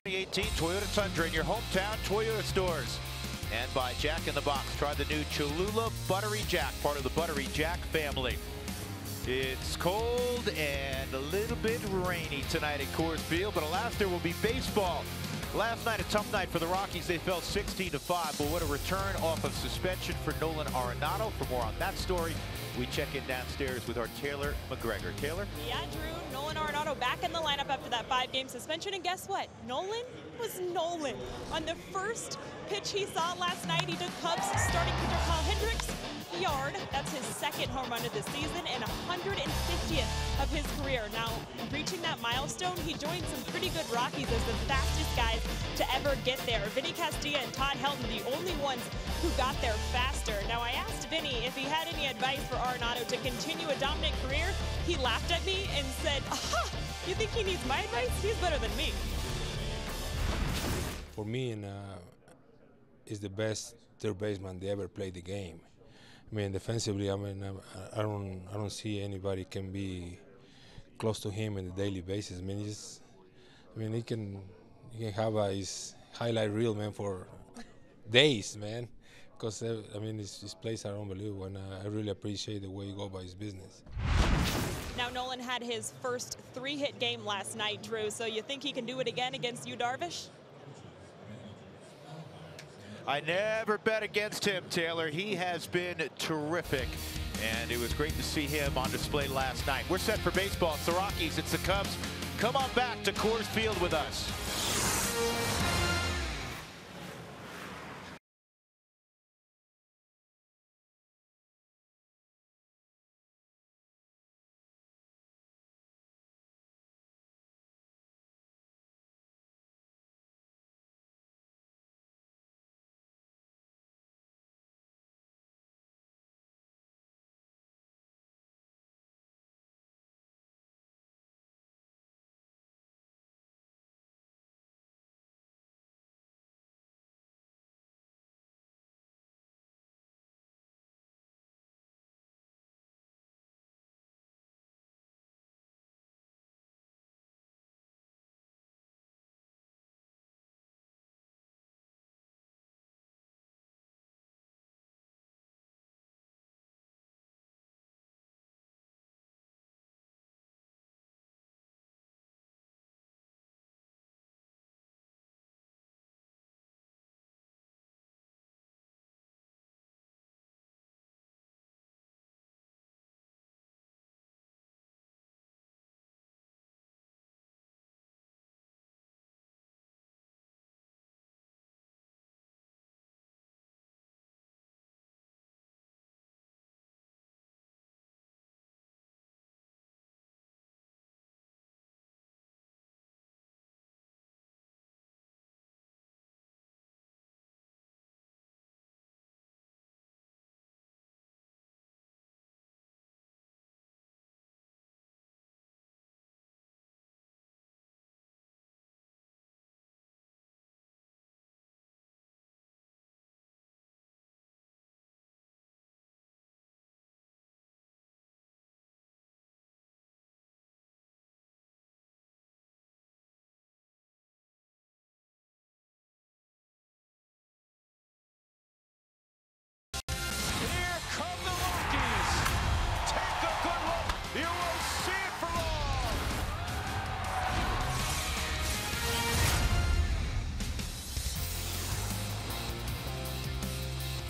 2018 Toyota Tundra in your hometown Toyota stores. And by Jack in the Box. Try the new Cholula Buttery Jack, part of the Buttery Jack family. It's cold and a little bit rainy tonight at Coors Field, but alas, there will be baseball. Last night, a tough night for the Rockies. They fell 16-5, but what a return off of suspension for Nolan Arenado. For more on that story, we check in downstairs with our Taylor McGregor. Taylor? Yeah, Drew, Nolan Arenado back in the lineup after that 5-game suspension, and guess what? Nolan was Nolan. On the first pitch he saw last night, he took Cubs starting pitcher Kyle Hendricks yard. That's his second home run of the season and 150th of his career. Now, reaching that milestone, he joined some pretty good Rockies as the fastest guys to ever get there. Vinny Castilla and Todd Helton, the only ones who got there faster. Now, I asked Vinny if he had any advice for Arenado to continue a dominant career. He laughed at me and said, "Aha, you think he needs my advice? He's better than me." For me, is the best third baseman they ever played the game. I mean, defensively, I don't see anybody can be close to him on a daily basis. He can have his highlight reel, man, for days, man. Because his plays are unbelievable, and I really appreciate the way he goes by his business. Now, Nolan had his first 3-hit game last night, Drew. So you think he can do it again against you, Darvish? I never bet against him, Taylor. He has been terrific, and it was great to see him on display last night. We're set for baseball. It's the Rockies. It's the Cubs. Come on back to Coors Field with us.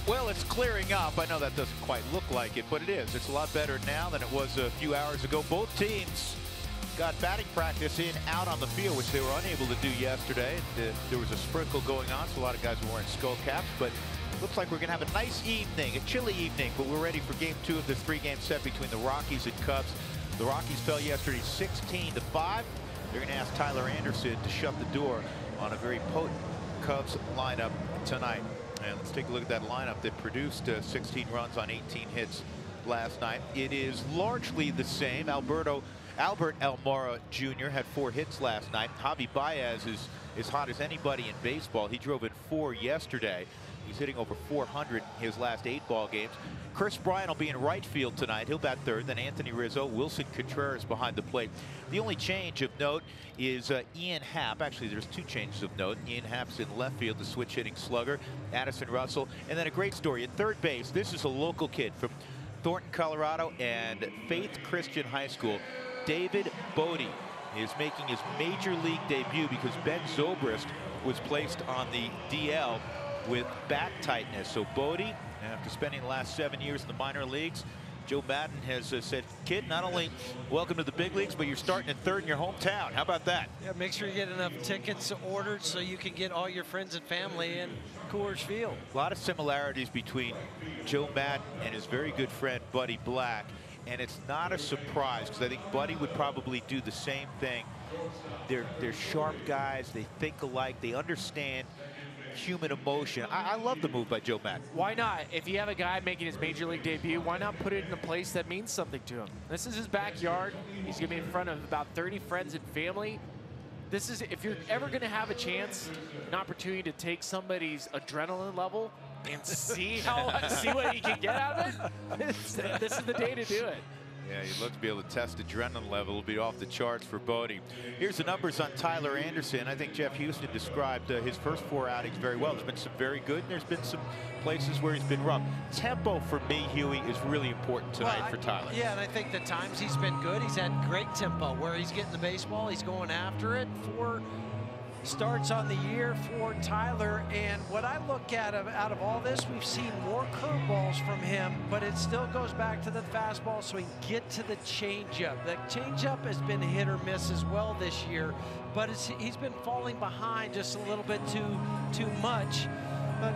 Well, it's clearing up. I know that doesn't quite look like it, but it is. It's a lot better now than it was a few hours ago. Both teams got batting practice out on the field, which they were unable to do yesterday. There was a sprinkle going on, so a lot of guys were wearing skull caps, but looks like we're going to have a nice evening, a chilly evening, but we're ready for game 2 of this 3-game set between the Rockies and Cubs. The Rockies fell yesterday 16-5. They're going to ask Tyler Anderson to shut the door on a very potent Cubs lineup tonight. And let's take a look at that lineup that produced 16 runs on 18 hits last night. It is largely the same. Alberto Albert Almora Jr. had 4 hits last night. Javi Baez is as hot as anybody in baseball. He drove in 4 yesterday. He's hitting over 400 in his last 8 ball games. Chris Bryant will be in right field tonight. He'll bat third. Then Anthony Rizzo, Wilson Contreras behind the plate. The only change of note is Ian Happ. Actually, there's 2 changes of note. Ian Happ's in left field, the switch hitting slugger. Addison Russell. And then a great story at third base. This is a local kid from Thornton, Colorado, and Faith Christian High School. David Bodie is making his major league debut because Ben Zobrist was placed on the DL with back tightness. So Bodie, after spending the last 7 years in the minor leagues, Joe Madden has said, kid, not only welcome to the big leagues, but you're starting at third in your hometown. How about that? Yeah, make sure you get enough tickets ordered so you can get all your friends and family in Coors Field. A lot of similarities between Joe Madden and his very good friend Buddy Black. And it's not a surprise because I think Buddy would probably do the same thing. They're sharp guys. They think alike. They understand human emotion. I love the move by Joe Madden. Why not? If you have a guy making his major league debut, why not put it in a place that means something to him? This is his backyard. He's going to be in front of about 30 friends and family. This is, if you're ever going to have a chance, an opportunity to take somebody's adrenaline level and see what you can get out of it, this is the day to do it. Yeah, you'd love to be able to test adrenaline level. It'll be off the charts for Bodie. Here's the numbers on Tyler Anderson. I think Jeff Houston described his first 4 outings very well. There's been some very good, and there's been some places where he's been rough. Tempo for me, Huey, is really important tonight for Tyler. Yeah, and I think the times he's been good, he's had great tempo where he's getting the baseball, he's going after it. 4 starts on the year for Tyler, and what I look at out of all this, we've seen more curveballs from him, but it still goes back to the fastball so he can get to the changeup. The changeup has been hit or miss as well this year, but he's been falling behind just a little bit too much.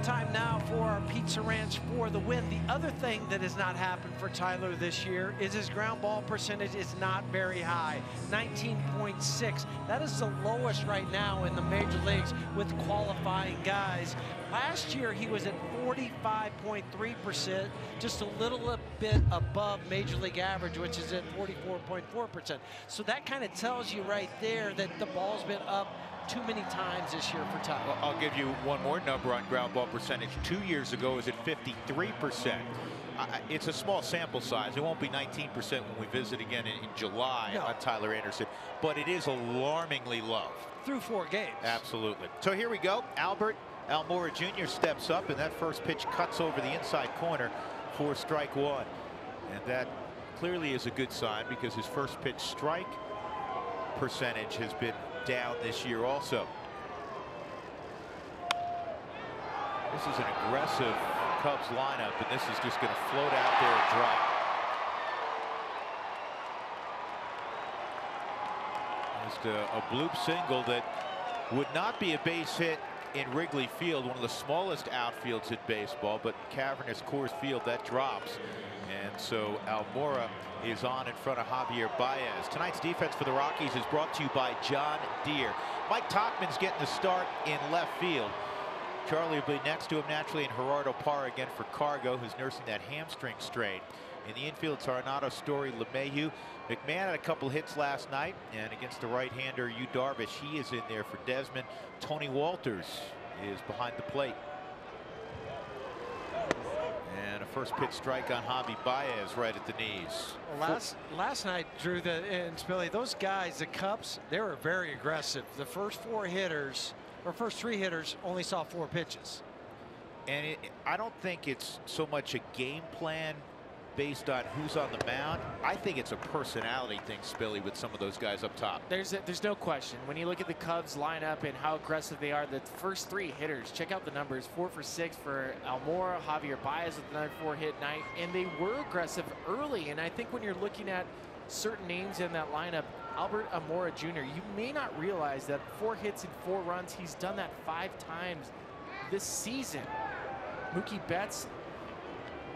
Time now for our Pizza Ranch for the win. The other thing that has not happened for Tyler this year is his ground ball percentage is not very high, 19.6. That is the lowest right now in the major leagues with qualifying guys. Last year he was at 45.3%, just a little bit above major league average, which is at 44.4%. So that kind of tells you right there that the ball's been up too many times this year for Tyler. Well, I'll give you one more number on ground ball percentage. 2 years ago, it was at 53%. It's a small sample size. It won't be 19% when we visit again in July on Tyler Anderson, but it is alarmingly low. Through 4 games. Absolutely. So here we go. Albert Almora Jr. steps up, and that first pitch cuts over the inside corner for strike 1. And that clearly is a good sign because his first pitch strike percentage has been down this year also. This is an aggressive Cubs lineup, and this is just going to float out there and drop. Just a bloop single that would not be a base hit in Wrigley Field, one of the smallest outfields in baseball, but cavernous Coors Field, that drops. And so Almora is on in front of Javier Baez. Tonight's defense for the Rockies is brought to you by John Deere. Mike Tauchman's getting the start in left field. Charlie will be next to him naturally, and Gerardo Parra again for Cargo, who's nursing that hamstring strain. In the infield, it's Arenado, Story, LeMahieu. McMahon had a couple hits last night, and against the right-hander, Yu Darvish, he is in there for Desmond. Tony Walters is behind the plate. And a first pitch strike on Javi Baez right at the knees. Well, last night, Drew and Spilly, those guys, the Cubs, they were very aggressive. The first 4 hitters, or first 3 hitters, only saw 4 pitches. And I don't think it's so much a game plan based on who's on the mound. I think it's a personality thing, Spilly, with some of those guys up top. There's no question. When you look at the Cubs lineup and how aggressive they are, the first 3 hitters, check out the numbers, 4 for 6 for Almora, Javier Baez with another 4-hit night, and they were aggressive early. And I think when you're looking at certain names in that lineup, Albert Almora Jr., you may not realize that 4 hits and 4 runs, he's done that 5 times this season. Mookie Betts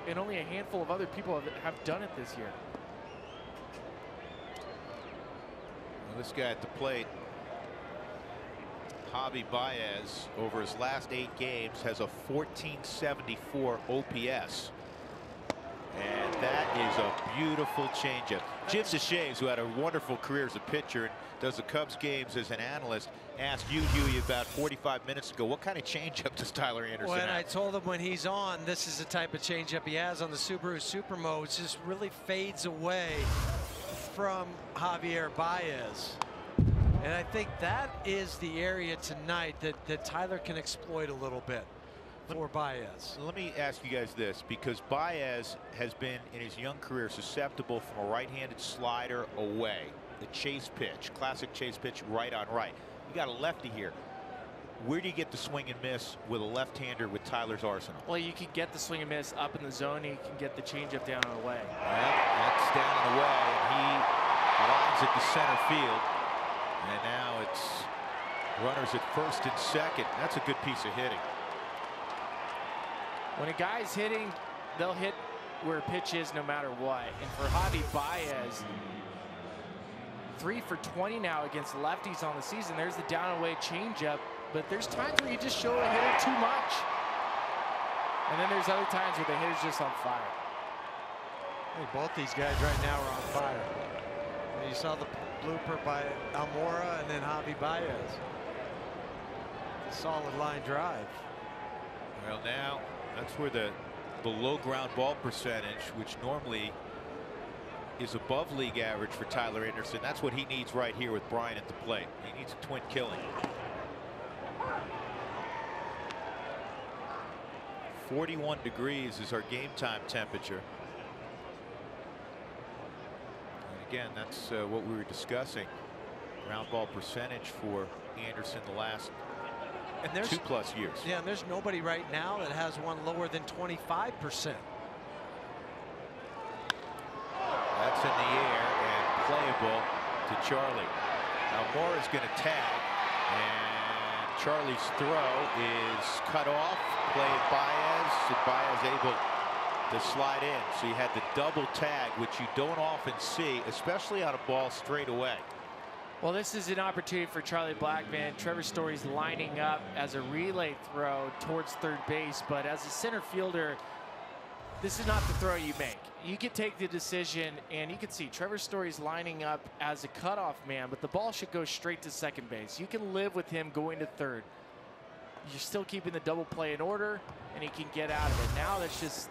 and only a handful of other people have done it this year. Well, this guy at the plate, Javi Baez, over his last 8 games has a 1474 OPS. And that is a beautiful changeup. Jim Deshaves, who had a wonderful career as a pitcher and does the Cubs games as an analyst, asked you, Huey, about 45 minutes ago, what kind of changeup does Tyler Anderson Well, have? I told him when he's on, this is the type of changeup he has on the Subaru Supermo. It just really fades away from Javier Baez. And I think that is the area tonight that Tyler can exploit a little bit for Baez. Let me ask you guys this, because Baez has been in his young career susceptible from a right-handed slider away. The chase pitch, classic chase pitch, right on right. You got a lefty here. Where do you get the swing and miss with a left-hander with Tyler's arsenal? Well, you can get the swing and miss up in the zone. You can get the changeup down and away. Well, that's down and away, and he lines it to center field. And now it's runners at first and second. That's a good piece of hitting. When a guy's hitting, they'll hit where a pitch is no matter what. And for Javi Baez, 3 for 20 now against lefties on the season. There's the down and away changeup, but there's times where you just show a hitter too much. And then there's other times where the hitter's just on fire. I think both these guys right now are on fire. And you saw the blooper by Almora and then Javi Baez. A solid line drive. Well, now that's where the low ground ball percentage, which normally is above league average for Tyler Anderson, that's what he needs right here with Brian at the plate. He needs a twin killing. 41 degrees is our game time temperature. And again, that's what we were discussing. Ground ball percentage for Anderson the last And there's 2+ years. Yeah, and there's nobody right now that has one lower than 25%. That's in the air and playable to Charlie. Now Mora's going to tag, and Charlie's throw is cut off. Played Baez, and Baez able to slide in. So you had the double tag, which you don't often see, especially on a ball straight away. Well, this is an opportunity for Charlie Blackmon. Trevor Story's lining up as a relay throw towards third base, but as a center fielder, this is not the throw you make. You can take the decision, and you can see Trevor Story's lining up as a cutoff man, but the ball should go straight to second base. You can live with him going to third. You're still keeping the double play in order, and he can get out of it. Now that's just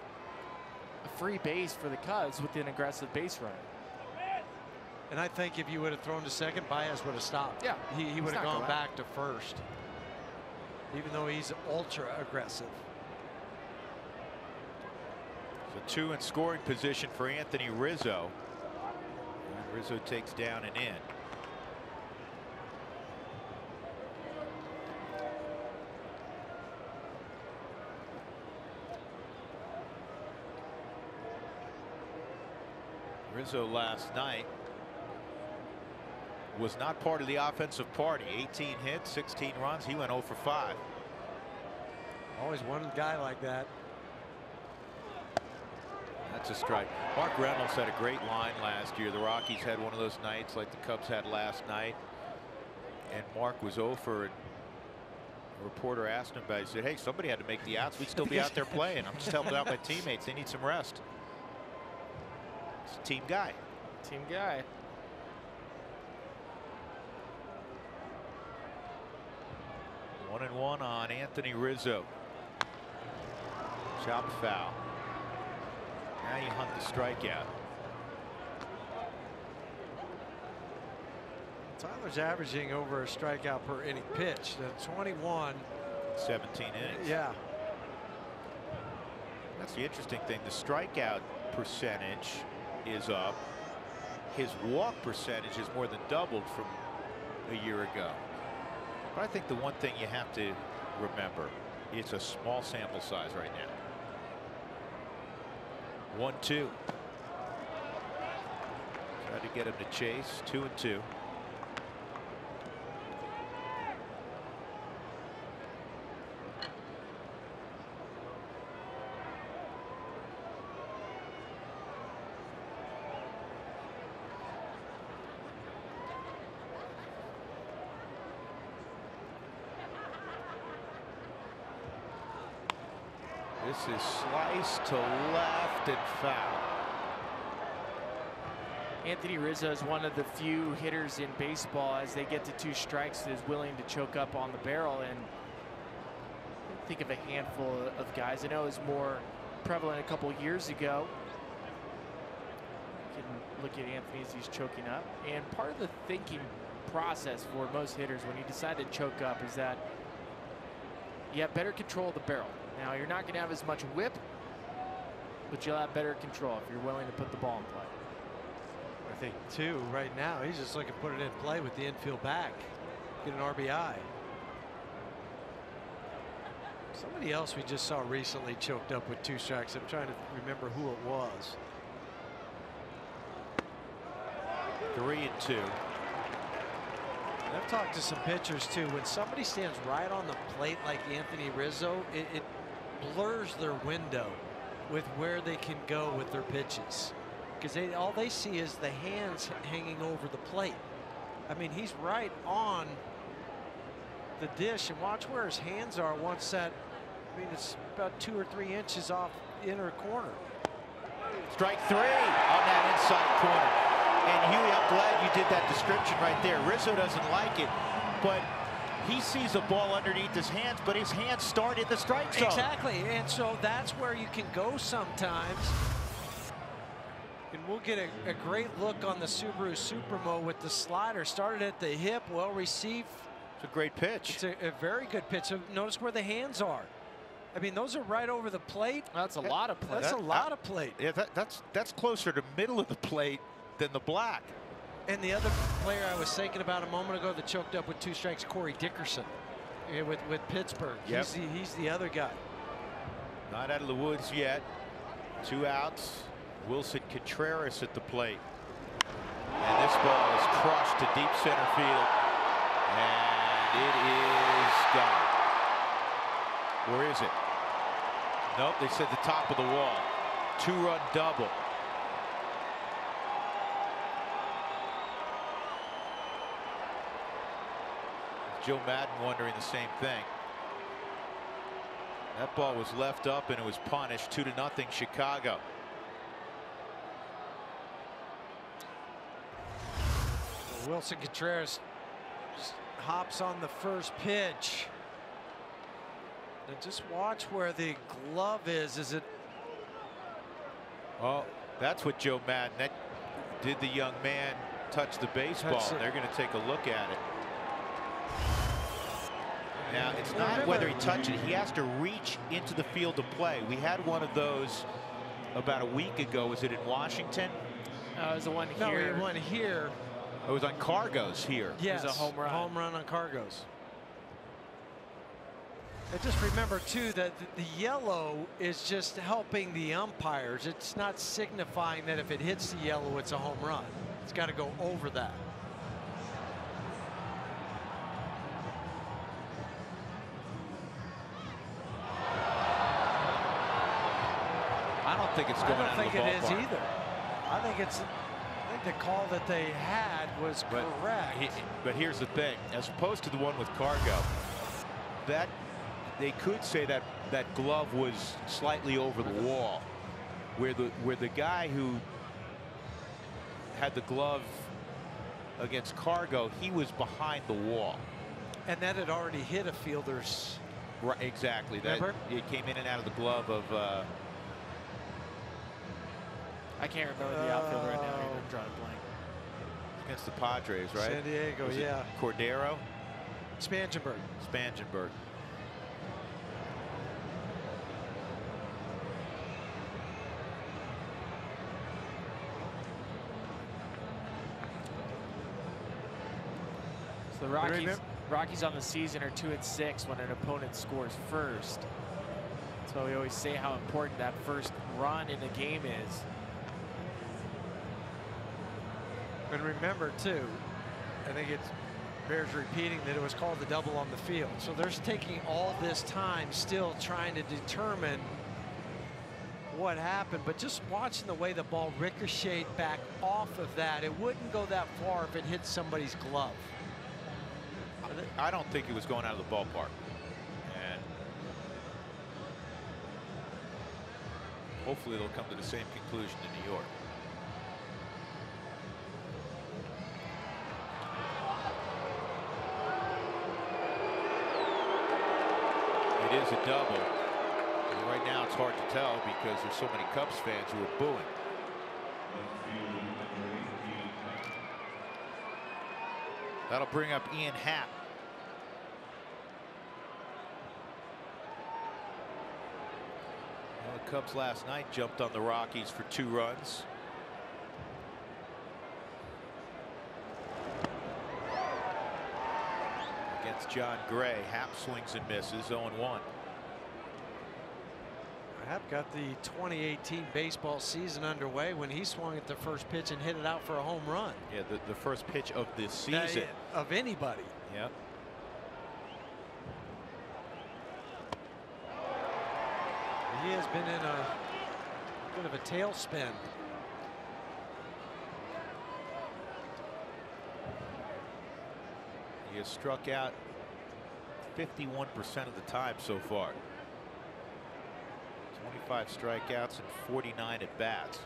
a free base for the Cubs with an aggressive base runner. And I think if you would have thrown to second, Baez would have stopped. Yeah, he would have not gone going back to first, even though he's ultra aggressive. So 2 in scoring position for Anthony Rizzo. And Rizzo takes down and in. Rizzo last night was not part of the offensive party. 18 hits, 16 runs. He went 0 for 5. Always one guy like that. That's a strike. Mark Reynolds had a great line last year. The Rockies had one of those nights like the Cubs had last night. And Mark was 0 for. A reporter asked him about it. He said, hey, somebody had to make the outs. We'd still be out there playing. I'm just helping out my teammates. They need some rest. It's a team guy. Team guy. One and one on Anthony Rizzo. Chop foul. Now you hunt the strikeout. Tyler's averaging over a strikeout per inning pitch. 21. 17 innings. Yeah. That's the interesting thing. The strikeout percentage is up. His walk percentage is more than doubled from a year ago. But I think the one thing you have to remember, it's a small sample size right now. 1-2. Try to get him to chase. 2-2. This is slice to left and foul. Anthony Rizzo is one of the few hitters in baseball, as they get to 2 strikes, that is willing to choke up on the barrel. And think of a handful of guys. I know it was more prevalent a couple years ago. You can look at Anthony as he's choking up. And part of the thinking process for most hitters when you decide to choke up is that you have better control of the barrel. Now, you're not going to have as much whip, but you'll have better control if you're willing to put the ball in play. I think, too, right now, he's just looking to put it in play with the infield back, get an RBI. Somebody else we just saw recently choked up with 2 strikes. I'm trying to remember who it was. 3-2. I've talked to some pitchers too. When somebody stands right on the plate like Anthony Rizzo, it blurs their window with where they can go with their pitches, because all they see is the hands hanging over the plate. I mean, he's right on the dish, and watch where his hands are once that. I mean, it's about 2 or 3 inches off the inner corner. Strike 3 on that inside corner. And Huey, I'm glad you did that description right there. Rizzo doesn't like it, but he sees a ball underneath his hands, but his hands start in the strike zone. Exactly, and so that's where you can go sometimes. And we'll get a great look on the Subaru Supremo with the slider. Started at the hip, well received. It's a great pitch. It's a very good pitch. So notice where the hands are. I mean, those are right over the plate. That's a lot of plate. That's a lot of plate. Yeah, that's closer to middle of the plate than the black. And the other player I was thinking about a moment ago that choked up with 2 strikes, Corey Dickerson, with Pittsburgh. Yep. He's the other guy. Not out of the woods yet. 2 outs. Wilson Contreras at the plate. And this ball is crushed to deep center field. And it is gone. Where is it? Nope, they said the top of the wall. 2-run double. Joe Madden wondering the same thing. That ball was left up and it was punished. 2-0 Chicago. Wilson Contreras just hops on the first pitch. And just watch where the glove is. Is it? Oh, that's what Joe Madden. That did the young man touch the baseball? They're going to take a look at it. Now, it's not whether he touched it. He has to reach into the field to play. We had one of those about a week ago. Was it in Washington? It was the one No, here. one here. It was on Cargos here. Yes, it was a home run. Home run on Cargos. And just remember, too, that the yellow is just helping the umpires. It's not signifying that if it hits the yellow, it's a home run. It's got to go over that. I don't think it's going out of the ballpark. I don't think it is either. I think the call that they had was correct. But here's the thing. As opposed to the one with Cargo, that they could say that that glove was slightly over the wall, where the guy who had the glove against Cargo, he was behind the wall. And that had already hit a fielder's. Right, exactly. Remember? That it came in and out of the glove of. I can't remember the outfielder right now. I'm drawing a blank. Against the Padres, right? San Diego, was yeah. Cordero? Spangenberg. Spangenberg. So the Rockies on the season are 2-6 when an opponent scores first. So we always say how important that first run in a game is. And remember, too, I think it bears repeating that it was called the double on the field. So they're taking all this time still trying to determine what happened. But just watching the way the ball ricocheted back off of that, it wouldn't go that far if it hit somebody's glove. I don't think it was going out of the ballpark. And Hopefully they'll come to the same conclusion in New York. It is a double. And right now it's hard to tell because there's so many Cubs fans who are booing. That'll bring up Ian Happ. Well, the Cubs last night jumped on the Rockies for 2 runs. Against John Gray, Happ swings and misses, 0-1. Happ got the 2018 baseball season underway when he swung at the first pitch and hit it out for a home run. Yeah, the first pitch of this season. Of anybody. Yep. He has been in a bit of a tailspin. He has struck out 51% of the time so far. 25 strikeouts and 49 at bats.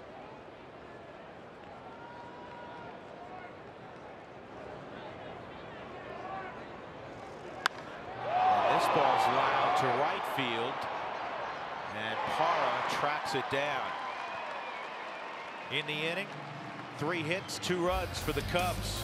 And this ball's lined to right field, and Parra tracks it down. In the inning, 3 hits, 2 runs for the Cubs.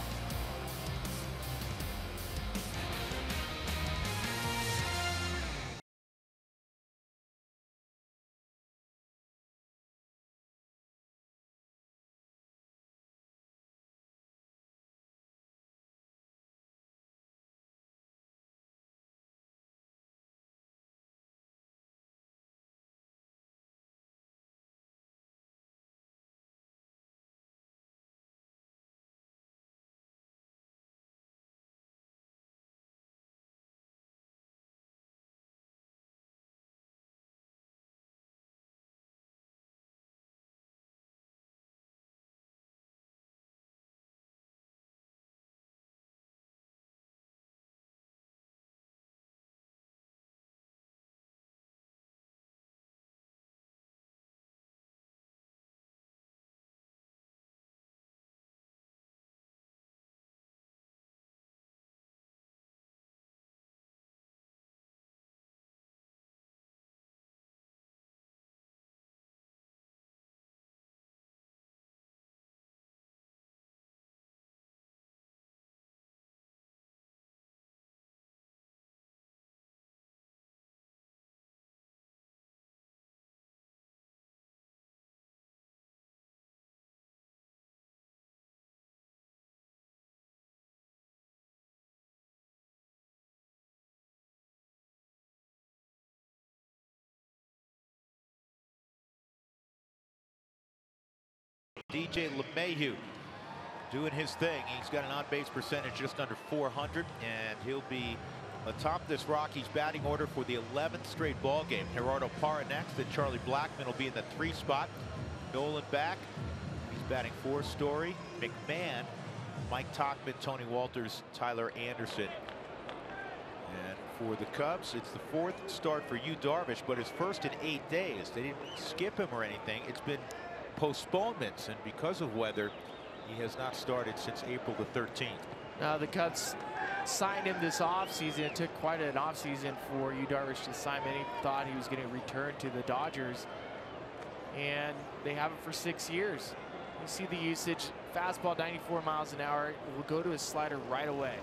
DJ LeMahieu doing his thing. He's got an on-base percentage just under 400, and he'll be atop this Rockies batting order for the 11th straight ball game. Gerardo Parra next, and Charlie Blackmon will be in the 3 spot. Nolan back. He's batting 4. Story, McMahon, Mike Tauchman, Tony Walters, Tyler Anderson. And for the Cubs, it's the 4th start for Yu Darvish, but his first in 8 days. They didn't skip him or anything. It's been postponements, and because of weather, he has not started since April the 13th. Now the Cubs signed him this offseason. It took quite an offseason for Yu Darvish to sign him. He thought he was going to return to the Dodgers, and they have him for 6 years. You see the usage. Fastball 94 miles an hour. Will go to his slider right away.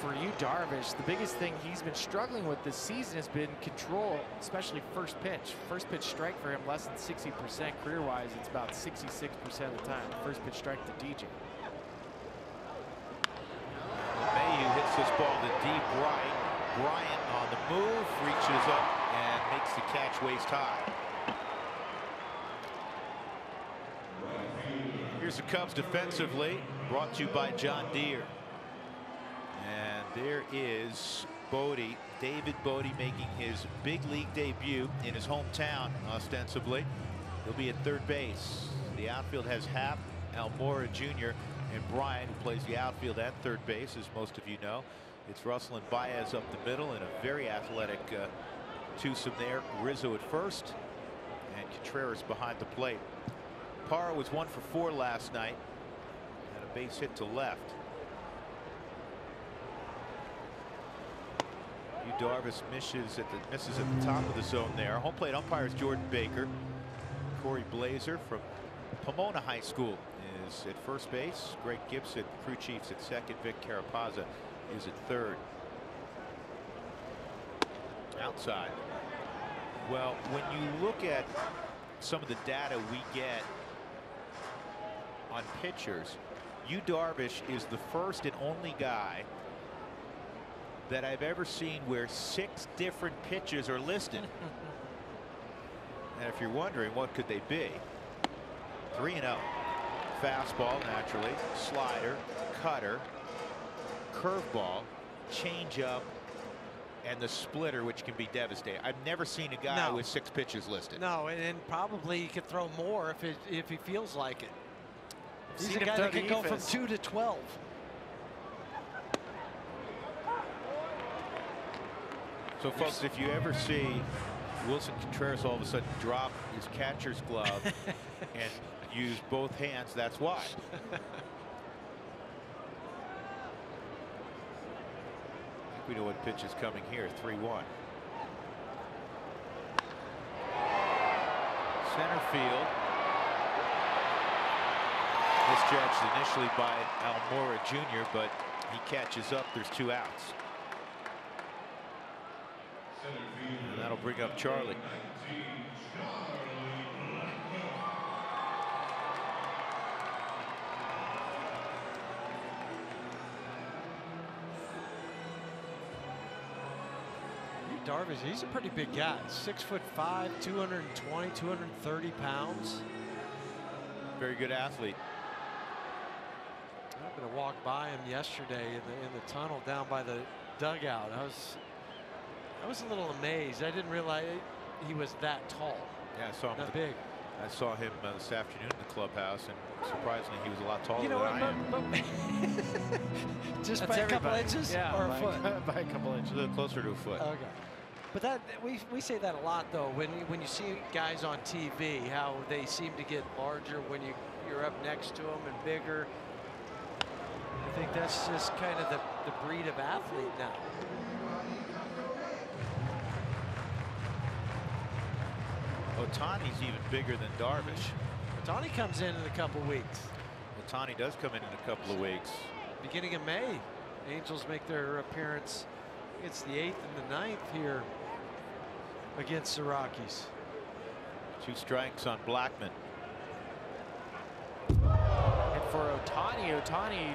For Yu Darvish, the biggest thing he's been struggling with this season has been control, especially first pitch. First pitch strike for him less than 60%. Career-wise, it's about 66% of the time. First pitch strike to DJ. Mayhew hits this ball to deep right. Bryant on the move, reaches up and makes the catch waist high. Here's the Cubs defensively, brought to you by John Deere. And there is Bodie, David Bodie, making his big league debut in his hometown, ostensibly. He'll be at third base. The outfield has Happ, Almora Jr., and Bryant, who plays the outfield and third base, as most of you know. It's Russell and Baez up the middle, and a very athletic Twosome there. Rizzo at first, and Contreras behind the plate. Parra was 1 for 4 last night. Had a base hit to left. Yu Darvish misses at the top of the zone there. Home plate umpire is Jordan Baker. Corey Blazer from Pomona High School is at first base. Greg Gibson, crew chiefs at second. Vic Carapazza is at third. Outside. Well, when you look at some of the data we get on pitchers, Yu Darvish is the first and only guy that I've ever seen where 6 different pitches are listed. And if you're wondering what could they be, 3-0. Fastball, naturally, slider, cutter, curveball, changeup, and the splitter, which can be devastating. I've never seen a guy with 6 pitches listed. No, and probably he could throw more if he feels like it. He's a Seen guy him that throw can the go from eephus. 2 to 12. So, folks, if you ever see Wilson Contreras all of a sudden drop his catcher's glove and use both hands, that's why. I think we know what pitch is coming here. 3-1. Center field. Misjudged initially by Almora Jr., but he catches up. There's 2 outs. And that'll bring up Charlie. Darvish, he's a pretty big guy. 6'5", 220, 230 pounds. Very good athlete. I'm going to walk by him yesterday in the tunnel down by the dugout. I was a little amazed. I didn't realize he was that tall. Yeah, I saw him. That big. I saw him this afternoon in the clubhouse, and surprisingly, he was a lot taller You know than what? I am. Just That's by a couple everybody. inches, Yeah, or a foot. by a couple inches. A little closer to a foot. Okay. But that we say that a lot though when you see guys on TV, how they seem to get larger when you're up next to them and bigger. I think that's just kind of the breed of athlete now. Ohtani's even bigger than Darvish. Ohtani comes in a couple weeks. Ohtani does come in a couple of weeks. Beginning of May, Angels make their appearance. It's the 8th and the 9th here against the Rockies. 2 strikes on Blackman. And for Ohtani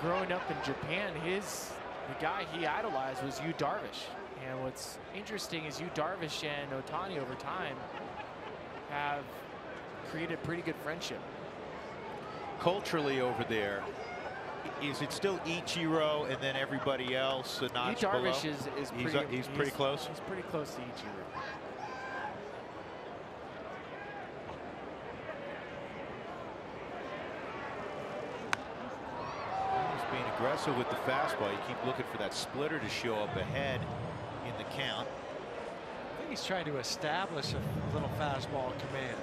growing up in Japan, the guy he idolized was Yu Darvish. And what's interesting is Yu Darvish and Ohtani over time have created pretty good friendship. Culturally over there, is it still Ichiro and then everybody else a notch Yu Darvish below? is He's pretty close. He's pretty close to Ichiro. He's being aggressive with the fastball. You keep looking for that splitter to show up ahead in the count. I think he's trying to establish a little fastball command.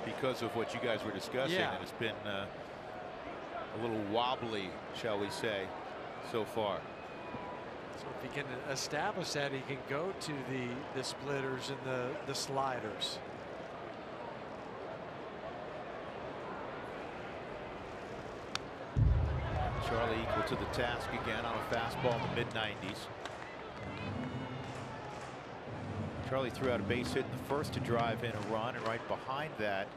Because of what you guys were discussing, Yeah. and it's been a little wobbly, shall we say, so far. So if he can establish that, he can go to the splitters and the sliders. Charlie equal to the task again on a fastball in the mid-90s. Charlie threw out a base hit in the first to drive in a run, and right behind that,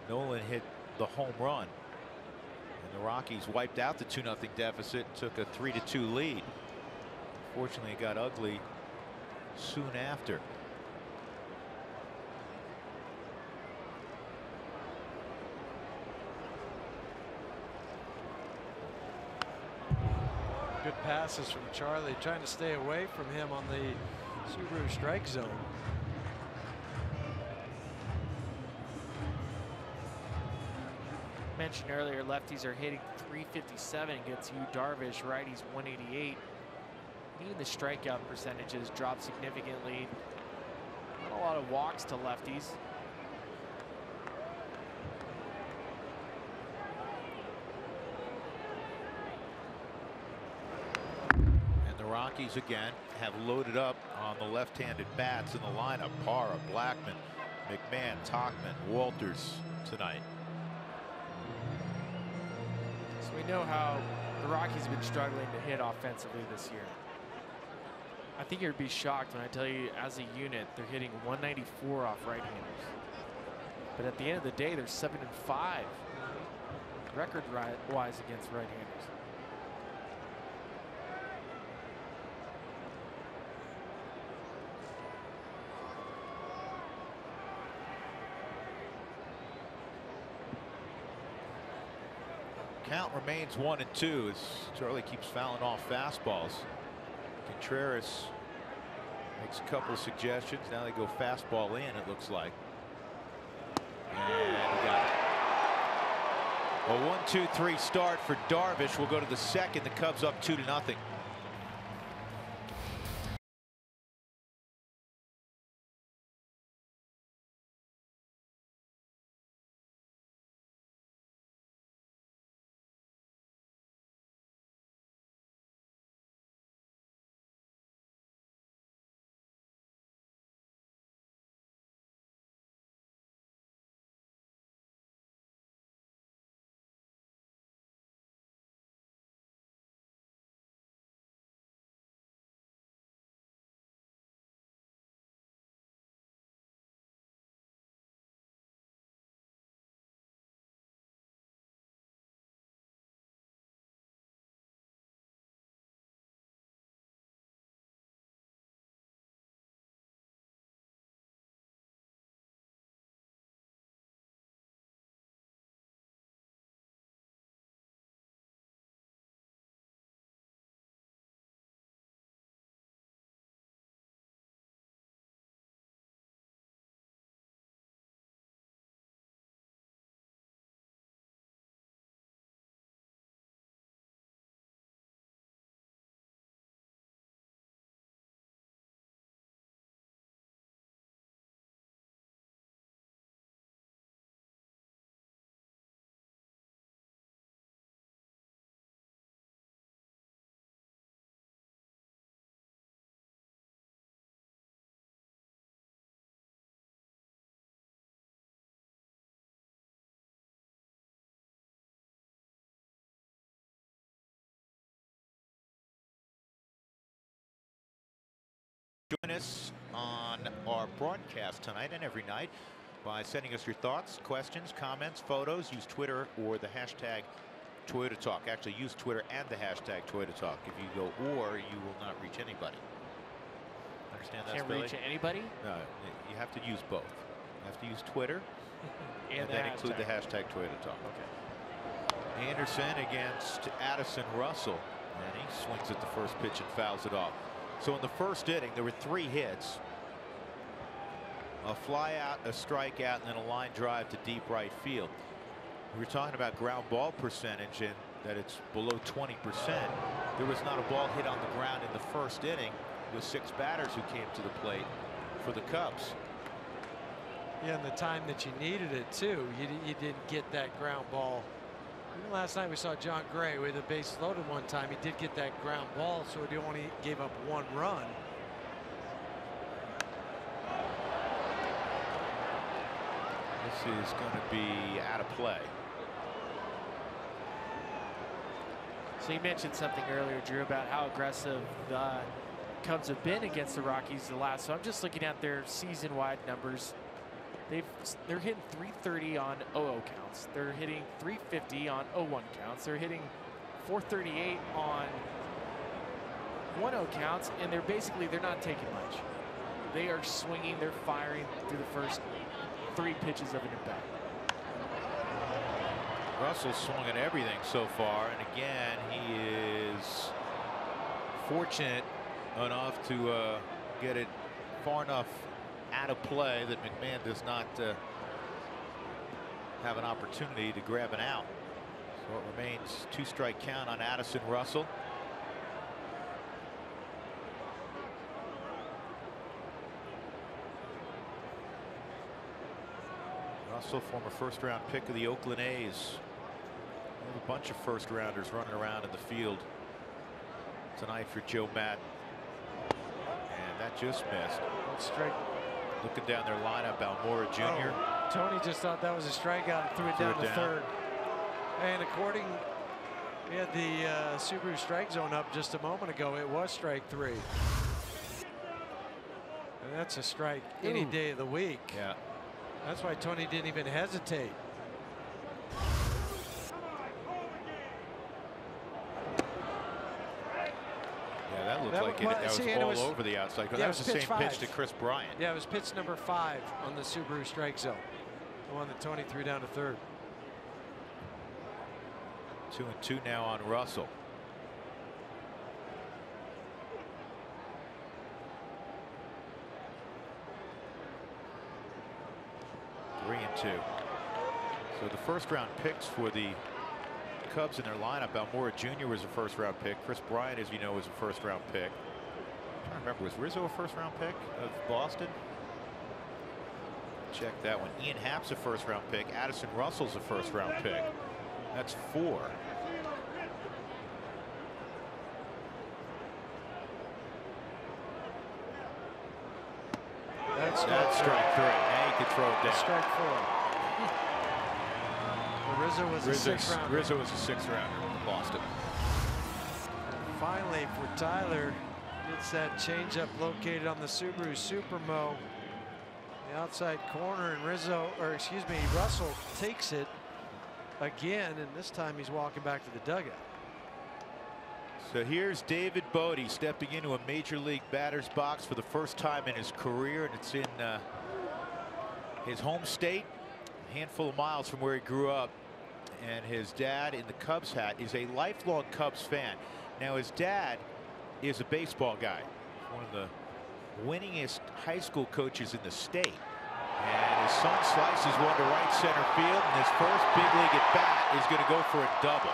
Nolan hit the home run. And the Rockies wiped out the 2-0 deficit and took a 3-2 lead. Fortunately, it got ugly soon after. Good passes from Charlie, trying to stay away from him on the Subaru strike zone. Mentioned earlier, lefties are hitting 357 against Yu Darvish, righties 188. Even the strikeout percentages dropped significantly. Not a lot of walks to lefties. And the Rockies again have loaded up on the left-handed bats in the lineup. Parra, Blackman, McMahon, Tauchman, Walters tonight. So we know how the Rockies have been struggling to hit offensively this year. I think you'd be shocked when I tell you, as a unit, they're hitting 194 off right-handers. But at the end of the day, they're 7-5 record-wise against right-handers. Count remains 1-2 as Charlie keeps fouling off fastballs. Contreras makes a couple of suggestions. Now they go fastball in, it looks like. And he got it. A 1-2-3 start for Darvish. We'll go to the second. The Cubs up 2-0. Join us on our broadcast tonight and every night by sending us your thoughts, questions, comments, photos. Use Twitter or the hashtag Toyota Talk. Actually, use Twitter and the hashtag Toyota Talk. If you go or, you will not reach anybody. Understand that, Can't Billy? reach anybody? No, you have to use both. You have to use Twitter and then include the hashtag Toyota Talk. Okay. Anderson against Addison Russell. And he swings at the first pitch and fouls it off. So in the first inning, there were 3 hits. A fly out, a strikeout, and then a line drive to deep right field. We were talking about ground ball percentage and that it's below 20%. There was not a ball hit on the ground in the first inning with 6 batters who came to the plate for the Cubs. Yeah, and the time that you needed it too. You didn't get that ground ball. Even last night we saw John Gray with the bases loaded one time. He did get that ground ball, so he only gave up 1 run. This is going to be out of play. So you mentioned something earlier, Drew, about how aggressive the Cubs have been against the Rockies the last. So I'm just looking at their season-wide numbers. They're hitting 330 on 0-0 counts. They're hitting 350 on 0-1 counts. They're hitting 438 on 1-0 counts, and they're not taking much. They are swinging, they're firing through the first 3 pitches of an at-bat. Russell swung at everything so far, and again he is fortunate enough to get it far enough out of play that McMahon does not have an opportunity to grab an out. So it remains 2-strike count on Addison Russell. Russell, former first-round pick of the Oakland A's. We have a bunch of first-rounders running around in the field tonight for Joe Madden. And that just missed. Strike. Looking down their lineup, Almora Jr. Oh, Tony just thought that was a strikeout and threw it down to third. And according, we had the Subaru strike zone up just a moment ago. It was strike 3. And that's a strike any day of the week. Yeah. That's why Tony didn't even hesitate. Yeah, that looked like that was all over the outside. Yeah, that was the same pitch pitch to Chris Bryant. Yeah, it was pitch number 5 on the Subaru strike zone. The one that Tony threw down to third. 2-2 now on Russell. Three and 2. So the first-round picks for the Cubs in their lineup. Almora Jr. was a first-round pick. Chris Bryant, as you know, was a first-round pick. I'm trying to remember, was Rizzo a first-round pick of Boston? Check that one. Ian Happ's a first-round pick. Addison Russell's a first-round pick. That's 4. That's strike 3. Now you can throw it down. Strike 4. Rizzo was a 6th-rounder. Rizzo was a 6th-rounder in Boston. And finally, for Tyler, it's that changeup located on the Subaru Supermo. The outside corner, and Russell takes it again, and this time he's walking back to the dugout. So here's David Bodie stepping into a major league batter's box for the first time in his career, and it's in his home state, a handful of miles from where he grew up. And his dad, in the Cubs hat, is a lifelong Cubs fan. Now his dad is a baseball guy, one of the winningest high school coaches in the state. And his son slices one to right center field, and his first big league at bat is going to go for a double.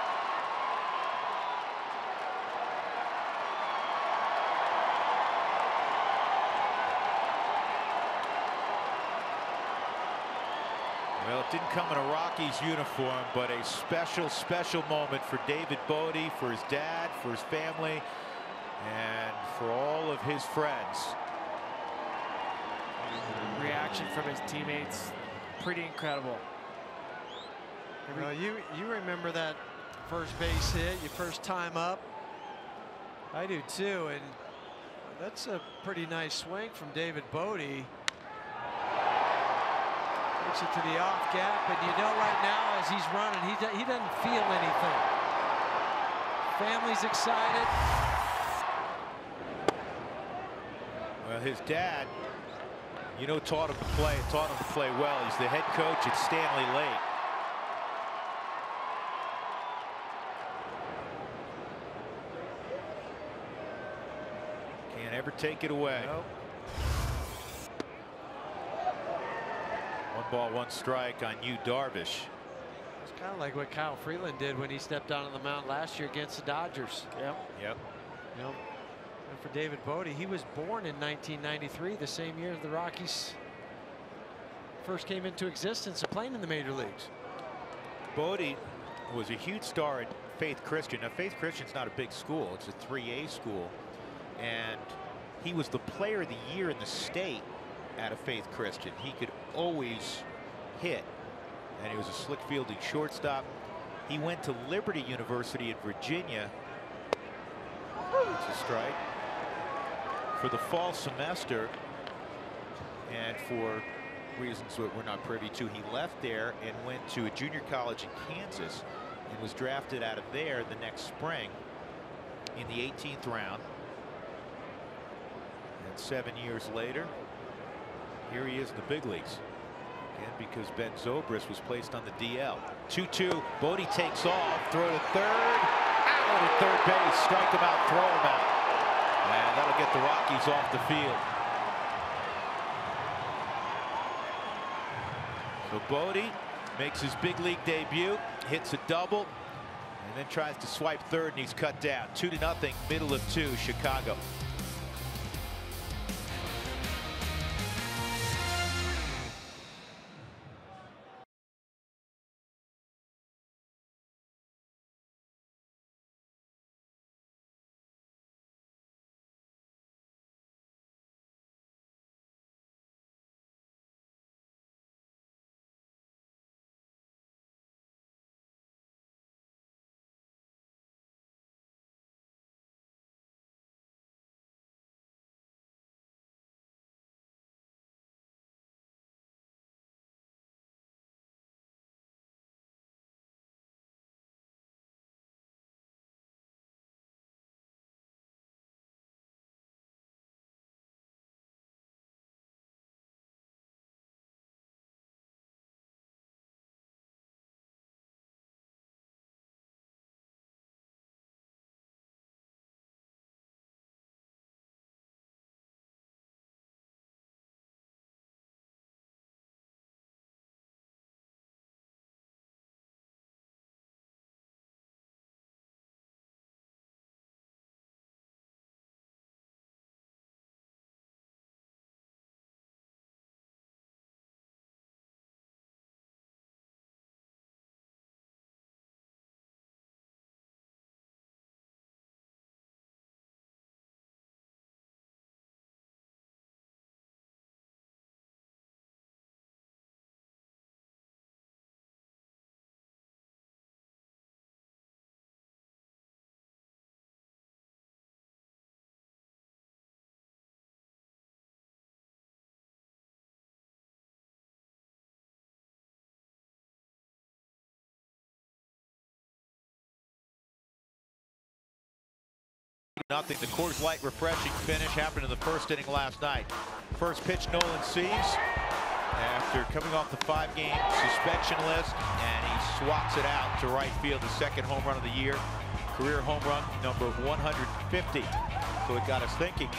Well, it didn't come in a Rockies uniform, but a special, special moment for David Bodie, for his dad, for his family, and for all of his friends. Reaction from his teammates, pretty incredible. Well, you remember that first base hit, your first time up? I do too, and that's a pretty nice swing from David Bodie. Takes it to the off gap, and you know right now as he's running, he doesn't feel anything. Family's excited. Well, his dad, you know, taught him to play well. He's the head coach at Stanley Lake. Can't ever take it away. Nope. 1 ball, 1 strike on Yu Darvish. It's kind of like what Kyle Freeland did when he stepped down on the mound last year against the Dodgers. Yep. Yep. And for David Bodie, he was born in 1993, the same year the Rockies first came into existence and playing in the major leagues. Bodie was a huge star at Faith Christian. Now, Faith Christian's not a big school. It's a 3A school. And he was the player of the year in the state out of Faith Christian. He could always hit, and he was a slick fielding shortstop. He went to Liberty University in Virginia. It's a strike. For the fall semester, and for reasons that we're not privy to, he left there and went to a junior college in Kansas and was drafted out of there the next spring in the 18th round. And 7 years later, here he is in the big leagues. Again, because Ben Zobrist was placed on the DL. 2-2. Bodie takes off. Throw to third. Out at third base. Strike him out. Throw him out. And that'll get the Rockies off the field. So Bodie makes his big league debut. Hits a double. And then tries to swipe third, and he's cut down. 2-0. Middle of 2. Chicago. Nothing. The Coors Light refreshing finish happened in the first inning last night. First pitch Nolan sees after coming off the 5-game suspension list, and he swats it out to right field. The second home run of the year, career home run number 150. So it got us thinking.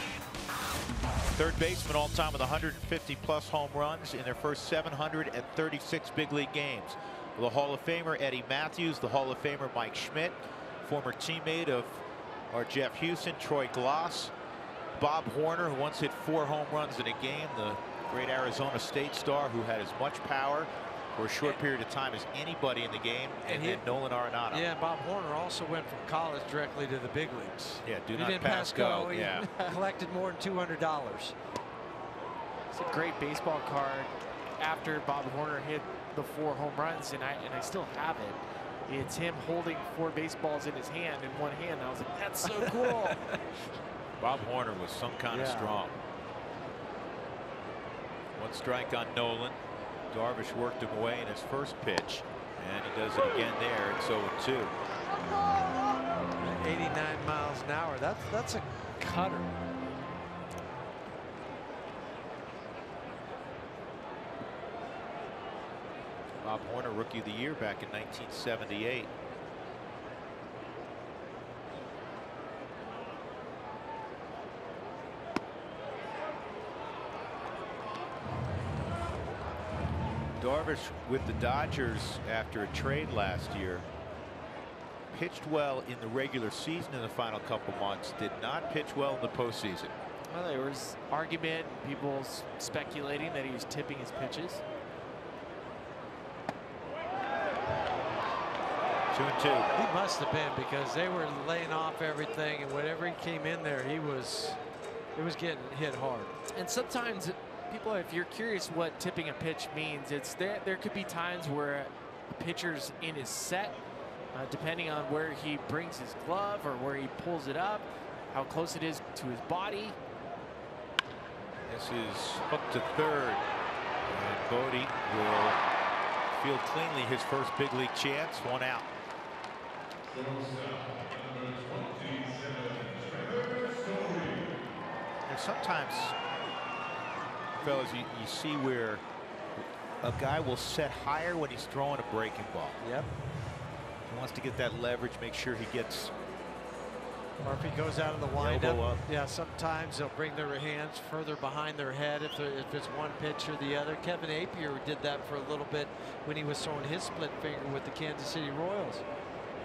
Third baseman all time with 150 plus home runs in their first 736 big league games. The Hall of Famer Eddie Matthews, the Hall of Famer Mike Schmidt, former teammate of our Jeff Houston, Troy Glass, Bob Horner, who once hit 4 home runs in a game, the great Arizona State star who had as much power for a short period of time as anybody in the game, and then Nolan Arenado. Yeah, Bob Horner also went from college directly to the big leagues. Yeah, he didn't pass go. He collected more than $200. It's a great baseball card after Bob Horner hit the 4 home runs, and I still have it. It's him holding 4 baseballs in his hand in one hand. I was like, that's so cool. Bob Horner was some kind of strong. 1 strike on Nolan. Darvish worked him away in his first pitch, and he does it again there. It's 0-2. 89 miles an hour. That's a cutter. Bob Horner, Rookie of the Year back in 1978. Darvish with the Dodgers after a trade last year pitched well in the regular season in the final couple months, did not pitch well in the postseason. Well, there was argument, people speculating that he was tipping his pitches. 2-2. He must have been, because they were laying off everything, and whenever he came in there, it was getting hit hard. And sometimes people, if you're curious what tipping a pitch means, it's there could be times where a pitcher's in his set, depending on where he brings his glove or where he pulls it up, how close it is to his body. This is hooked to third, and Bodie will field cleanly his first big league chance. 1 out. And sometimes, fellas, you see where a guy will set higher when he's throwing a breaking ball. Yep. He wants to get that leverage, make sure he gets. Or if he goes out of the windup, yeah, sometimes they'll bring their hands further behind their head if it's one pitch or the other. Kevin Apier did that for a little bit when he was throwing his split finger with the Kansas City Royals.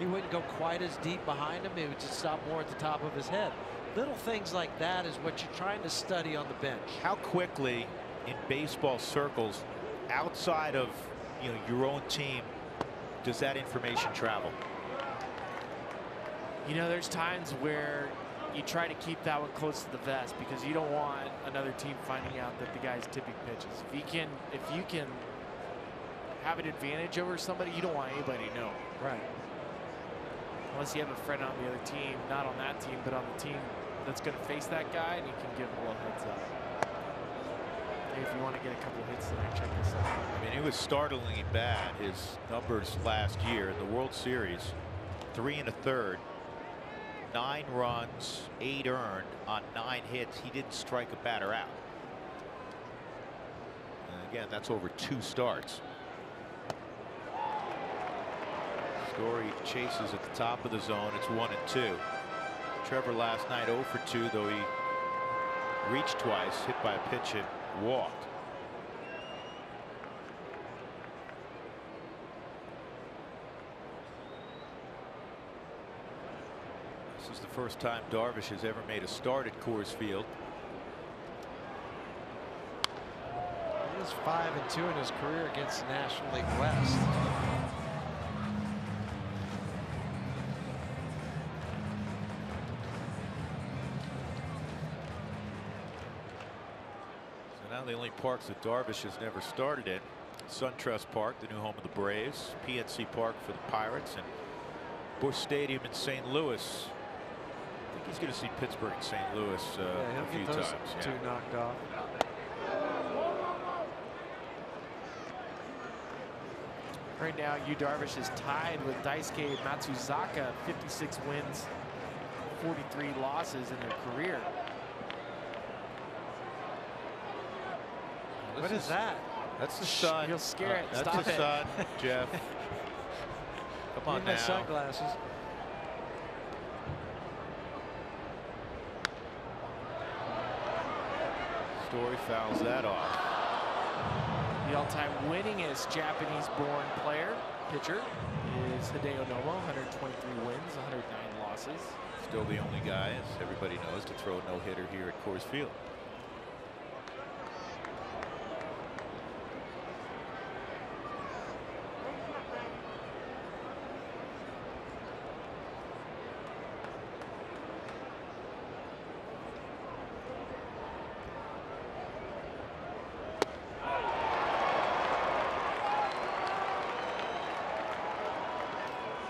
He wouldn't go quite as deep behind him. He would just stop more at the top of his head. Little things like that is what you're trying to study on the bench. How quickly in baseball circles, outside of your own team, does that information travel? You know, there's times where you try to keep that one close to the vest because you don't want another team finding out that the guy's tipping pitches. If you can have an advantage over somebody, you don't want anybody to know. Right. Unless you have a friend on the other team, not on that team, but on the team that's going to face that guy, and you can give him a little heads up. Hey, if you want to get a couple hits tonight, check this out. I mean, it was startlingly bad. His numbers last year in the World Series, 3 1/3. 9 runs, 8 earned on 9 hits. He didn't strike a batter out. And again, that's over 2 starts. Story chases at the top of the zone. It's 1-2. Trevor last night 0 for 2, though he reached twice, hit by a pitch and walked. This is the first time Darvish has ever made a start at Coors Field. He was 5-2 in his career against the National League West. So now the only parks that Darvish has never started in: SunTrust Park, the new home of the Braves; PNC Park for the Pirates; and Busch Stadium in St. Louis. I think he's going to see Pittsburgh and St. Louis a few those times. Two knocked off. Right now, Yu Darvish is tied with Daisuke Matsuzaka, 56 wins, 43 losses in their career. What is that? That's the sun. You'll scare it. That's Stop the it. sun, Jeff. Come on Need my now. sunglasses. Story fouls that off. The all-time winningest Japanese-born pitcher is Hideo Nomo, 123 wins, 109 losses. Still the only guy, as everybody knows, to throw a no-hitter here at Coors Field.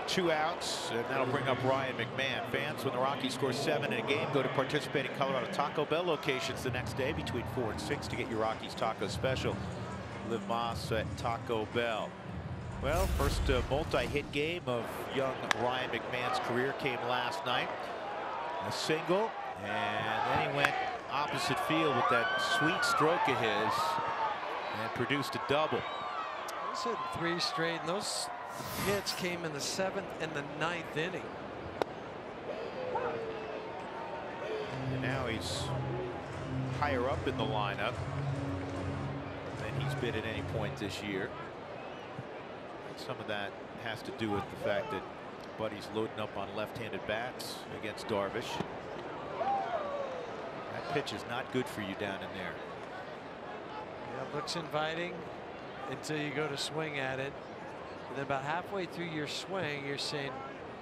Two outs, and that'll bring up Ryan McMahon. Fans, when the Rockies score 7 in a game, go to participating Colorado Taco Bell locations the next day between 4 and 6 to get your Rockies taco special. Live Moss at Taco Bell. Well, first multi-hit game of young Ryan McMahon's career came last night. A single, and then he went opposite field with that sweet stroke of his and produced a double. He's hit 3 straight, and those hits came in the 7th and the 9th inning. And now he's higher up in the lineup than he's been at any point this year. Some of that has to do with the fact that Buddy's loading up on left-handed bats against Darvish. That pitch is not good for you down in there. Yeah, looks inviting until you go to swing at it. And then about halfway through your swing, you're saying,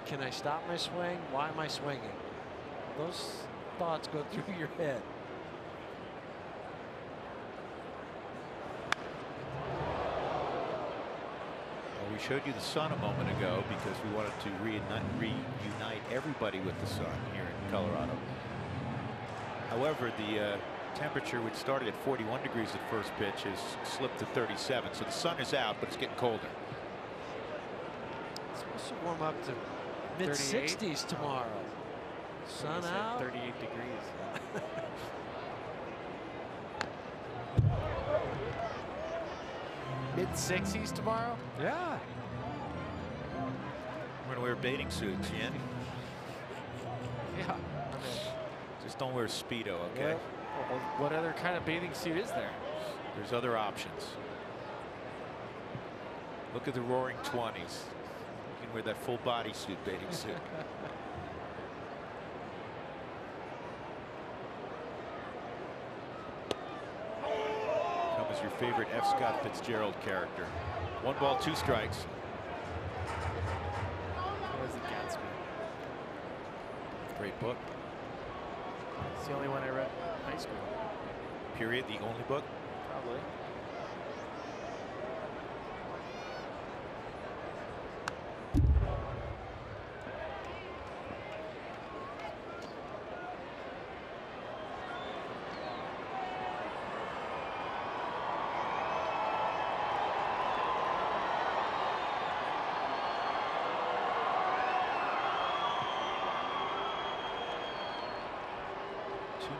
can I stop my swing? Why am I swinging? Those thoughts go through your head. Well, we showed you the sun a moment ago because we wanted to reunite everybody with the sun here in Colorado. However, the temperature, which started at 41 degrees at first pitch, has slipped to 37. So the sun is out, but it's getting colder. It's supposed to warm up to mid-60s tomorrow. Sun out. 38 degrees. Mid-60s tomorrow? Yeah. We're going to wear bathing suits, Ian. Yeah. Just don't wear Speedo, okay? Well, what other kind of bathing suit is there? There's other options. Look at the Roaring 20s. You can wear that full bodysuit bathing suit. Come as your favorite F. Scott Fitzgerald character. 1 ball, 2 strikes. What is it, Gatsby? Great book. It's the only one I read in high school. Period. The only book. Probably.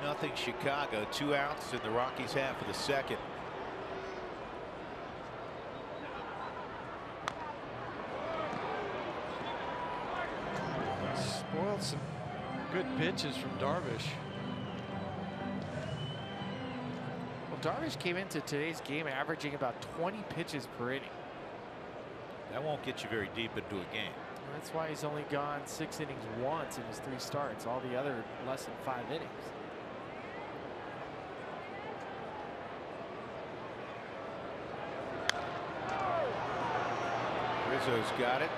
Nothing Chicago. 2 outs in the Rockies half of the second. Spoiled some good pitches from Darvish. Well, Darvish came into today's game averaging about 20 pitches per inning. That won't get you very deep into a game. That's why he's only gone 6 innings once in his 3 starts. All the other less than 5 innings. Rizzo's got it,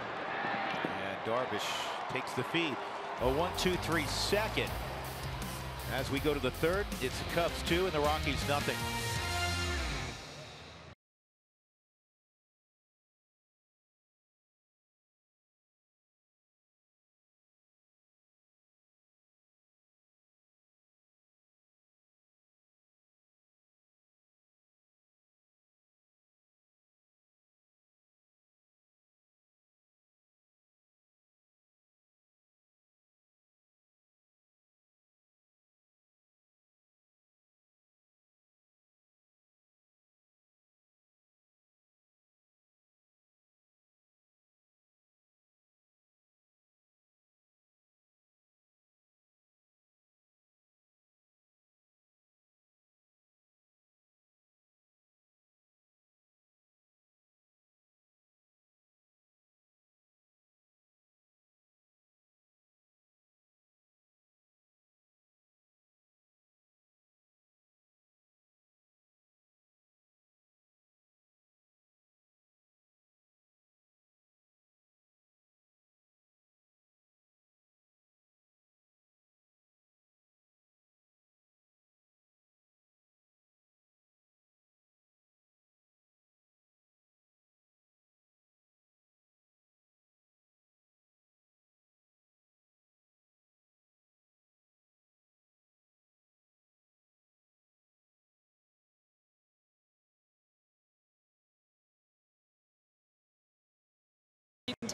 and Darvish takes the feed. A 1-2-3 second. As we go to the third, it's the Cubs 2 and the Rockies nothing.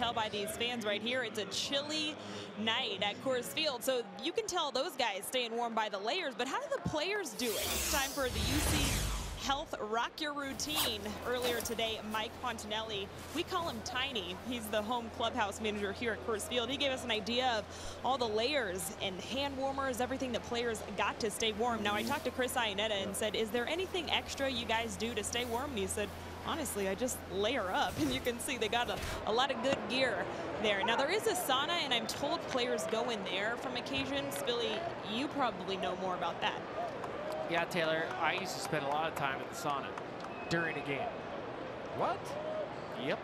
tell by these fans right here, it's a chilly night at Coors Field. So you can tell those guys staying warm by the layers, but how do the players do it? It's time for the UC Health Rock Your Routine. Earlier today, Mike Fontanelli, we call him Tiny. He's the home clubhouse manager here at Coors Field. He gave us an idea of all the layers and hand warmers, everything that players got to stay warm. Now, I talked to Chris Iannetta and said, is there anything extra you guys do to stay warm? And he said, honestly, I just layer up. And you can see they got a lot of good gear there. Now, there is a sauna, and I'm told players go in there from occasions. Billy, you probably know more about that. Yeah, Taylor, I used to spend a lot of time at the sauna during a game. What? Yep.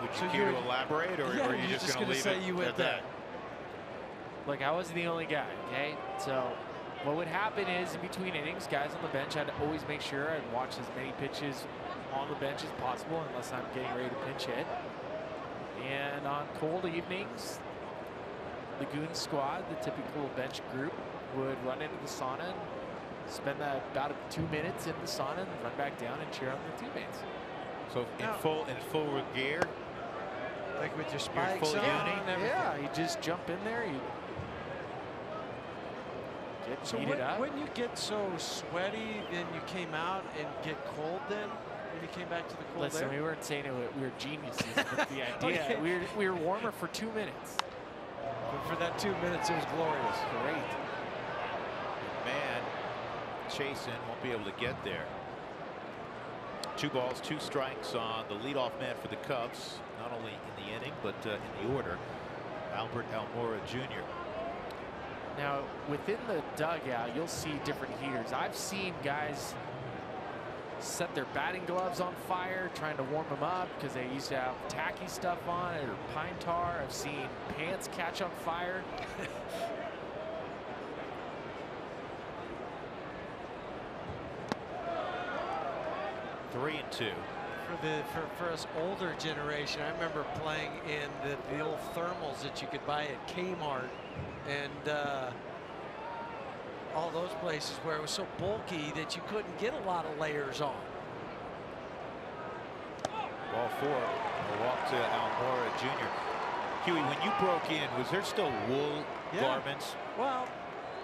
Would you care to elaborate, or are you just going to leave it you went at that? Look, I wasn't the only guy, okay? So what would happen is in between innings, guys on the bench, I'd always make sure I'd watch as many pitches on the bench as possible unless I'm getting ready to pinch hit. And on cold evenings, the Goon squad, the typical bench group, would run into the sauna and spend about 2 minutes in the sauna and run back down and cheer on their teammates. So in full gear, like with your spikes full on uni? and everything. Yeah, you just jump in there, you get heated up. When you get so sweaty, then you came out and get cold then? When you came back to the cold Listen, air? we weren't saying we were geniuses, but the idea, Okay. we were warmer for 2 minutes. But for that 2 minutes, it was glorious. Great. man, Chasen won't be able to get there. 2 balls, 2 strikes on the leadoff man for the Cubs, not only in the inning, but in the order, Albert Almora Jr. Now, within the dugout, you'll see different heaters. I've seen guys set their batting gloves on fire, trying to warm them up because they used to have tacky stuff on it or pine tar. I've seen pants catch on fire. 3-2. For us older generation, I remember playing in the old thermals that you could buy at Kmart and all those places where it was so bulky that you couldn't get a lot of layers on. Ball 4, a walk to Almora Jr. Huey, when you broke in, was there still wool garments? Well,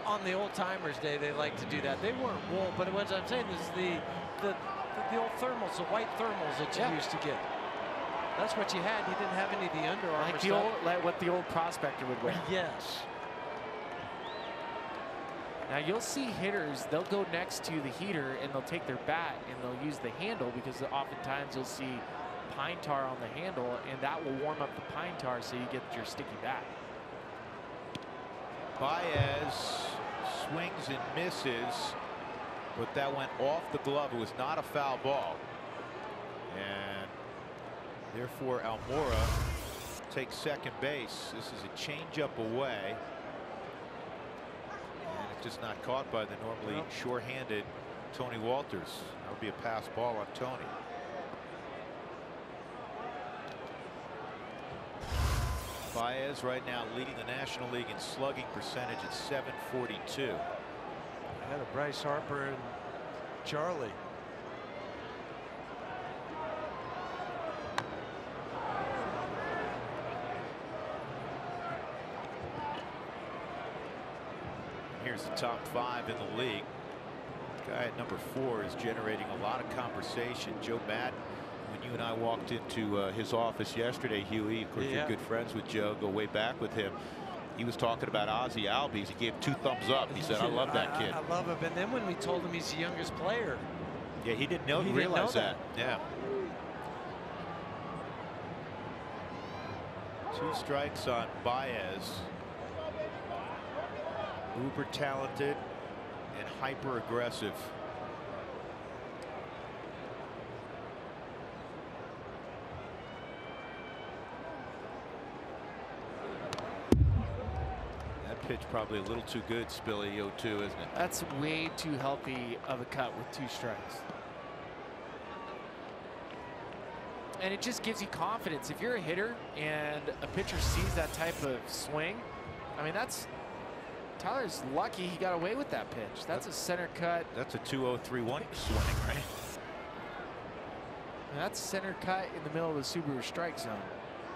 on the old timers day, they like to do that. They weren't wool, but what I'm saying is the old thermals, the white thermals that you used to get. That's what you had. You didn't have any of the Under Armour Like stuff. like what the old prospector would wear. Yes. Now you'll see hitters, they'll go next to the heater and they'll take their bat and they'll use the handle because oftentimes you'll see pine tar on the handle and that will warm up the pine tar so you get your sticky bat. Baez swings and misses, but that went off the glove. It was not a foul ball. And therefore Almora takes second base. This is a changeup away. And it's just not caught by the normally sure-handed Tony Walters. That would be a pass ball on Tony. Baez right now leading the National League in slugging percentage at .742. Ahead of Bryce Harper and Charlie. Here's the top 5 in the league. Guy at number 4 is generating a lot of conversation. Joe Madden, when you and I walked into his office yesterday, Huey, of course you're good friends with Joe, go way back with him. He was talking about Ozzie Albies. He gave 2 thumbs up. He said, I love that kid. I love him. And then when we told him he's the youngest player. Yeah, he didn't know. He realize didn't know that. Yeah. 2 strikes on Baez. Uber talented and hyper aggressive. That pitch probably a little too good, Spilly, 0-2, isn't it? That's way too healthy of a cut with 2 strikes. And it just gives you confidence. If you're a hitter and a pitcher sees that type of swing, I mean, Tyler's lucky he got away with that pitch. That's a center cut. That's a 2-0-3-1 swing, right? And that's center cut in the middle of the Subaru strike zone.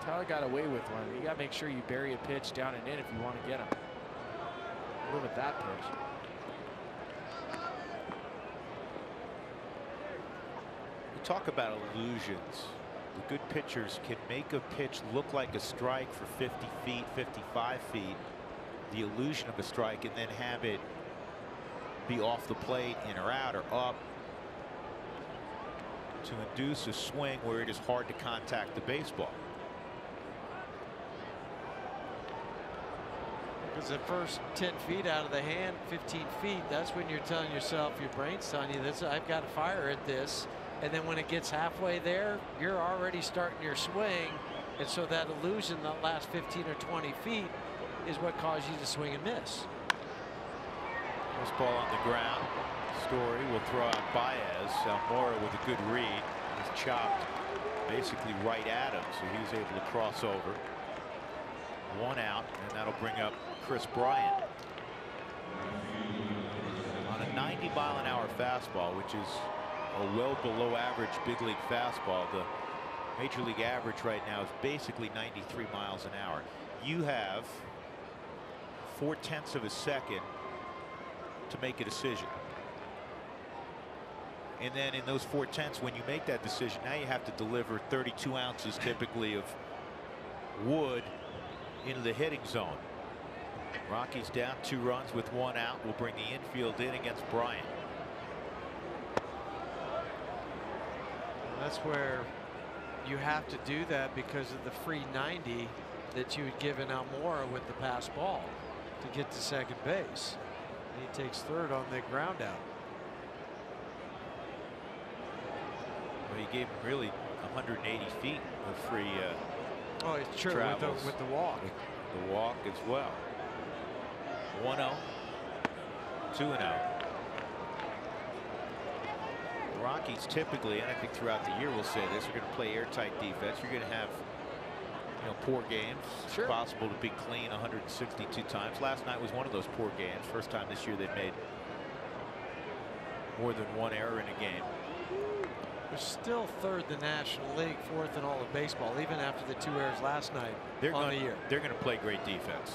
Tyler got away with one. You got to make sure you bury a pitch down and in if you want to get him. Look at that pitch. We talk about illusions. The good pitchers can make a pitch look like a strike for 50 feet, 55 feet, the illusion of a strike, and then have it be off the plate, in or out, or up, to induce a swing where it is hard to contact the baseball. Because the first 10 feet out of the hand, 15 feet, that's when you're telling yourself, your brain's telling you, this, I've got to fire at this. And then when it gets halfway there, you're already starting your swing. And so that illusion, that last 15 or 20 feet, is what caused you to swing and miss. This ball on the ground. Story will throw out Baez. Almora with a good read. He's chopped basically right at him, so he's able to cross over. One out, and that'll bring up Chris Bryant. On a 90-mile-an-hour fastball, which is a well below average big league fastball. The major league average right now is basically 93 miles an hour. You have 0.4 of a second to make a decision. And then in those 0.4, when you make that decision, now you have to deliver 32 ounces typically of wood into the hitting zone. Rockies down 2 runs with 1 out. Will bring the infield in against Bryant. That's where you have to do that because of the free 90 that you had given Almora with the pass ball to get to second base. And he takes third on the ground out. Well, he gave him really 180 feet of free oh, it's true, with the walk. The walk as well. 1-0, 2-0. Rockies typically, and I think throughout the year we'll say this, are going to play airtight defense. You're going to have, you know, poor games. Sure. It's possible to be clean 162 times. Last night was one of those poor games. First time this year they've made more than 1 error in a game. They're still third in the National League, fourth in all of baseball, even after the 2 errors last night the year. They're going to play great defense.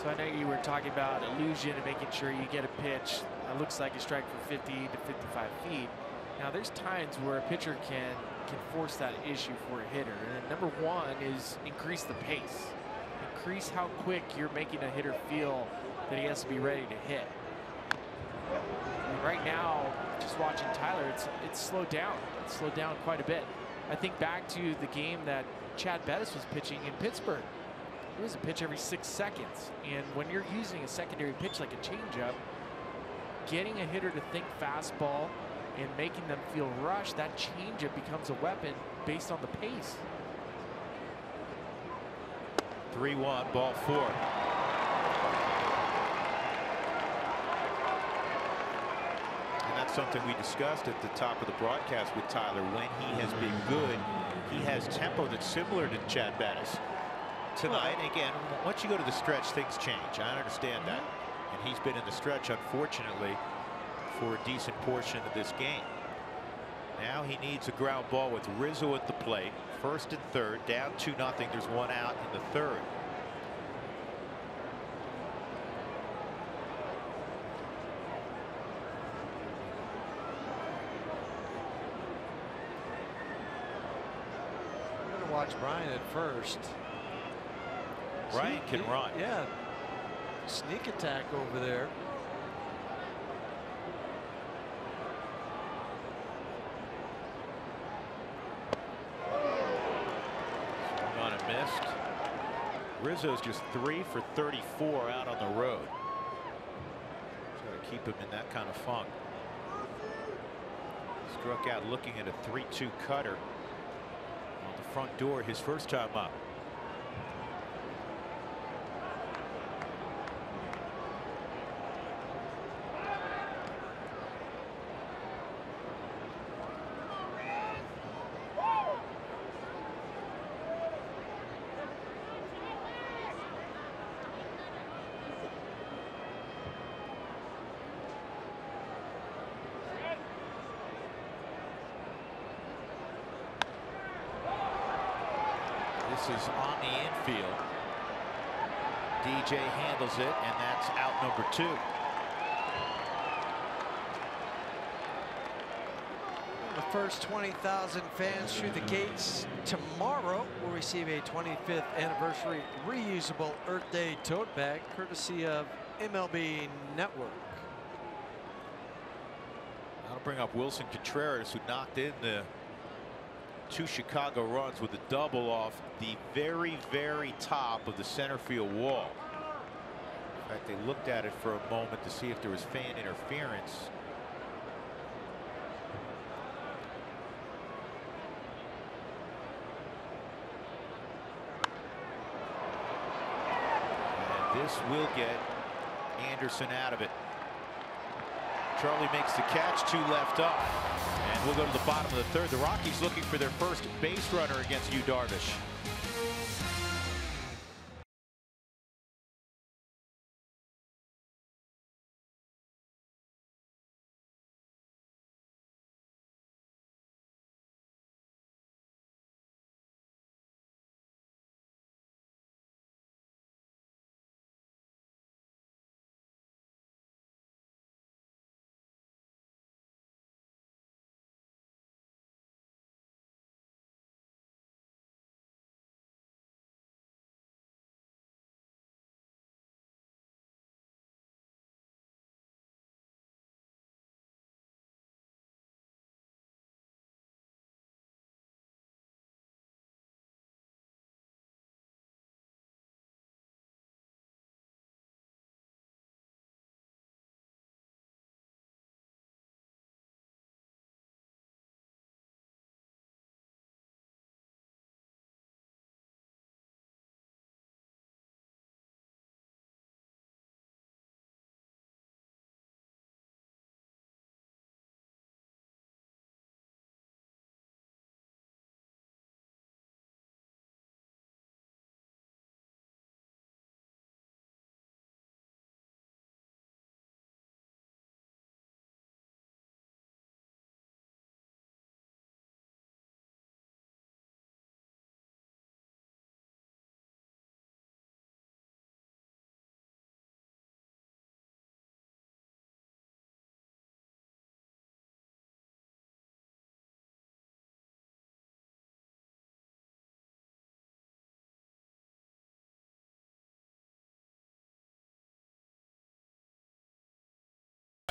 So I know you were talking about illusion and making sure you get a pitch that looks like a strike from 50 to 55 feet. Now there's times where a pitcher can force that issue for a hitter. And number one is increase the pace. Increase how quick you're making a hitter feel that he has to be ready to hit. And right now, just watching Tyler, it's slowed down. It's slowed down quite a bit. I think back to the game that Chad Bettis was pitching in Pittsburgh. It was a pitch every 6 seconds. And when you're using a secondary pitch like a changeup, getting a hitter to think fastball and making them feel rushed, that changeup becomes a weapon based on the pace. 3-1, ball 4. And that's something we discussed at the top of the broadcast with Tyler. When he has been good, he has tempo that's similar to Chad Bettis. Tonight, again, once you go to the stretch, things change. I understand that. And he's been in the stretch, unfortunately, for a decent portion of this game. Now he needs a ground ball with Rizzo at the plate. First and third, down 2-0. There's 1 out in the third. I'm going to watch Brian at first. Brian can run. Yeah. Sneak attack over there. Swung on and missed. Rizzo's just 3 for 34 out on the road. Try to keep him in that kind of funk. Struck out looking at a 3-2 cutter on the front door his first time up. passes on the infield. DJ handles it, and that's out number 2. The first 20,000 fans through the gates tomorrow will receive a 25th anniversary reusable Earth Day tote bag, courtesy of MLB Network. That'll bring up Wilson Contreras, who knocked in the 2 Chicago runs with a double off the very, very top of the center field wall. In fact, they looked at it for a moment to see if there was fan interference. And this will get Anderson out of it. Charlie makes the catch, 2 left on. And we'll go to the bottom of the 3rd. The Rockies looking for their first base runner against Yu Darvish.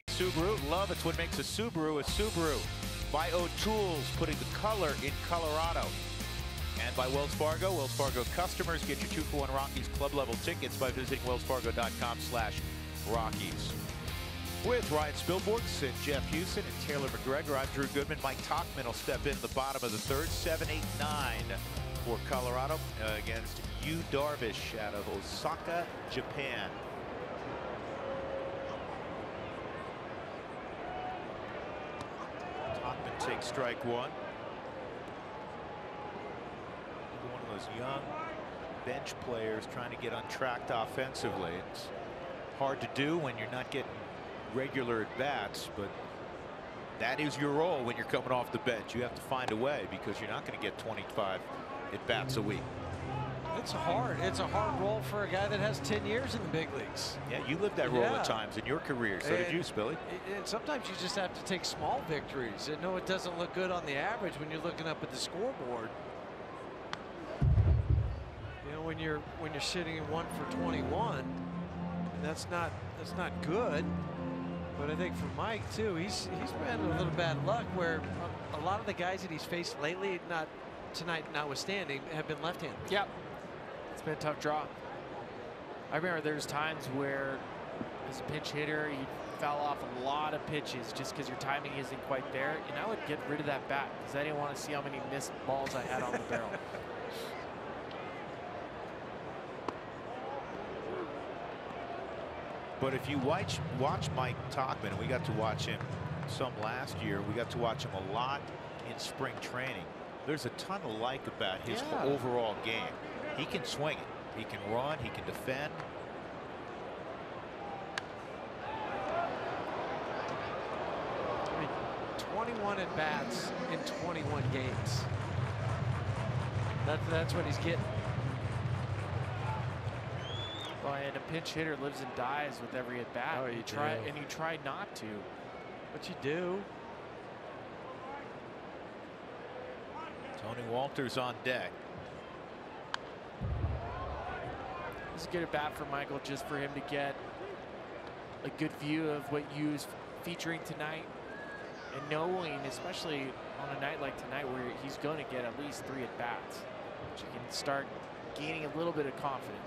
Subaru, love it's what makes a Subaru a Subaru. By O'Toole's, putting the color in Colorado. And by Wells Fargo. Wells Fargo customers get your 2-for-1 Rockies club level tickets by visiting wellsfargo.com/Rockies. With Ryan Spilborghs and Jeff Houston and Taylor McGregor, I'm Drew Goodman. Mike Tauchman will step in the bottom of the 3rd. 7-8-9 for Colorado against Yu Darvish out of Osaka, Japan. Takes strike 1. One of those young bench players trying to get untracked offensively. It's hard to do when you're not getting regular at bats, but that is your role when you're coming off the bench. You have to find a way because you're not going to get 25 at bats a week. It's a hard role for a guy that has 10 years in the big leagues. Yeah, you lived that role at times in your career. So did you, Spilly. And sometimes you just have to take small victories. And no, it doesn't look good on the average when you're looking up at the scoreboard. You know, when you're sitting in 1 for 21, and that's not good. But I think for Mike too, he's been a little bad luck where a lot of the guys that he's faced lately, not tonight notwithstanding, have been left-handed. Yep. It's been a tough draw. I remember there's times where as a pinch hitter you foul off a lot of pitches just because your timing isn't quite there, and I would get rid of that bat because I didn't want to see how many missed balls I had on the barrel. But if you watch Mike Tauchman, and we got to watch him some last year, we got to watch him a lot in spring training. There's a ton of like about his overall game. He can swing it. He can run. He can defend. I mean, 21 at bats in 21 games. That's what he's getting. and a pinch hitter lives and dies with every at bat. Oh, you try not to, but you do. Tony Walters on deck. This is a good at bat for Michael, just for him to get a good view of what Yu's featuring tonight, and knowing, especially on a night like tonight, where he's going to get at least 3 at bats, so you can start gaining a little bit of confidence.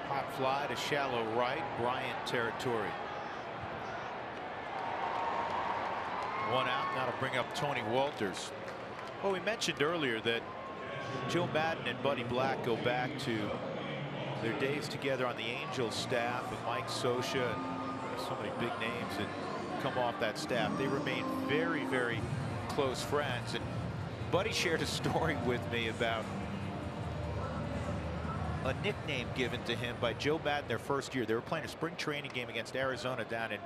Hot fly to shallow right, Bryant territory. 1 out. Now to bring up Tony Walters. Well, we mentioned earlier that Joe Madden and Buddy Black go back to their days together on the Angels staff, and Mike Scioscia, and so many big names that come off that staff. They remain very, very close friends. And Buddy shared a story with me about a nickname given to him by Joe Madden their first year. They were playing a spring training game against Arizona down in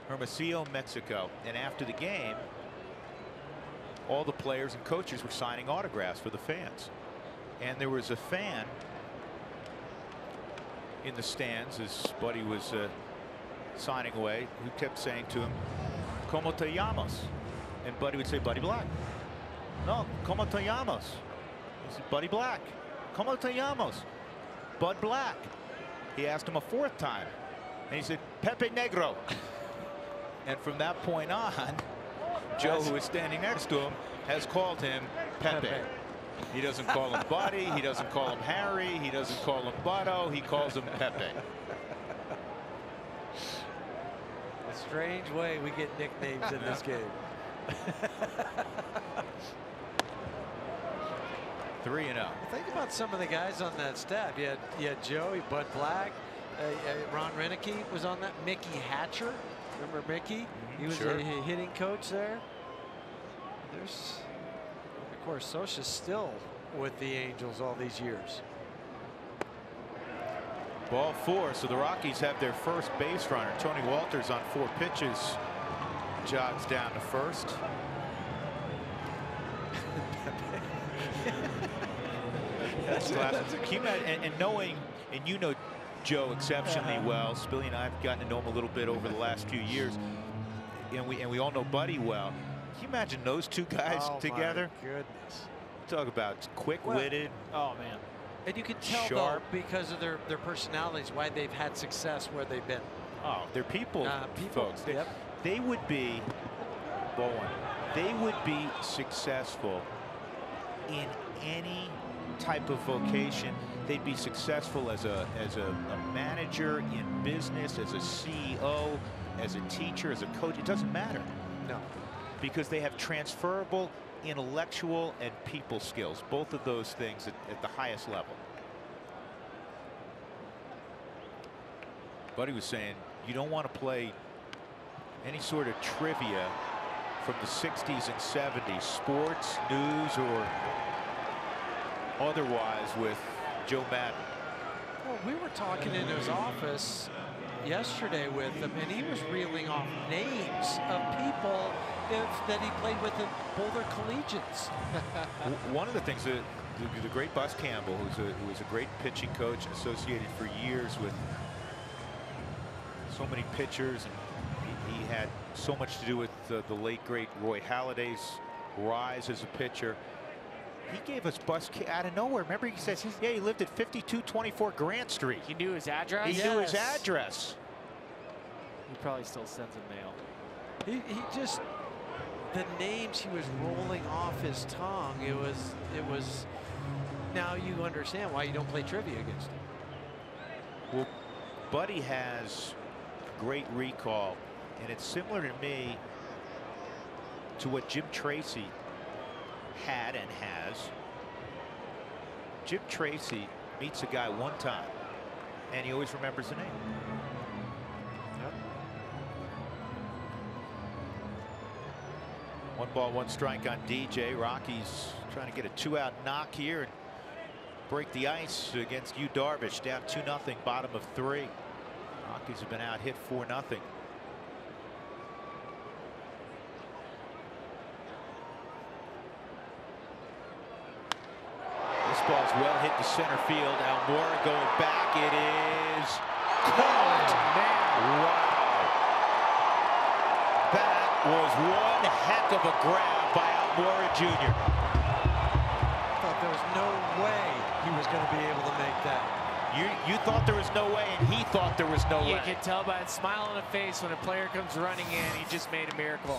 Hermosillo, Mexico, and after the game, all the players and coaches were signing autographs for the fans, and there was a fan in the stands as Buddy was signing away who kept saying to him, "Como te llamas?" And Buddy would say, "Buddy Black." "No, como te llamas?" He said, "Buddy Black." "Como te llamas?" "Bud Black." He asked him a 4th time, and he said, "Pepe Negro." And from that point on, Joe, who is standing next to him, has called him Pepe. He doesn't call him Buddy. He doesn't call him Harry. He doesn't call him Butto. He calls him Pepe. A strange way we get nicknames in this game. 3-0. Think about some of the guys on that staff. You had Joey, Bud Black, Ron Renicky was on that. Mickey Hatcher. Remember Mickey? He was a hitting coach there. There's, of course, Scioscia's still with the Angels all these years. Ball 4, so the Rockies have their first base runner. Tony Walters on 4 pitches jogs down to first. That's classic. And knowing, and you know Joe exceptionally well. Spilly and I have gotten to know him a little bit over the last few years, and we all know Buddy well. Can you imagine those two guys together? My goodness. Talk about quick-witted. Oh man. And you can tell though, because of their personalities, why they've had success where they've been. Oh, they're people folks. They would be, they would be successful in any type of vocation. They'd be successful as a manager in business, as a CEO, as a teacher, as a coach. It doesn't matter. No. Because they have transferable intellectual and people skills, both of those things at the highest level. Buddy was saying you don't want to play any sort of trivia from the 60s and 70s, sports, news, or otherwise, with Joe Madden. Well, we were talking in his office yesterday with him, and he was reeling off names of people that he played with in Boulder Collegiates. One of the things that the great Bus Campbell, who was a great pitching coach, associated for years with so many pitchers, and he had so much to do with the late great Roy Halladay's rise as a pitcher. He gave us Bus out of nowhere. Remember, he said, yeah, he lived at 5224 Grant Street. He knew his address? He knew his address. He probably still sends him mail. He just, the names he was rolling off his tongue, it was, now you understand why you don't play trivia against him. Well, Buddy has great recall, and it's similar to me to what Jim Tracy had and has. Jim Tracy meets a guy one time, and he always remembers the name. Yep. 1 ball, 1 strike on DJ. Rockies trying to get a 2-out knock here and break the ice against Yu Darvish. Down 2-0, bottom of 3. Rockies have been out hit 4-0. Fastball's well hit to center field. Almora going back. It is caught. Wow. That was one heck of a grab by Almora Jr. I thought there was no way he was going to be able to make that. You thought there was no way, and he thought there was no way. You can tell by the smile on the face when a player comes running in, he just made a miracle.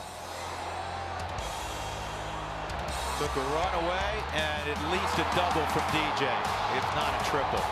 Took a run away, and at least a double from DJ, if not a triple.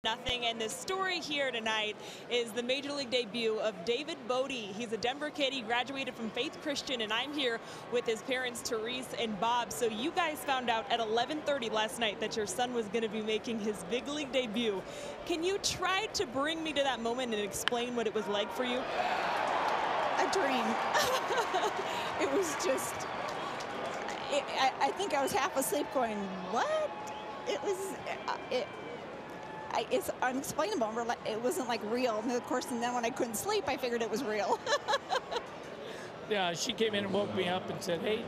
Nothing, and the story here tonight is the Major League debut of David Bodie. He's a Denver kid. He graduated from Faith Christian, and I'm here with his parents, Therese and Bob. So you guys found out at 11:30 last night that your son was going to be making his big league debut. Can you try to bring me to that moment and explain what it was like for you? A dream. It was just, I think I was half asleep going, what? It was, it's unexplainable. It wasn't like real. And of course, and then when I couldn't sleep, I figured it was real. Yeah, she came in and woke me up and said, hey,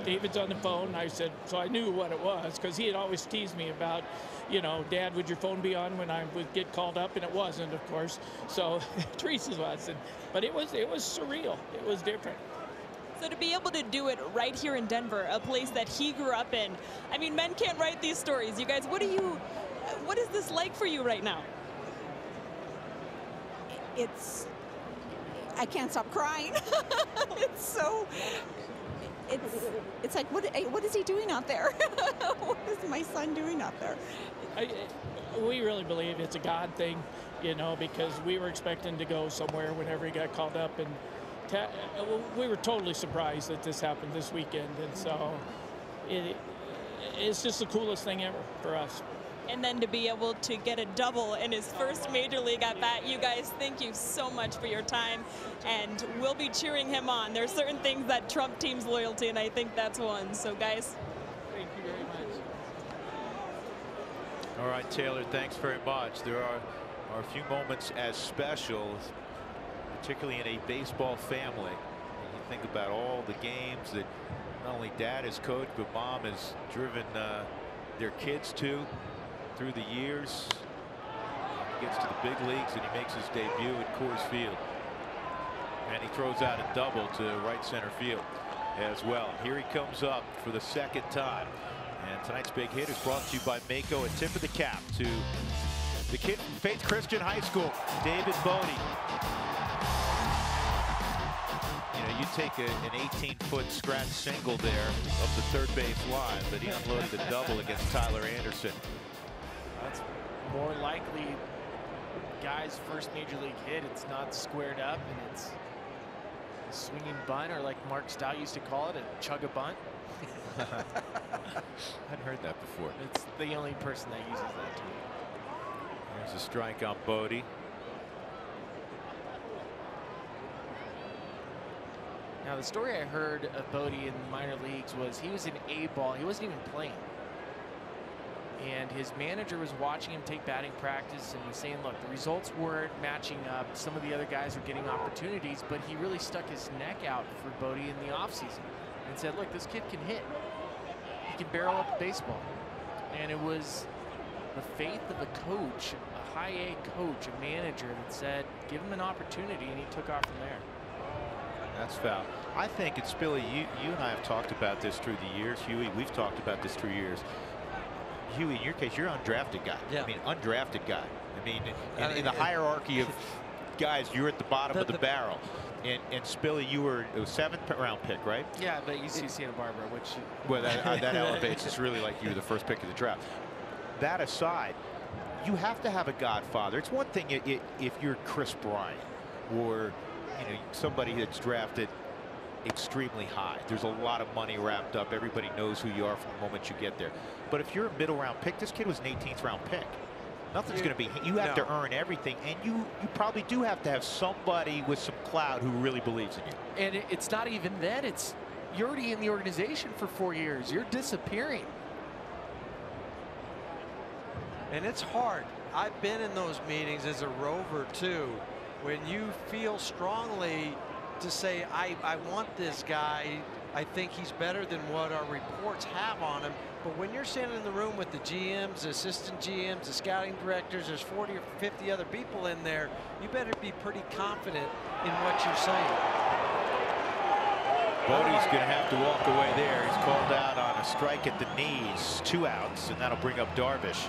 David's on the phone. I said, so I knew what it was, because he had always teased me about, you know, Dad, would your phone be on when I would get called up? And it wasn't, of course. So Teresa's was. But it was surreal. It was different. So to be able to do it right here in Denver, a place that he grew up in, I mean, men can't write these stories. You guys, what is this like for you right now? I can't stop crying. It's like, what is he doing out there? What is my son doing out there? We really believe it's a God thing, you know, because we were expecting to go somewhere whenever he got called up, and we were totally surprised that this happened this weekend, and so it's just the coolest thing ever for us. And then to be able to get a double in his first major league at bat. You guys, thank you so much for your time, and we'll be cheering him on. There's certain things that trump teams' loyalty, and I think that's one. So guys, thank you very much. All right, Taylor, thanks very much. There are a few moments as special, particularly in a baseball family. You think about all the games that not only Dad has coached, but Mom has driven their kids to through the years. He gets to the big leagues and he makes his debut at Coors Field, and he throws out a double to right center field as well. Here he comes up for the second time, and tonight's big hit is brought to you by Mako. A tip of the cap to the kid from Faith Christian High School, David Bodie. You know, you take an 18-foot scratch single there up the third base line, but he unloaded a double against Tyler Anderson. That's more likely guy's first major league hit. It's not squared up, and it's a swinging bunt, or like Mark Stout used to call it, a chug a bunt. I hadn't heard that before. It's the only person that uses that term. There's a strike on Bodie. Now, the story I heard of Bodie in the minor leagues was he was an A-ball. He wasn't even playing. And his manager was watching him take batting practice and was saying, look, the results weren't matching up. Some of the other guys were getting opportunities, but he really stuck his neck out for Bodie in the offseason and said, look, this kid can hit. He can barrel up a baseball. And it was the faith of a coach, a high-A coach, a manager that said, give him an opportunity, and he took off from there. That's foul. I think it's Billy. You and I have talked about this through the years. Huey, we've talked about this through years. Huey, in your case, you're an undrafted guy. Yeah. I mean, undrafted guy. I mean, in the hierarchy of guys, you're at the bottom of the barrel. And Spilly, you were a 7th round pick, right? Yeah, but UC Santa Barbara, which... Well, that elevates. It's really like you were the first pick of the draft. That aside, you have to have a godfather. It's one thing if you're Chris Bryant or somebody that's drafted extremely high. There's a lot of money wrapped up. Everybody knows who you are from the moment you get there. But if you're a middle round pick, this kid was an 18th round pick. Nothing's going to be. You have to earn everything, and you probably do have to have somebody with some clout who really believes in you. And it's not even that. It's you're already in the organization for 4 years. You're disappearing. And it's hard. I've been in those meetings as a rover too, when you feel strongly to say, I want this guy. I think he's better than what our reports have on him. But when you're standing in the room with the GMs, the assistant GMs, the scouting directors, there's 40 or 50 other people in there, you better be pretty confident in what you're saying. Bodie's going to have to walk away there. He's called out on a strike at the knees. 2 outs, and that'll bring up Darvish.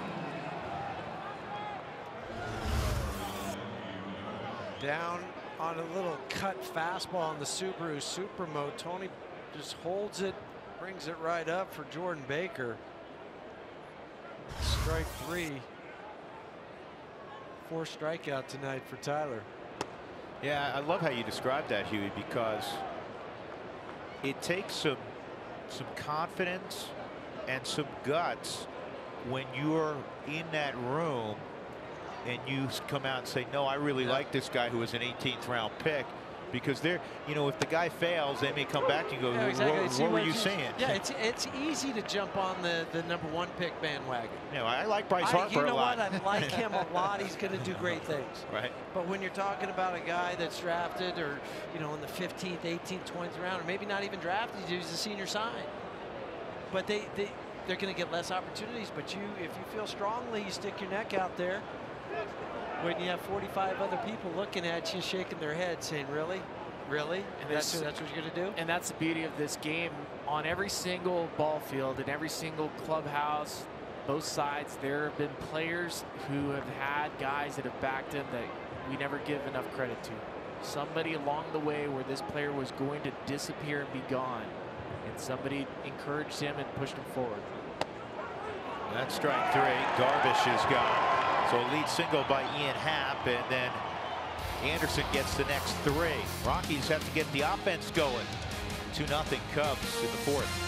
Down on a little cut fastball on the Subaru Super Mode. Tony just holds it, brings it right up for Jordan Baker. Strike 3. 4 strikeout tonight for Tyler. Yeah, I love how you described that, Huey, because it takes some confidence and some guts when you're in that room and you come out and say, no, I really like this guy who was an 18th round pick, because they're, if the guy fails, they may come back and go, what were you saying? Yeah, it's easy to jump on the #1 pick bandwagon. I like Bryce Harper a lot. I like him a lot. He's going to do great things. Right. But when you're talking about a guy that's drafted, or in the 15th, 18th, 20th round, or maybe not even drafted, he's a senior sign. But they're going to get less opportunities. But if you feel strongly, you stick your neck out there. When you have 45 other people looking at you, shaking their head, saying, really? Really? And that's what you're going to do? And that's the beauty of this game. On every single ball field, in every single clubhouse, both sides, there have been players who have had guys that have backed them that we never give enough credit to. Somebody along the way where this player was going to disappear and be gone, and somebody encouraged him and pushed him forward. That's strike 3. Darvish is gone. So a lead single by Ian Happ, and then Anderson gets the next 3. Rockies have to get the offense going. 2-0 Cubs in the 4th.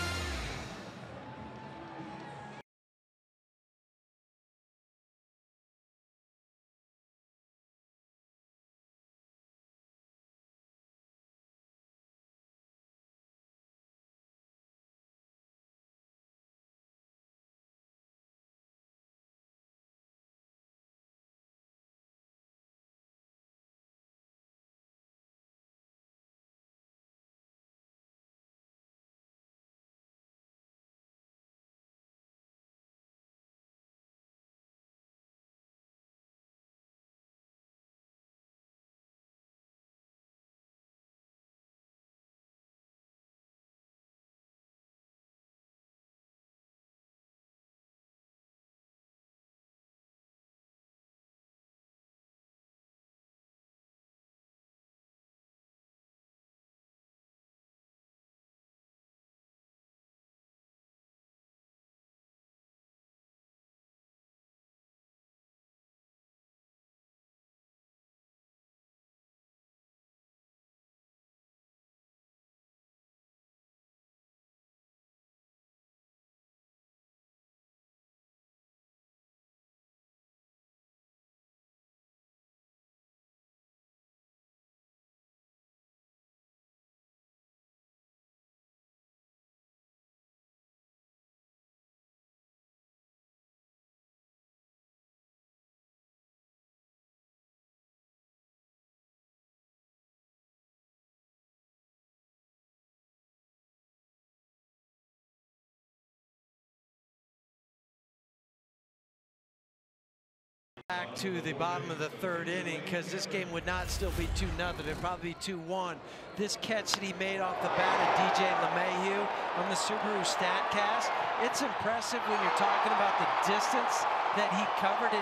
Back to the bottom of the third inning, because this game would not still be 2-0. It'd probably be 2-1. This catch that he made off the bat of DJ LeMahieu on the Subaru StatCast, it's impressive when you're talking about the distance that he covered in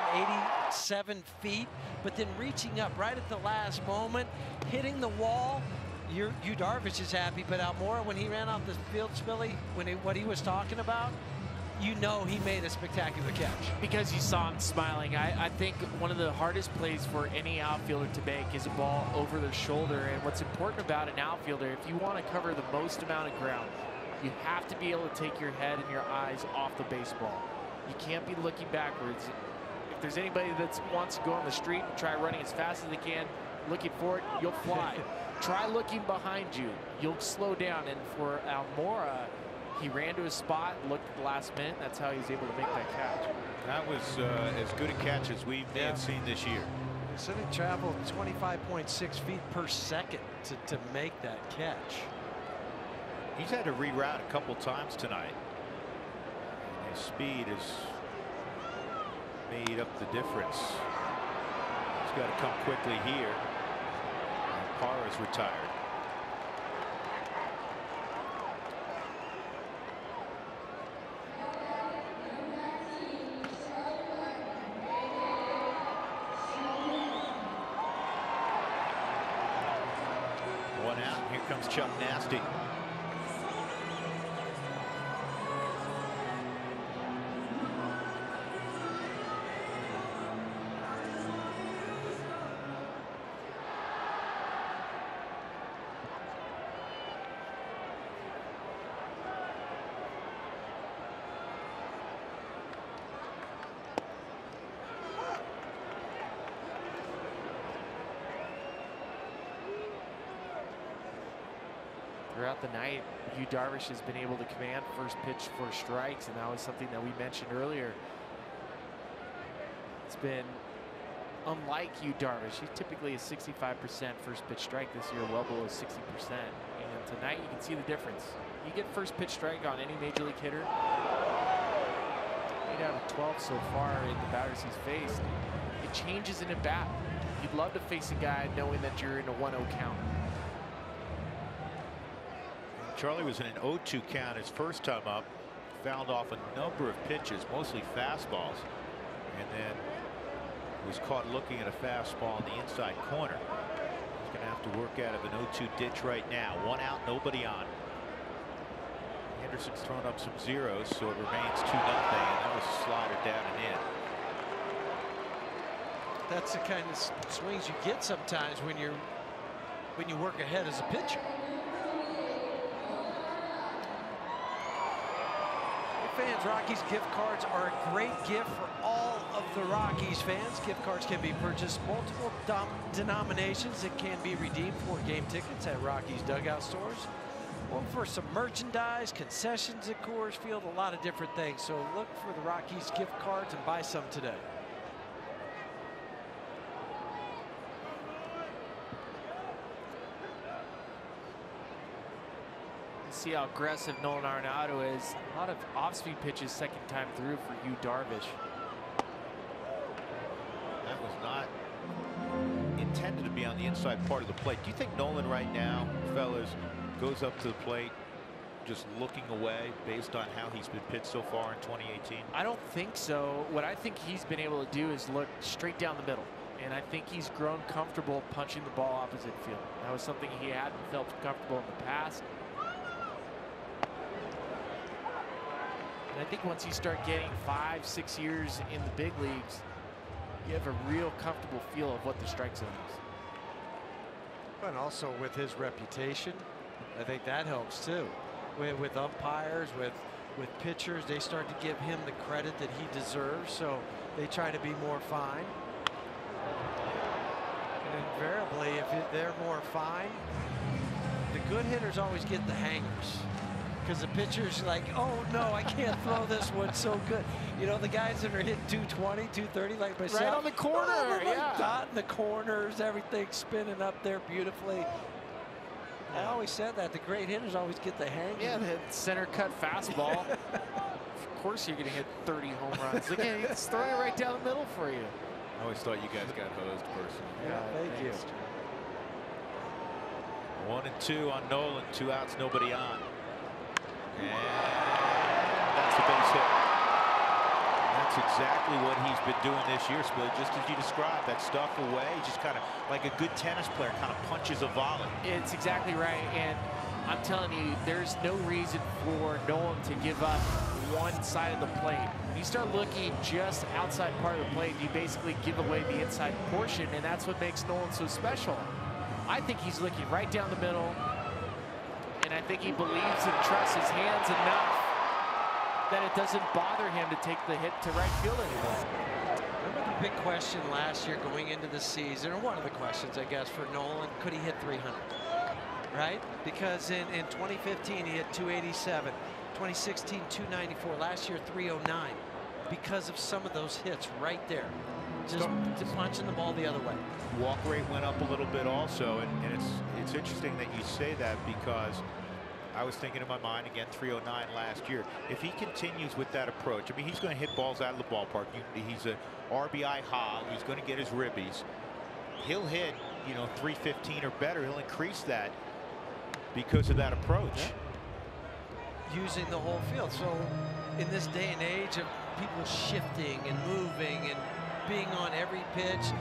87 feet, but then reaching up right at the last moment, hitting the wall. Yu Darvish is happy, but Almora, when he ran off the field, Spilly, what he was talking about, you know he made a spectacular catch. Because you saw him smiling. I think one of the hardest plays for any outfielder to make is a ball over their shoulder. And what's important about an outfielder, if you want to cover the most amount of ground, you have to be able to take your head and your eyes off the baseball. You can't be looking backwards. If there's anybody that wants to go on the street and try running as fast as they can, looking forward, you'll fly. Try looking behind you. You'll slow down. And for Almora, he ran to a spot, looked at the last minute. That's how he was able to make that catch. That was as good a catch as we may have seen this year. So he traveled 25.6 feet per second to make that catch. He's had to reroute a couple times tonight. His speed has made up the difference. He's got to come quickly here. And Parr is retired. One out. Here comes Chuck Nasty. Throughout the night, Yu Darvish has been able to command first pitch for strikes, and that was something that we mentioned earlier. It's been unlike Yu Darvish. He's typically a 65% first pitch strike. This year, well below 60%. And tonight, you can see the difference. You get first pitch strike on any major league hitter. 8 out of 12 so far in the batters he's faced. It changes in a bat. You'd love to face a guy knowing that you're in a 1-0 count. Charlie was in an 0-2 count his first time up, fouled off a number of pitches, mostly fastballs, and then was caught looking at a fastball in the inside corner. He's going to have to work out of an 0-2 ditch right now. One out, nobody on. Anderson's thrown up some zeros, so it remains 2-0, and that was a slider down and in. That's the kind of swings you get sometimes when you work ahead as a pitcher. Fans, Rockies gift cards are a great gift for all of the Rockies fans. Gift cards can be purchased multiple denominations. It can be redeemed for game tickets at Rockies dugout stores, or for some merchandise, concessions at Coors Field, a lot of different things. So look for the Rockies gift cards and buy some today. See how aggressive Nolan Arenado is. A lot of off-speed pitches second time through for Yu Darvish. That was not intended to be on the inside part of the plate. Do you think Nolan right now, fellas, goes up to the plate just looking away based on how he's been pitched so far in 2018? I don't think so. What I think he's been able to do is look straight down the middle. And I think he's grown comfortable punching the ball opposite field. That was something he hadn't felt comfortable in the past. And I think once you start getting 5-6 years in the big leagues, you have a real comfortable feel of what the strike zone is. And also with his reputation, I think that helps too. With umpires, with pitchers, they start to give him the credit that he deserves, so they try to be more fine. And invariably, if they're more fine, the good hitters always get the hangers. Because the pitcher's like, oh no, I can't throw this one so good. You know, the guys that are hitting 220, 230 like myself. Right on the corner, yeah. Dotting the corners, everything spinning up there beautifully. I always said that the great hitters always get the hang. Yeah, the center cut fastball. Of course you're going to hit 30 home runs. Again, it's throwing it right down the middle for you. I always thought you guys got hosed personally. Yeah, thank you. 1-2 on Nolan, 2 outs, nobody on. And that's the base hit. That's exactly what he's been doing this year, Spilly, just as you described. That stuff away, just kind of like a good tennis player, kind of punches a volley. It's exactly right, and I'm telling you, there's no reason for Nolan to give up one side of the plate. When you start looking just outside part of the plate, you basically give away the inside portion, and that's what makes Nolan so special. I think he's looking right down the middle, and I think he believes and trusts his hands enough that it doesn't bother him to take the hit to right field anymore. Remember the big question last year going into the season, or one of the questions, I guess, for Nolan, could he hit 300? Right? Because in 2015, he hit 287. 2016, 294. Last year, 309. Because of some of those hits right there. Just punching the ball the other way. Walk rate went up a little bit also, and it's interesting that you say that, because I was thinking in my mind, again, 309 last year. If he continues with that approach, I mean, he's going to hit balls out of the ballpark. He's a RBI hog. He's going to get his ribbies. He'll hit, 315 or better. He'll increase that because of that approach. Yeah. Using the whole field. So in this day and age of people shifting and moving and being on every pitch,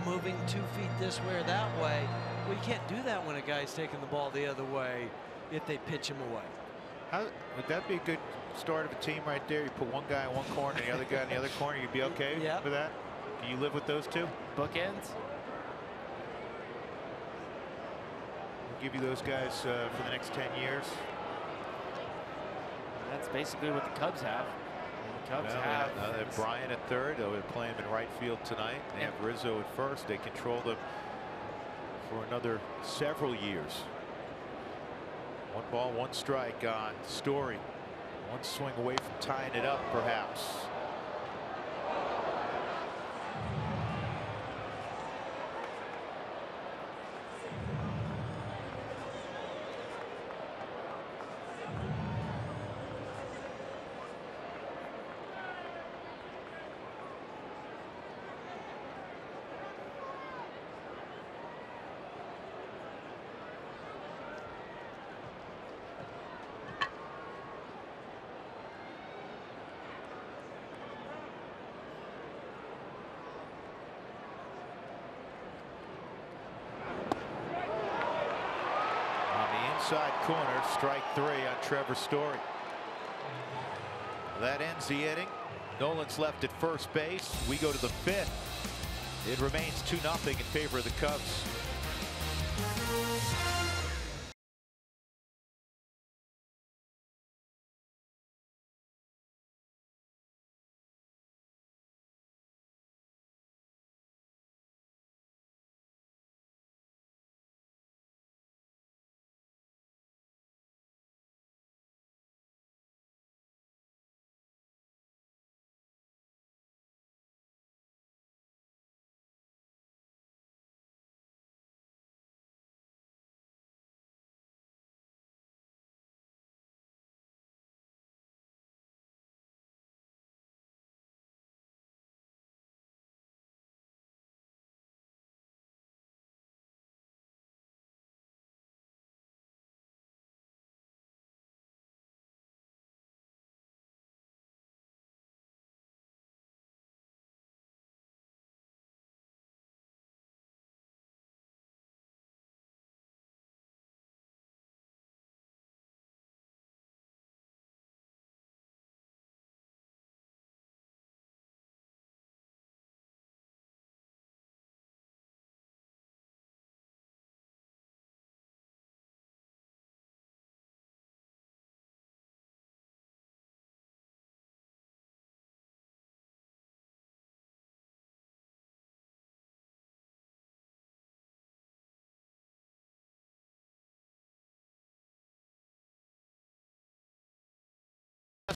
moving 2 feet this way or that way, well, you can't do that when a guy's taking the ball the other way if they pitch him away. Would that be a good start of a team right there? You put one guy in one corner and the other guy in the other corner, you'd be okay with that? Do you live with those two? Bookends? We'll give you those guys for the next 10 years. That's basically what the Cubs have. The Cubs have. They have Bryant at third. They'll play him in right field tonight. They have Rizzo at first. They control them for another several years. 1 ball, 1 strike on Story. 1 swing away from tying it up, perhaps. Inside corner, strike 3 on Trevor Story. That ends the inning. Nolan's left at first base. We go to the 5th. It remains 2-0 in favor of the Cubs.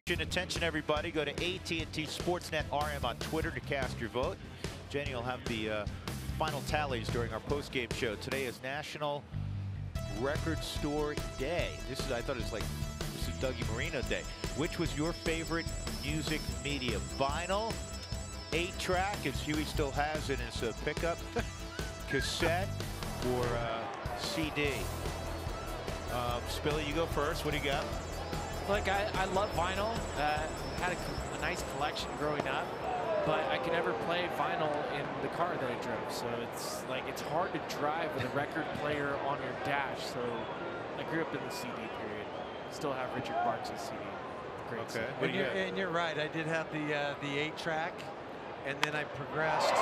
Attention everybody, go to AT&T Sportsnet RM on Twitter to cast your vote. Jenny will have the final tallies during our post-game show. Today is National Record Store Day. I thought it was like, this is Dougie Marino Day. Which was your favorite music medium, vinyl, 8-track, as Huey still has in his pickup, cassette or CD. Spilly, you go first. What do you got? Look, I love vinyl. Had a nice collection growing up, but I could never play vinyl in the car that I drove. So it's hard to drive with a record player on your dash. So I grew up in the CD period. Still have Richard Marx's CD. Great. Okay. CD. And you're right. I did have the 8-track, and then I progressed.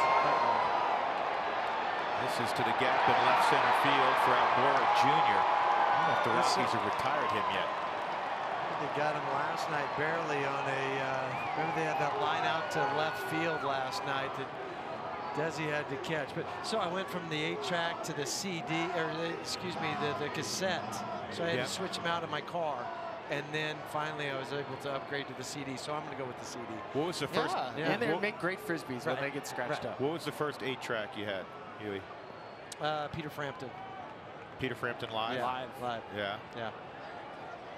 This is to the gap in left center field for Almora Jr. I don't know if the Rockies have retired him yet. They got him last night barely on a, remember they had that line out to left field last night that Desi had to catch. But so I went from the 8-track to the CD, or excuse me, the cassette. So I had to switch them out of my car. And then finally I was able to upgrade to the CD. So I'm going to go with the CD. What was the first? And they make great frisbees when they get scratched up. What was the first 8-track you had, Huey? Peter Frampton. Peter Frampton live? Yeah, live. Yeah. Yeah.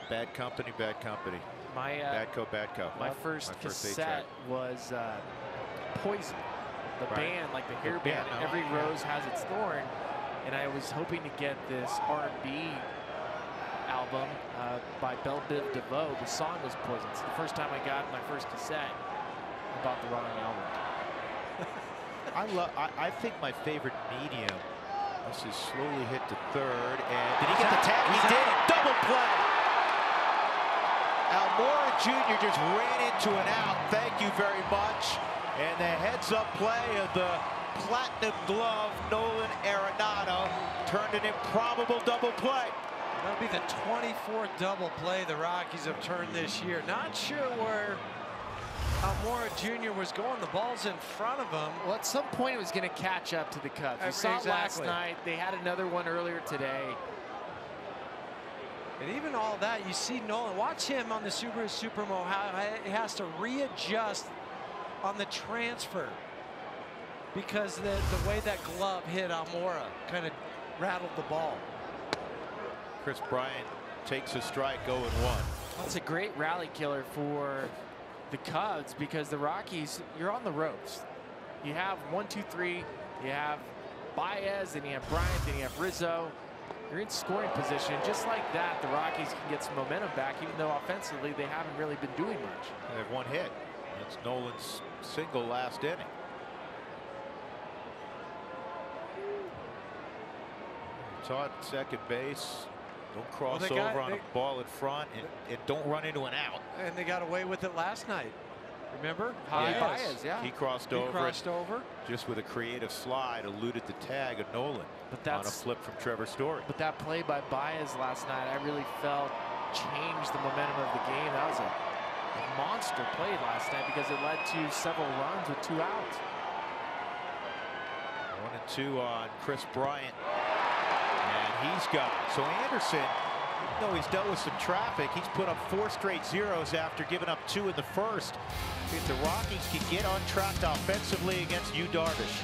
Bad company, bad company. Bad co, bad co. My first cassette was Poison. The band, like the hair band. Every rose has its thorn. And I was hoping to get this R&B album by Belle Biv DeVoe. The song was Poison. It's the first time I got my first cassette. I bought the wrong album. I think my favorite medium. This is slowly hit to third, and did he get the tag? He did. Double play. Almora Jr. just ran into an out. Thank you very much. And the heads-up play of the platinum glove Nolan Arenado turned an improbable double play. That'll be the 24th double play the Rockies have turned this year. Not sure where Almora Jr. was going. The ball's in front of him. Well, at some point it was going to catch up to the Cubs. We saw it last night. They had another one earlier today. And even all that, you see Nolan. Watch him on the Subaru Supermo, how he has to readjust on the transfer because the way that glove hit Almora kind of rattled the ball. Chris Bryant takes a strike, 0-1. That's a great rally killer for the Cubs because the Rockies, you're on the ropes. You have 1, 2, 3. You have Baez, then you have Bryant, then you have Rizzo. You're in scoring position. Just like that, the Rockies can get some momentum back, even though offensively they haven't really been doing much. They have one hit. That's Nolan's single last inning. Todd, second base. Don't cross over on a ball in front, and don't run into an out. And they got away with it last night. Remember? Baez, yeah. He crossed over. Just with a creative slide, eluded the tag of Nolan on a flip from Trevor Story. But that play by Baez last night, I really felt changed the momentum of the game. That was a monster play last night because it led to several runs with 2 outs. 1 and 2 on Chris Bryant. And he's gone. So Anderson, even though he's dealt with some traffic, he's put up 4 straight zeros after giving up 2 in the first. If the Rockies can get on track offensively against Yu Darvish.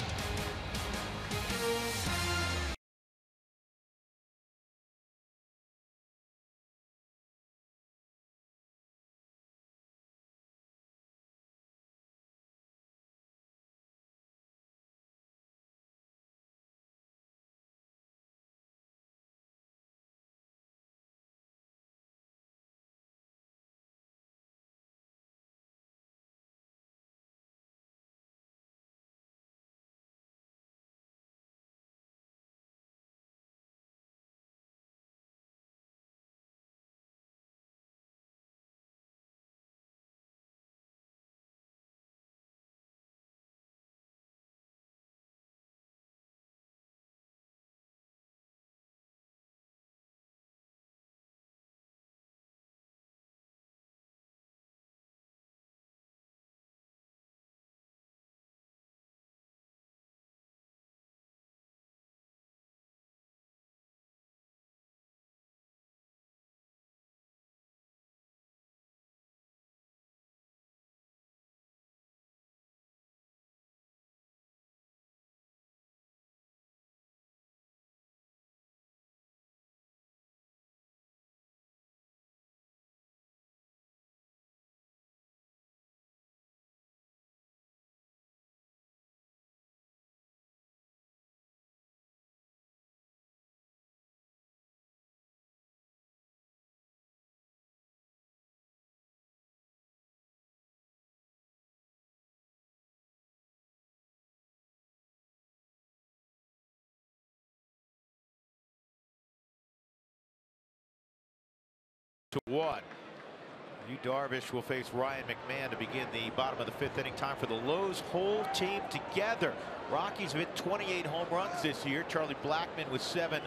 2-1. Yu Darvish will face Ryan McMahon to begin the bottom of the 5th inning. Time for the Lowe's whole team together. Rockies have hit 28 home runs this year. Charlie Blackmon with 7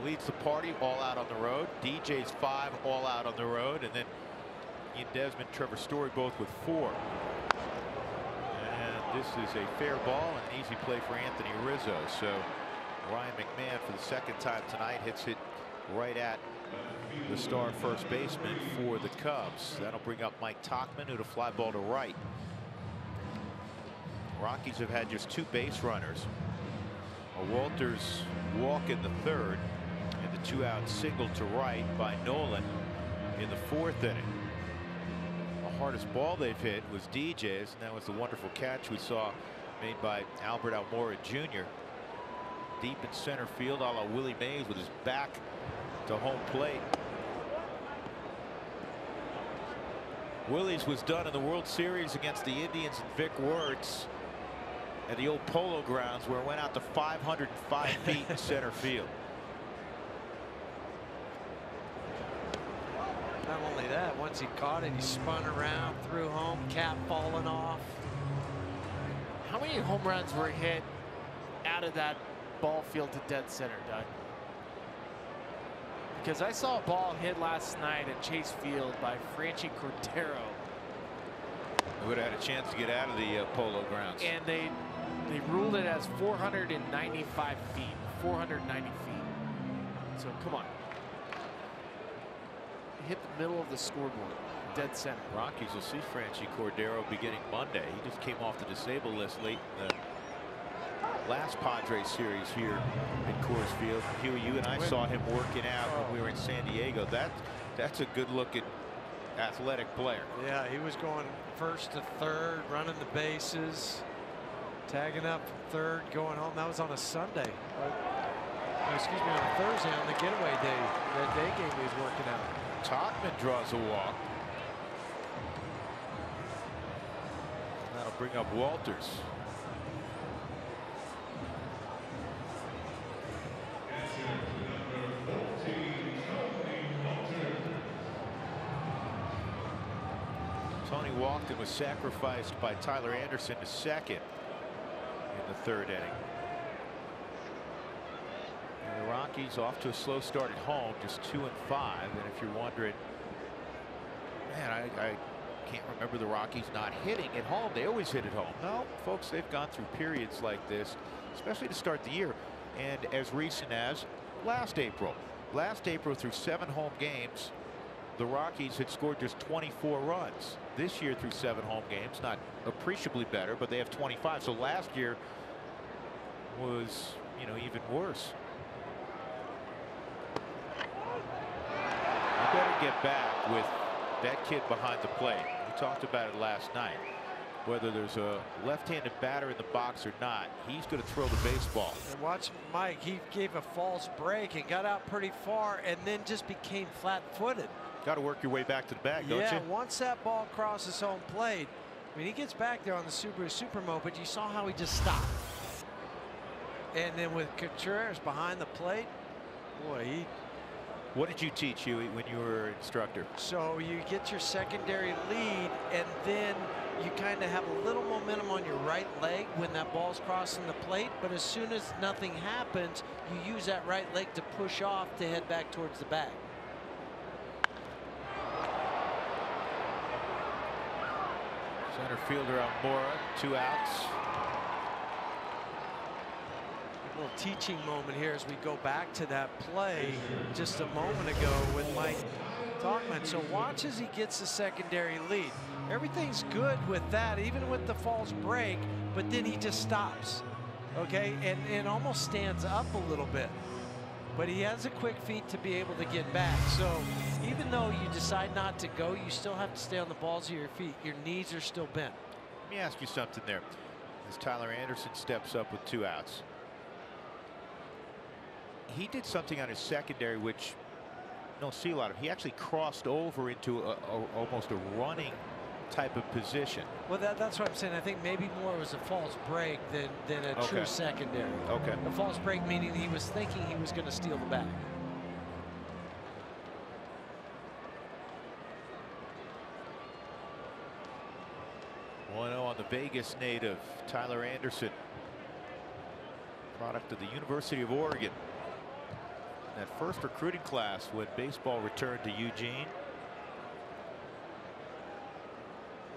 leads the party, all out on the road. DJ's 5, all out on the road, and then Ian Desmond, Trevor Story both with 4. And this is a fair ball and an easy play for Anthony Rizzo. So Ryan McMahon for the 2nd time tonight hits it right at the star first baseman for the Cubs. That'll bring up Mike Tauchman, who'll fly ball to right. Rockies have had just 2 base runners. A Walters walk in the 3rd and the 2-out single to right by Nolan in the 4th inning. The hardest ball they've hit was DJ's, and that was the wonderful catch we saw made by Albert Almora Jr. deep in center field, a la Willie Mays, with his back to home plate. Willie's was done in the World Series against the Indians and Vic Wertz at the old Polo Grounds, where it went out to 505 feet in center field. Not only that, once he caught it, he spun around, threw home, cap falling off. How many home runs were hit out of that ball field to dead center, Doug? Because I saw a ball hit last night at Chase Field by Franchi Cordero. They would have had a chance to get out of the Polo Grounds. And they ruled it as 495 feet. 490 feet. So come on. Hit the middle of the scoreboard. Dead center. Rockies will see Franchi Cordero beginning Monday. He just came off the disabled list late in the last Padres series here at Coors Field. Huey, you and I saw him working out when we were in San Diego. That's a good looking athletic player. Yeah, he was going 1st to 3rd, running the bases, tagging up from 3rd, going home. That was on a Sunday. Excuse me, on a Thursday on the getaway day. That day game he was working out. Tauchman draws a walk. That'll bring up Walters. Tony walked and was sacrificed by Tyler Anderson to 2nd in the 3rd inning. And the Rockies off to a slow start at home, just 2-5. And if you're wondering, man, I can't remember the Rockies not hitting at home. They always hit at home. No, folks, they've gone through periods like this, especially to start the year. And as recent as last April. Last April, through 7 home games, the Rockies had scored just 24 runs. This year, through 7 home games, not appreciably better, but they have 25. So last year was, you know, even worse. You better get back with that kid behind the plate. We talked about it last night. Whether there's a left-handed batter in the box or not, he's going to throw the baseball. And watch Mike. He gave a false break and got out pretty far, and then just became flat-footed. Got to work your way back to the bag, don't you? Yeah, once that ball crosses home plate, I mean, he gets back there on the Subaru Supermo, but you saw how he just stopped. And then with Contreras behind the plate, boy, he... What did you teach, Huey, when you were an instructor? So you get your secondary lead, and then you kind of have a little momentum on your right leg when that ball's crossing the plate, but as soon as nothing happens, you use that right leg to push off to head back towards the bag. Center fielder Almora, 2 outs. A little teaching moment here as we go back to that play just a moment ago with Mike Tauchman. So watch as he gets the secondary lead. Everything's good with that, even with the false break, but then he just stops, okay, and almost stands up a little bit. But he has a quick feet to be able to get back. So even though you decide not to go, you still have to stay on the balls of your feet. Your knees are still bent. Let me ask you something there. As Tyler Anderson steps up with 2 outs, he did something on his secondary which you don't see a lot of. He actually crossed over into almost a running type of position. Well, that's what I'm saying. I think maybe more was a false break than a true secondary. Okay. A false break meaning he was thinking he was going to steal the bag. 1-0 on the Vegas native, Tyler Anderson, product of the University of Oregon. That first recruiting class when baseball returned to Eugene.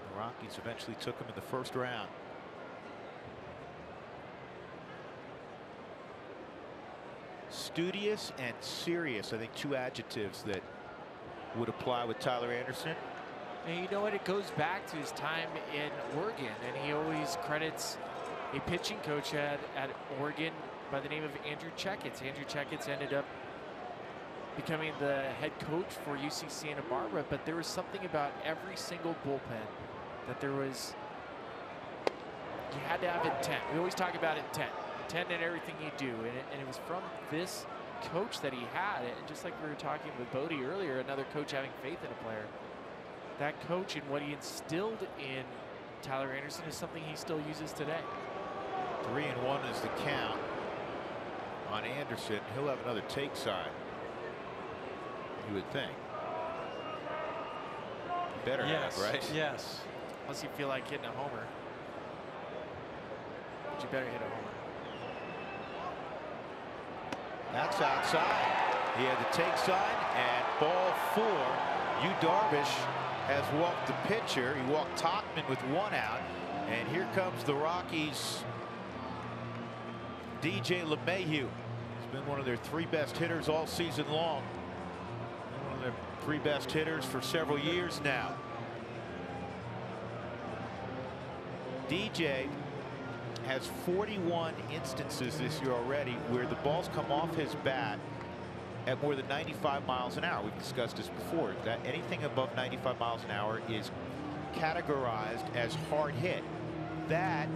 The Rockies eventually took him in the first round. Studious and serious, I think, two adjectives that would apply with Tyler Anderson. And you know what? It goes back to his time in Oregon, and he always credits a pitching coach at Oregon by the name of Andrew Checketts. Andrew Checketts ended up becoming the head coach for UC Santa Barbara, but there was something about every single bullpen that there was, you had to have intent. We always talk about intent in everything you do, and it was from this coach that he had, and just like we were talking with Bodie earlier, another coach having faith in a player. That coach and what he instilled in Tyler Anderson is something he still uses today. 3-1 is the count on Anderson. He'll have another take sign, you would think. Better have, right? Yes. Unless you feel like hitting a homer. But you better hit a homer. That's outside. He had the take sign, and ball 4. Yu Darvish has walked the pitcher. He walked Topman with 1 out, and here comes the Rockies' DJ LeMahieu. He's been one of their 3 best hitters all season long. One of their 3 best hitters for several years now. DJ has 41 instances this year already where the balls come off his bat at more than 95 miles an hour. We've discussed this before, that anything above 95 miles an hour is categorized as hard hit. That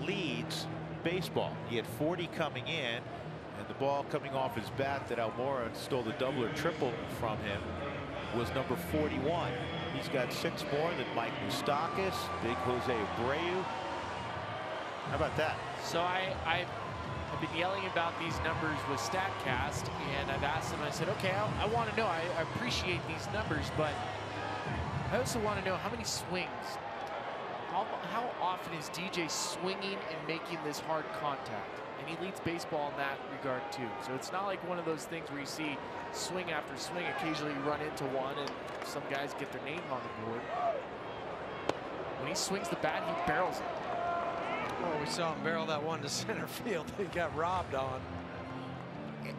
leads baseball. He had 40 coming in, and the ball coming off his bat that Almora stole the double or triple from him was number 41. He's got 6 more than Mike Moustakas, big Jose Abreu. How about that? So I've been yelling about these numbers with StatCast, and I've asked them, I said, okay, I want to know, I appreciate these numbers, but I also want to know how many swings, how often is DJ swinging and making this hard contact? And he leads baseball in that regard too. So it's not like one of those things where you see swing after swing, occasionally you run into one and some guys get their name on the board. When he swings the bat, he barrels it. Oh, we saw him barrel that one to center field. He got robbed on.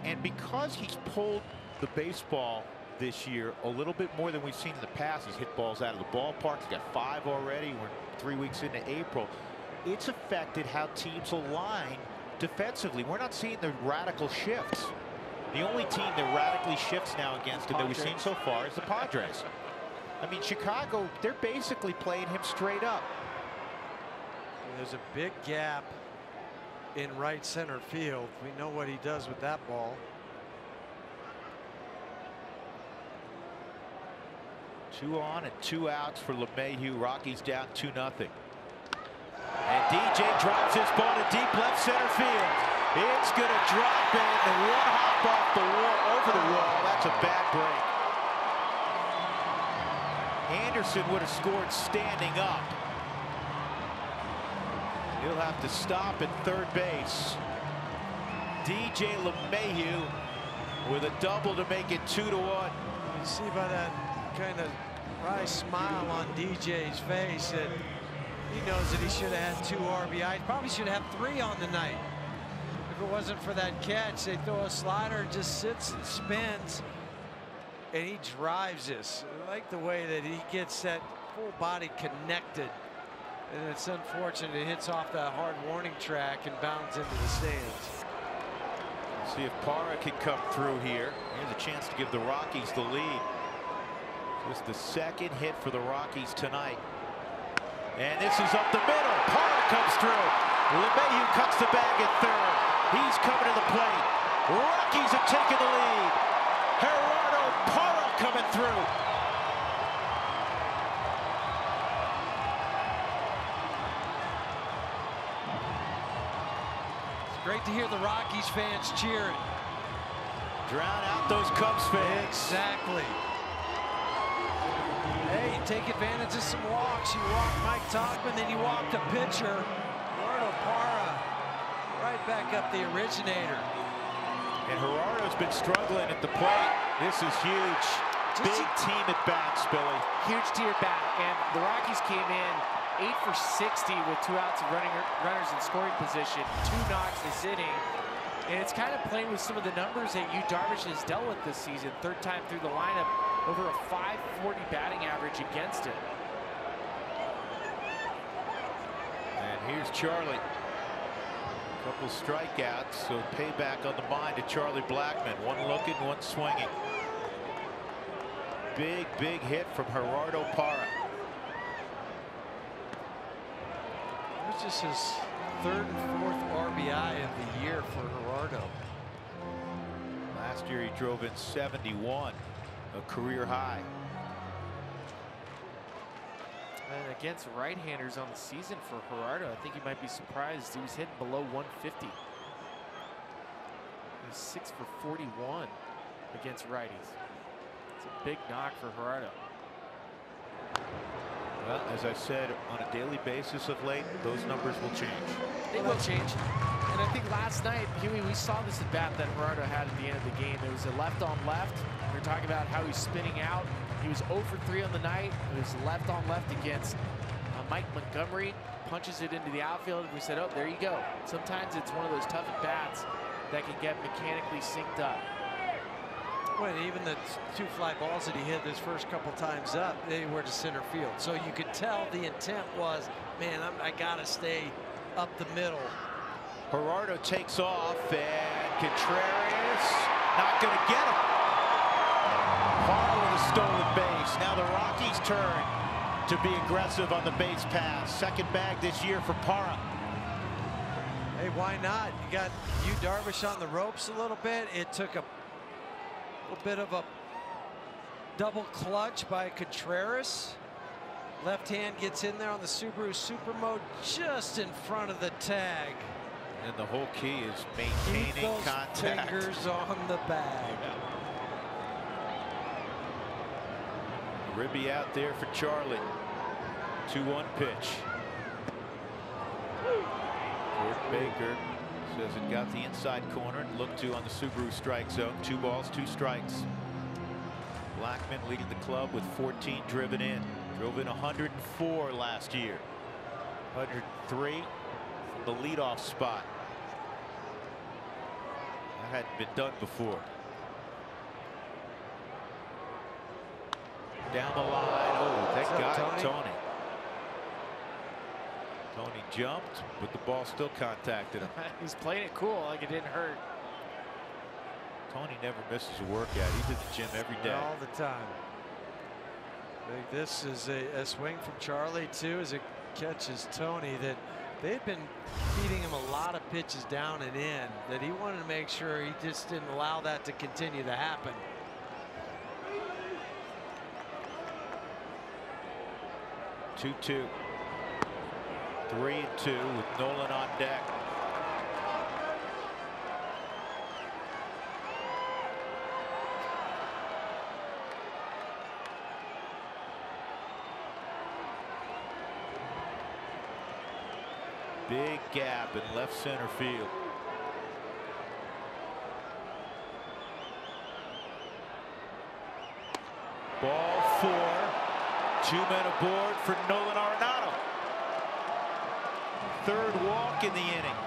And because he's pulled the baseball this year a little bit more than we've seen in the past, he's hit balls out of the ballpark. He's got 5 already. We're 3 weeks into April. It's affected how teams align defensively. We're not seeing the radical shifts. The only team that radically shifts now against him that we've seen so far is the Padres. I mean, Chicago, they're basically playing him straight up. There's a big gap in right center field. We know what he does with that ball. 2 on and 2 outs for LeMahieu. Rockies down 2-0. And DJ drops his ball to deep left center field. It's going to drop in, and 1 hop off the wall, over the wall. That's a bad break. Anderson would have scored standing up. He'll have to stop at third base. DJ LeMahieu with a double to make it 2-1. You see by that kind of wry smile on DJ's face that he knows that he should have had 2 RBIs. Probably should have 3 on the night. If it wasn't for that catch, they throw a slider, just sits and spins, and he drives this. I like the way that he gets that full body connected. And it's unfortunate it hits off that hard warning track and bounds into the stands. See if Parra can come through here. Here's a chance to give the Rockies the lead. Just the 2nd hit for the Rockies tonight. And this is up the middle. Parra comes through. LeMahieu cuts the bag at third. He's coming to the plate. Rockies have taken the lead. Gerardo Parra coming through. Great to hear the Rockies fans cheering. Drown out those Cubs fans. Exactly. Hey, you take advantage of some walks. You walk Mike Tauchman, then you walk the pitcher. Gerardo Parra right back up the originator. And Gerardo's been struggling at the plate. This is huge. Big team at bats, Billy. Huge team at bat. And the Rockies came in 8 for 60 with 2 outs of runners in scoring position. 2 knocks this inning. And it's kind of playing with some of the numbers that Yu Darvish has dealt with this season. 3rd time through the lineup, over a .540 batting average against him. And here's Charlie. Couple strikeouts, so payback on the mind to Charlie Blackmon. One looking, one swinging. Big hit from Gerardo Parra. It was just his 3rd and 4th RBI of the year for Gerardo. Last year he drove in 71, a career high. And against right-handers on the season for Gerardo, I think he might be surprised. He was hitting below 150. He was 6 for 41 against righties. It's a big knock for Gerardo. Well, as I said, on a daily basis of late, those numbers will change. They will change. And I think last night, Huey, we saw this at bat that Gerardo had at the end of the game. It was a left on left. We were talking about how he's spinning out. He was 0 for 3 on the night. It was left on left against Mike Montgomery. Punches it into the outfield. We said, oh, there you go. Sometimes it's one of those tough at bats that can get mechanically synced up. Well, even the 2 fly balls that he hit his first couple times up, they were to center field. So you could tell the intent was, man, I got to stay up the middle. Gerardo takes off, and Contreras not going to get him. Parra with a stolen base. Now the Rockies' turn to be aggressive on the base pass. Second bag this year for Parra. Hey, why not? You got Yu Darvish on the ropes a little bit. It took a little bit of a double clutch by Contreras. Left hand gets in there on the Subaru Super Mode just in front of the tag. And the whole key is maintaining Keep those contact. fingers on the bag. Ribby out there for Charlie. 2-1 pitch. Jordan Baker says it got the inside corner and looked to on the Subaru strike zone. 2 balls, 2 strikes. Blackmon leading the club with 14 driven in. Drove in 104 last year. 103 from the leadoff spot. That hadn't been done before. Down the line. Oh, thank God, Tony. Tony jumped, but the ball still contacted him. He's playing it cool, like it didn't hurt. Tony never misses a workout. He's at the gym every day. All the time. This is a swing from Charlie, too, as it catches Tony. That they'd been feeding him a lot of pitches down and in, that he wanted to make sure he just didn't allow that to continue to happen. Two-two. 3-2 with Nolan on deck. Big gap in left center field. Ball 4. 2 men aboard for Nolan Arenado. 3rd walk in the inning.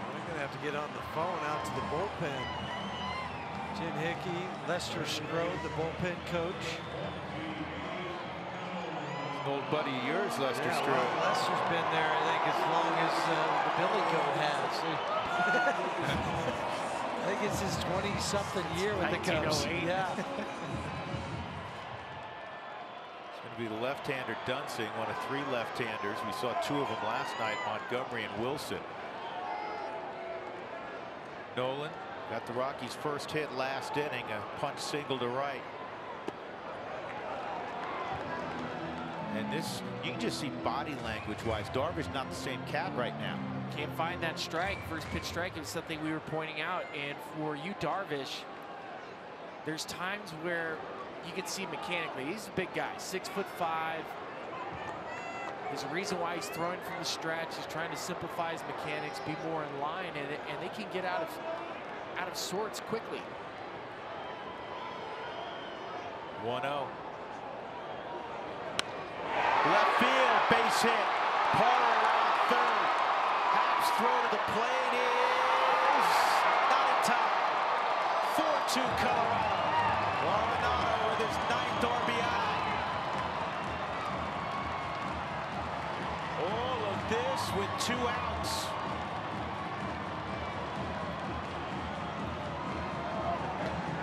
We're going to have to get on the phone out to the bullpen. Jim Hickey, Lester Strode, the bullpen coach. An old buddy of yours, Lester Strode. Well, Lester's been there, I think, as long as the Billy Goat has. I think it's his 20-something year with the Cubs. Yeah. Be the left-hander Dunsing, one of 3 left-handers. We saw 2 of them last night, Montgomery and Wilson. Nolan got the Rockies' first hit last inning, a punch single to right. And this, you can just see body language-wise, Darvish not the same cat right now. Can't find that strike. First pitch strike is something we were pointing out. And for Yu Darvish, there's times where you can see mechanically, he's a big guy, 6'5". There's a reason why he's throwing from the stretch. He's trying to simplify his mechanics, be more in line, and they can get out of sorts quickly. 1-0. Left field, base hit. Parr around third. Haps throw to the plate is not in time. 4-2 Colorado. Arenado with his 9th RBI. All of this with 2 outs.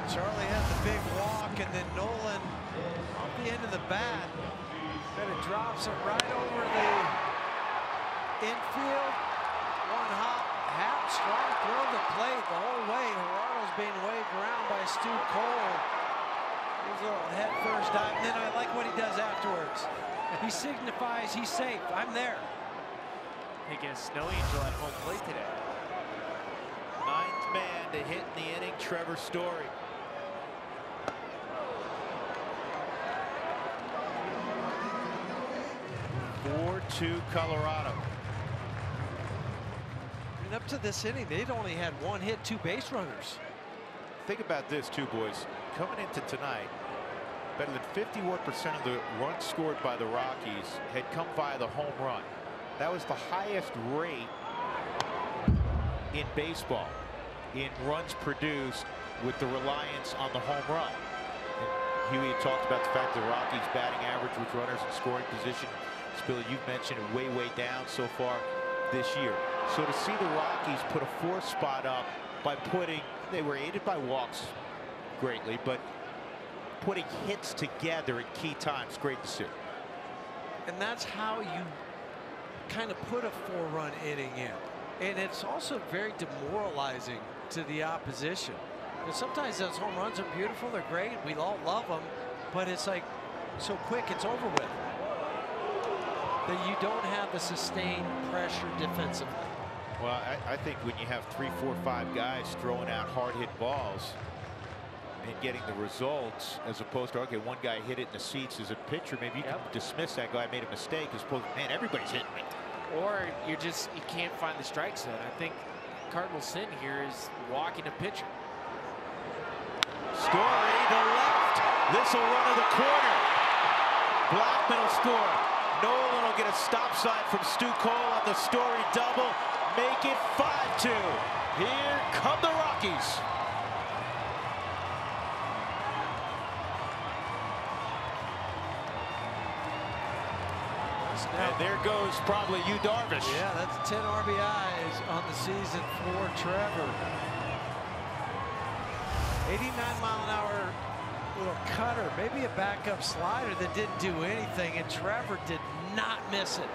Charlie had the big walk, and then Nolan off the end of the bat. Then it drops it right over the infield. One hop, Happ strong throw the plate the whole way. Gerardo's being waved around by Stu Cole. He's a little head first dive, and then I like what he does afterwards. He signifies he's safe. I'm there. Taking a snow angel at home plate today. 9th man to hit in the inning, Trevor Story. 4-2 Colorado. And up to this inning, they'd only had 1 hit, 2 base runners. Think about this too, boys. Coming into tonight, better than 51% of the runs scored by the Rockies had come via the home run. That was the highest rate in baseball in runs produced with the reliance on the home run. And Huey had talked about the fact the Rockies' batting average with runners in scoring position, Billy, you've mentioned it, way down so far this year. So to see the Rockies put a 4th spot up by they were aided by walks greatly, but putting hits together at key times, great to see. And that's how you kind of put a 4-run inning in. And it's also very demoralizing to the opposition. And sometimes those home runs are beautiful, they're great, we all love them, but it's like so quick it's over with. That you don't have the sustained pressure defensively. Well, I think when you have 3, 4, 5 guys throwing out hard hit balls and getting the results, as opposed to, okay, one guy hit it in the seats as a pitcher, maybe you can dismiss that guy made a mistake, as opposed to, man, everybody's hitting me. Or you can't find the strike zone. I think Cardinal sin here is walking a pitcher. Story to left. This will run to the corner. Blackman will score. Nolan will get a stop sign from Stu Cole on the Story double. Make it 5-2. Here come the Rockies. And there goes probably Yu Darvish. Yeah, that's 10 RBIs on the season for Trevor. 89-mile-an-hour little cutter, maybe a backup slider that didn't do anything, and Trevor did not miss it.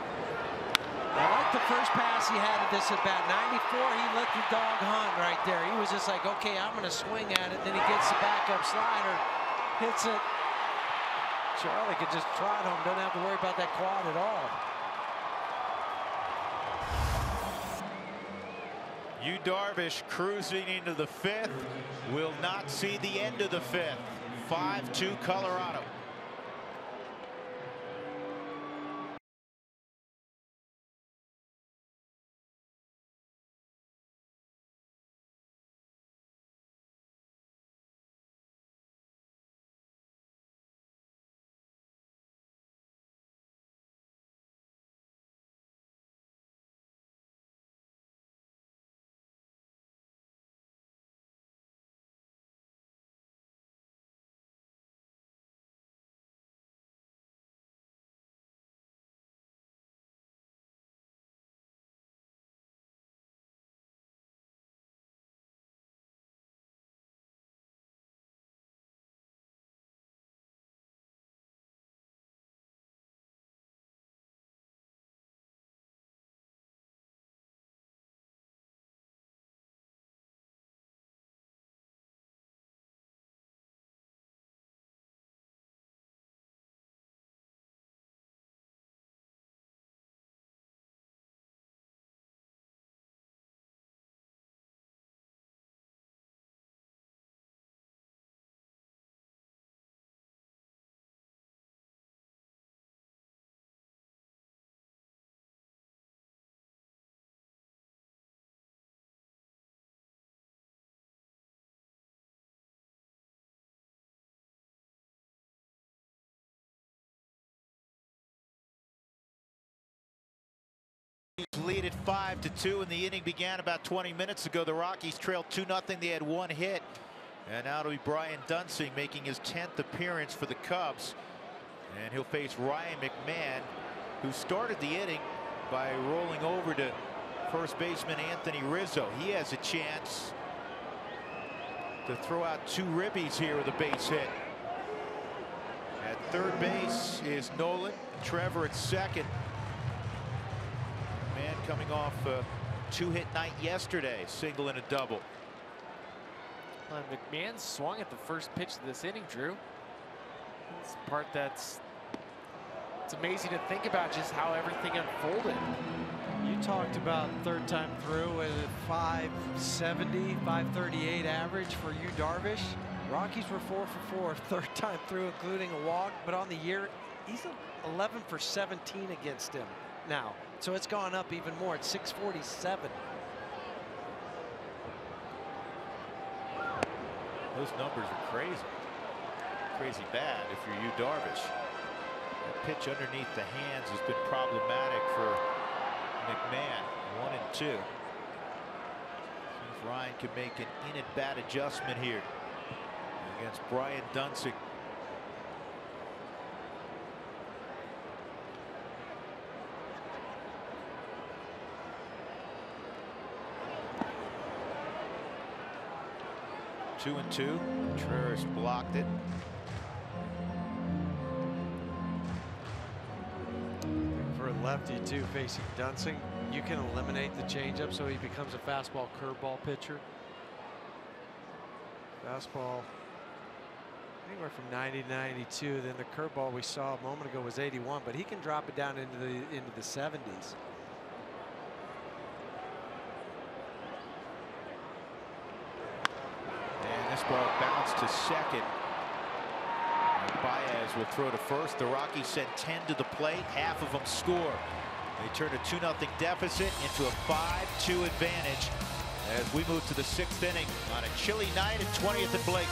I like the first pass he had at this at bat. 94, he let the dog hunt right there. He was just like, okay, I'm going to swing at it. Then he gets the backup slider, hits it. Charlie could just trot home, doesn't have to worry about that quad at all. Yu Darvish cruising into the 5th. Will not see the end of the 5th. 5-2 Colorado. lead at 5-2, and the inning began about 20 minutes ago. The Rockies trailed 2-0. They had one hit, and now it'll be Brian Dunsing making his 10th appearance for the Cubs, and he'll face Ryan McMahon, who started the inning by rolling over to first baseman Anthony Rizzo. He has a chance to throw out two ribbies here with a base hit. At third base is Nolan. Trevor at second. Man coming off a two-hit night yesterday, single and a double. Well, McMahon swung at the first pitch of this inning, Drew. It's the part it's amazing to think about just how everything unfolded. You talked about third time through at 570, 538 average for you, Darvish. Rockies were 4 for 4 third time through, including a walk, but on the year, he's 11 for 17 against him now. So it's gone up even more at 647. Those numbers are crazy. Crazy bad if you're you, Darvish. That pitch underneath the hands has been problematic for McMahon. 1-2. See if Ryan can make an in-at-bat adjustment here against Brian Dunsing. Two and two. Contreras blocked it. For a lefty too, facing Dunsing, you can eliminate the changeup so he becomes a fastball curveball pitcher. Fastball anywhere from 90 to 92. Then the curveball we saw a moment ago was 81, but he can drop it down into the 70s. And this ball bounced to second. And Baez will throw to first. The Rockies send 10 to the plate. Half of them score. They turn a 2-0 deficit into a 5-2 advantage as we move to the 6th inning on a chilly night at 20th and Blake.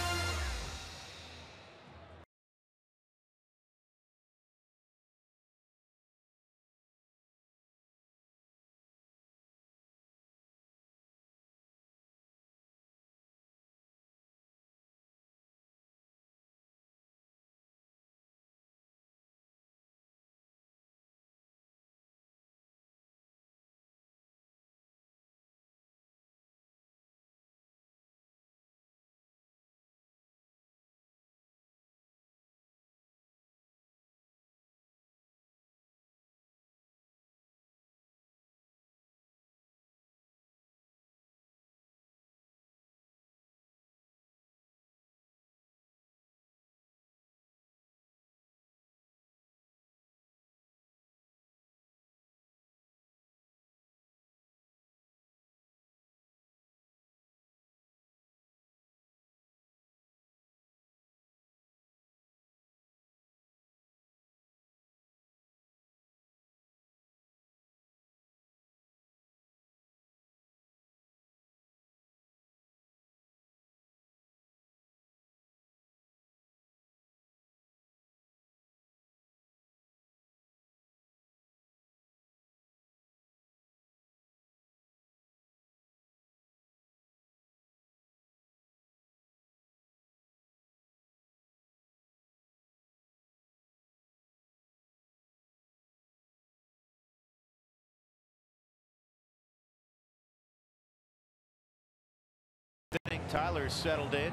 Tyler settled in.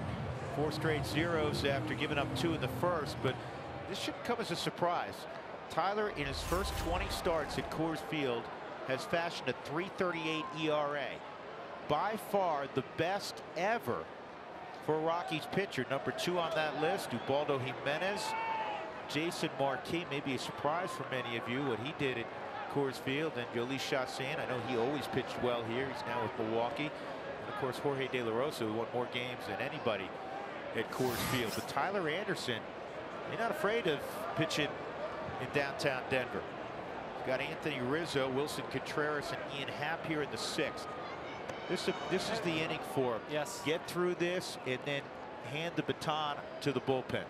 4 straight zeros after giving up 2 in the first, but this shouldn't come as a surprise. Tyler, in his first 20 starts at Coors Field, has fashioned a .338 ERA. By far the best ever for a Rockies pitcher. Number 2 on that list, Ubaldo Jimenez. Jason Marquis, maybe a surprise for many of you, what he did at Coors Field. And Jhoulys Chacín, I know he always pitched well here. He's now with Milwaukee. Of course, Jorge De La Rosa, who won more games than anybody at Coors Field. But Tyler Anderson, he's not afraid of pitching in downtown Denver. He's got Anthony Rizzo, Wilson Contreras, and Ian Happ here in the 6th. This is the inning for him. Yes. Get through this and then hand the baton to the bullpen.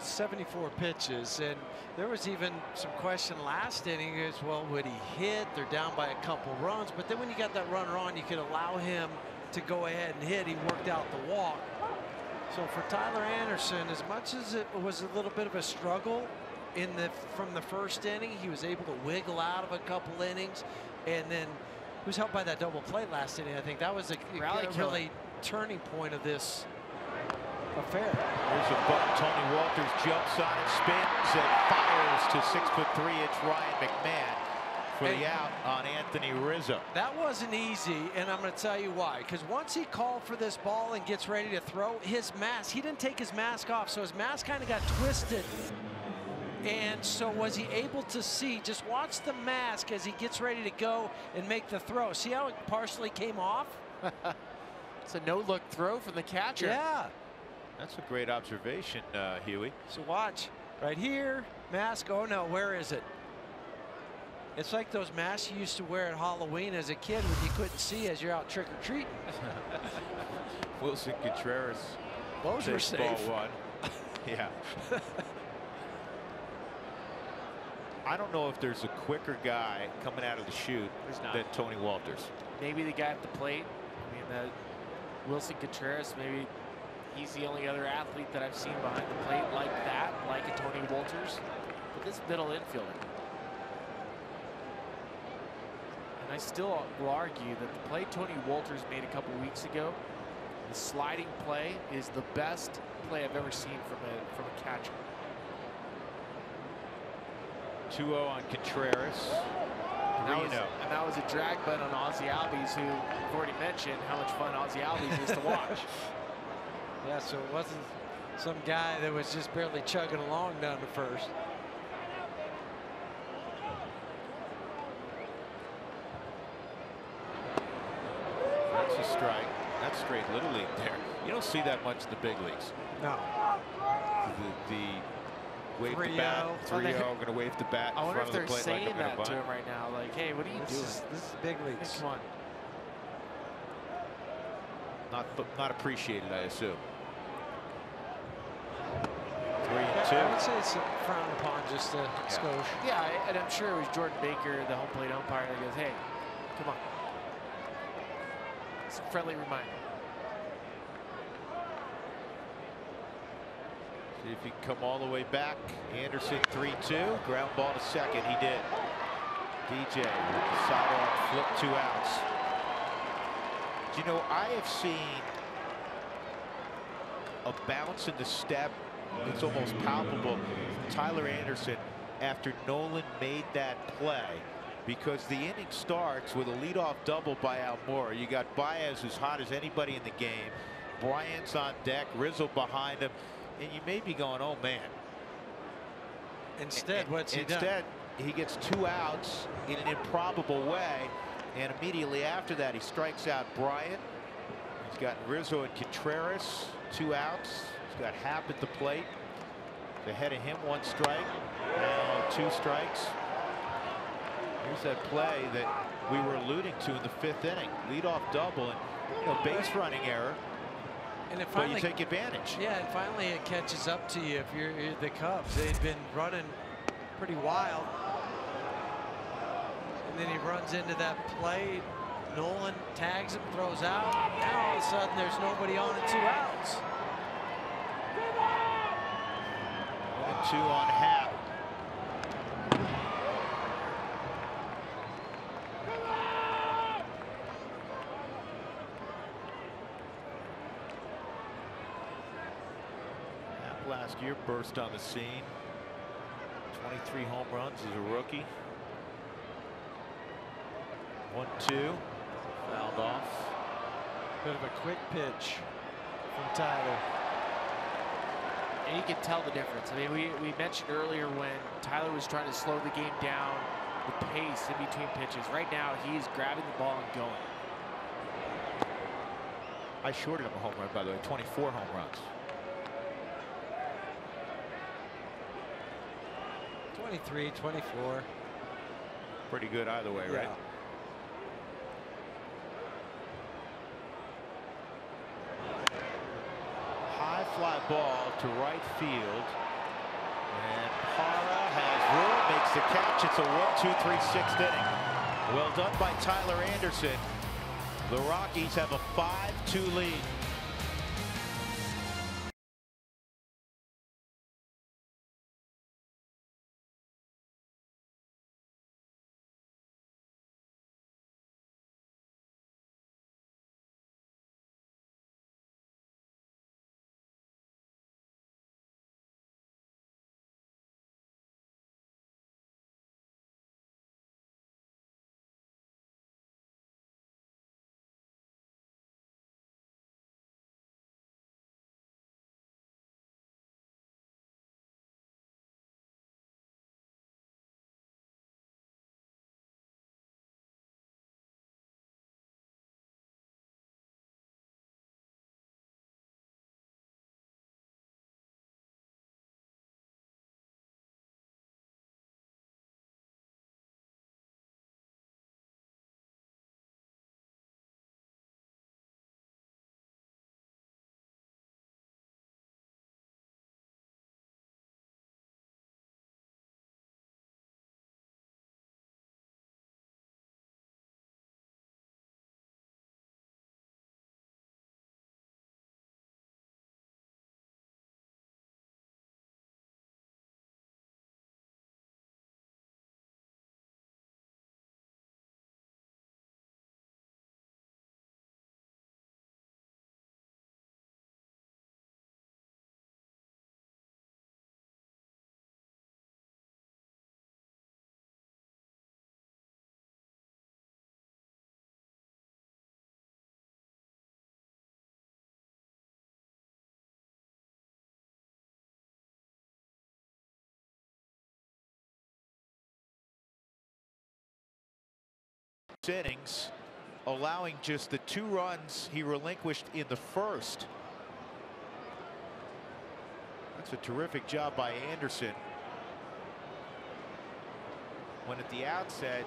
74 pitches, and there was even some question last inning as well, would he hit? They're down by a couple runs, but then when you got that runner on, you could allow him to go ahead and hit. He worked out the walk. So for Tyler Anderson, as much as it was a little bit of a struggle from the first inning, he was able to wiggle out of a couple innings, and then he was helped by that double play last inning. I think that was a really turning point of this affair. There's a bunt. Tony Walters jumps on it, spins, and fires to 6'3" Ryan McMahon for the out on Anthony Rizzo. That wasn't easy, and I'm going to tell you why. Because once he called for this ball and gets ready to throw, his mask, he didn't take his mask off, so his mask kind of got twisted. And so was he able to see? Just watch the mask as he gets ready to go and make the throw. See how it partially came off? It's a no-look throw from the catcher. Yeah. That's a great observation, Huey. So watch right here, mask. Oh no, where is it? It's like those masks you used to wear at Halloween as a kid when you couldn't see as you're out trick-or-treating. Wilson Contreras. Those were safe. Ball one. Yeah. I don't know if there's a quicker guy coming out of the chute than Tony Walters. Maybe the guy at the plate. I mean, Wilson Contreras, maybe he's the only other athlete that I've seen behind the plate like that, like a Tony Walters. But this middle infielder. And I still will argue that the play Tony Walters made a couple weeks ago, the sliding play, is the best play I've ever seen from a catcher. 2-0 on Contreras. And that was a drag bunt on Ozzie Albies, who we've already mentioned how much fun Ozzie Albies is to watch. Yeah, so it wasn't some guy that was just barely chugging along down to first. That's a strike. That's straight Little League there. You don't see that much in the big leagues. No. The wave the bat, 3-0, going to wave the bat in I wonder front if of the they're plate saying like that to him right now. Like, hey, what are you doing? This is big leagues. Hey, come on. Not appreciated, I assume. 3-2. I would say it's frowned upon just a skosh. Yeah, and I'm sure it was Jordan Baker, the home plate umpire, that goes, hey, come on. It's a friendly reminder. See if he can come all the way back. Anderson 3-2. Ground ball to second. He did. DJ with the sidearm flip, 2 outs. Do you know, I have seen a bounce in the step. It's almost palpable. Tyler Anderson after Nolan made that play, because the inning starts with a leadoff double by Almora. You got Baez, who's hot as anybody in the game. Bryant's on deck, Rizzo behind him, and you may be going, oh man. Instead, what's he done? Instead, he gets 2 outs in an improbable way, and immediately after that, he strikes out Bryant. He's got Rizzo and Contreras, 2 outs. He's got Happ at the plate. Ahead of him, 1 strike. Now 2 strikes. Here's that play that we were alluding to in the 5th inning. Leadoff double and base running error. And it but finally, you take advantage. Yeah, and finally it catches up to you if you're the Cubs. They'd been running pretty wild. And then he runs into that play. Nolan tags him, throws out. Now all of a sudden there's nobody on and 2 outs. 1-2 on Happ. Happ last year burst on the scene. 23 home runs as a rookie. 1-2. Fouled off. Bit of a quick pitch from Tyler. And you can tell the difference. I mean, we mentioned earlier when Tyler was trying to slow the game down, the pace in between pitches. Right now, he's grabbing the ball and going. I shorted him a home run, by the way, 24 home runs. 23, 24. Pretty good either way, right? High fly ball to right field. And Para has room, makes the catch. It's a 1-2-3 sixth inning. Well done by Tyler Anderson. The Rockies have a 5-2 lead. Innings, allowing just the 2 runs he relinquished in the first. That's a terrific job by Anderson. When at the outset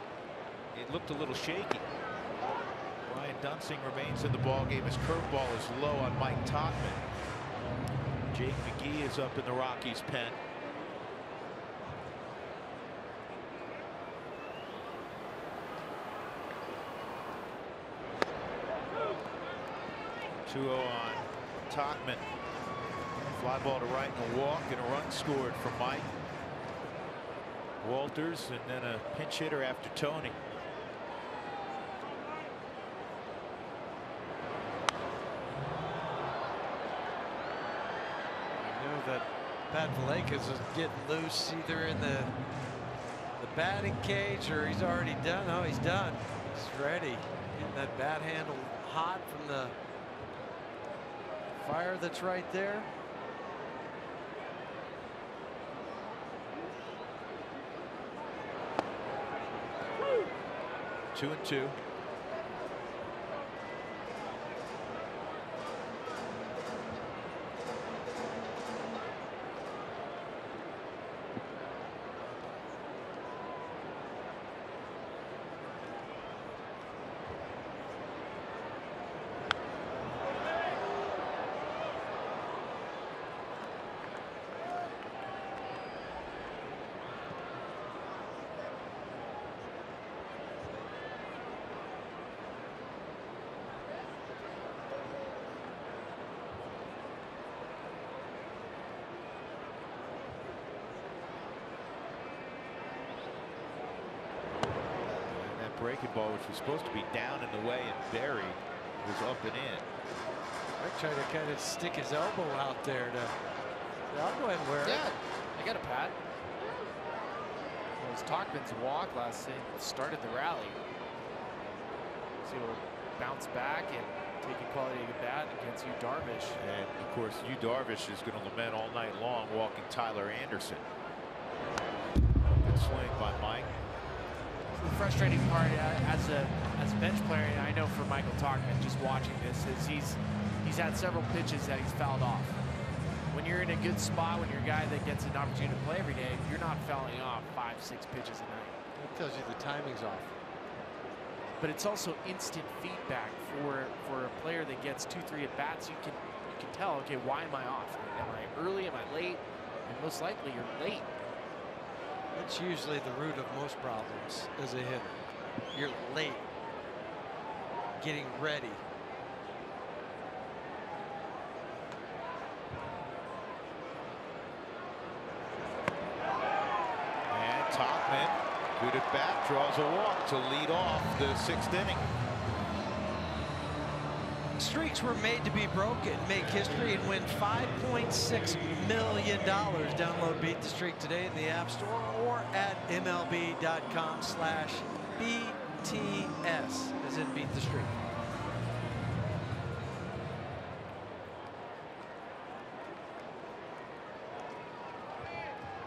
it looked a little shaky. Ryan Dunsing remains in the ballgame. His curveball is low on Mike Topman. Jake McGee is up in the Rockies' pen. Two-0 on Topman. Fly ball to right and a walk and a run scored from Mike Walters, and then a pinch hitter after Tony. I know that Pat Vallekas is getting loose either in the batting cage or he's already done. Oh, he's done. He's ready. Getting that bat handle hot from the fire that's right there. Woo. 2-2. Breaking ball, which was supposed to be down and away and buried, was up and in. I tried to kind of stick his elbow out there to. I'll go ahead and wear it. Yeah, I got a pat. It was Topman's walk last thing started the rally. So he'll bounce back and take a quality of bat against Yu Darvish. And of course, Yu Darvish is going to lament all night long walking Tyler Anderson. Good swing by Mike. The frustrating part as a bench player, and I know for Michael Topman, just watching this, is he's had several pitches that he's fouled off. When you're in a good spot, when you're a guy that gets an opportunity to play every day, you're not fouling off 5-6 pitches a night. It tells you the timing's off. But it's also instant feedback for a player that gets 2-3 at bats. You can tell, okay, why am I off? Am I early? Am I late? and most likely you're late. That's usually the root of most problems as a hitter. You're late getting ready. And Topman, good at bat, draws a walk to lead off the 6th inning. Streaks were made to be broken. Make history and win $5.6 million. Download Beat the Streak today in the App Store or at MLB.com/BTS, as in Beat the Streak.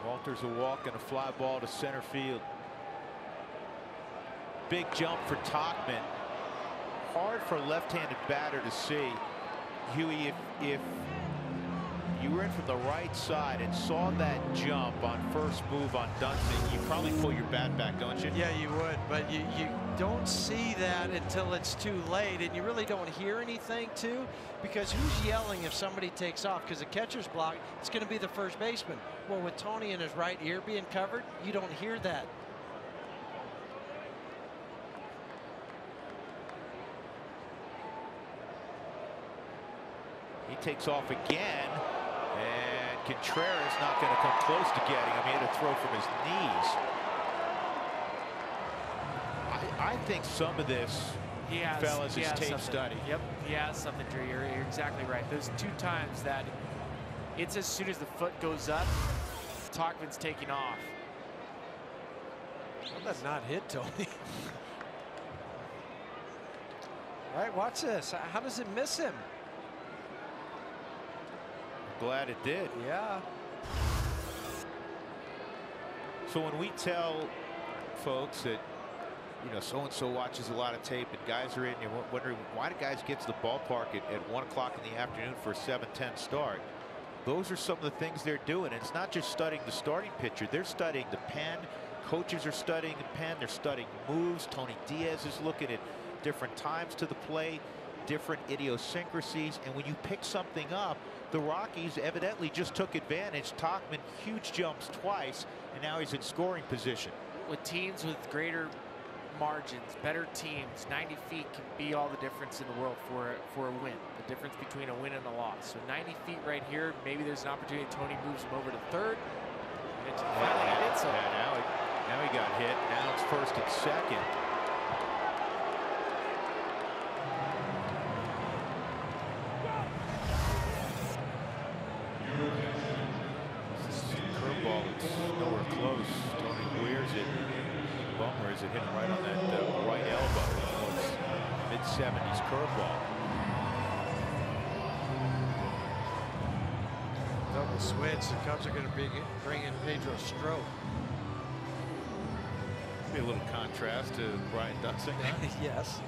Walters a walk and a fly ball to center field. Big jump for Topman. Hard for a left-handed batter to see. Huey, if you were in from the right side and saw that jump on first move on Dunsing, you probably pull your bat back, don't you? Yeah, you would, but you don't see that until it's too late, and you really don't hear anything too, because who's yelling if somebody takes off? Because the catcher's block, it's going to be the first baseman. Well, with Tony in his right ear being covered, you don't hear that. He takes off again, and Contreras not going to come close to getting him. He had to throw from his knees. I think some of this, fellas, is tape study. Yep, he has something, Drew. You're exactly right. Those 2 times that it's as soon as the foot goes up, Topman's taking off. How did that not hit Tony? Right, watch this. How does it miss him? Glad it did. Yeah. So when we tell folks that, you know, so-and-so watches a lot of tape and guys are in, you're wondering why do guys get to the ballpark at 1 o'clock in the afternoon for a 7:10 start? Those are some of the things they're doing. And it's not just studying the starting pitcher. They're studying the pen. Coaches are studying the pen. They're studying moves. Tony Diaz is looking at different times to the plate, different idiosyncrasies. And when you pick something up, the Rockies evidently just took advantage. Topman, huge jumps twice, and now he's in scoring position. With teams with greater margins, better teams, 90 feet can be all the difference in the world for a win. The difference between a win and a loss. So 90 feet right here, maybe there's an opportunity. Tony moves him over to third. And finally did so. Now he got hit. Now it's first and second. Curveball, it's nowhere close. Tony wears it. Bummer is it hit him right on that right elbow. It's mid-70s curveball. Double switch. The Cubs are going to bring in Pedro Strop. Be a little contrast to Brian Dunsing. Yes.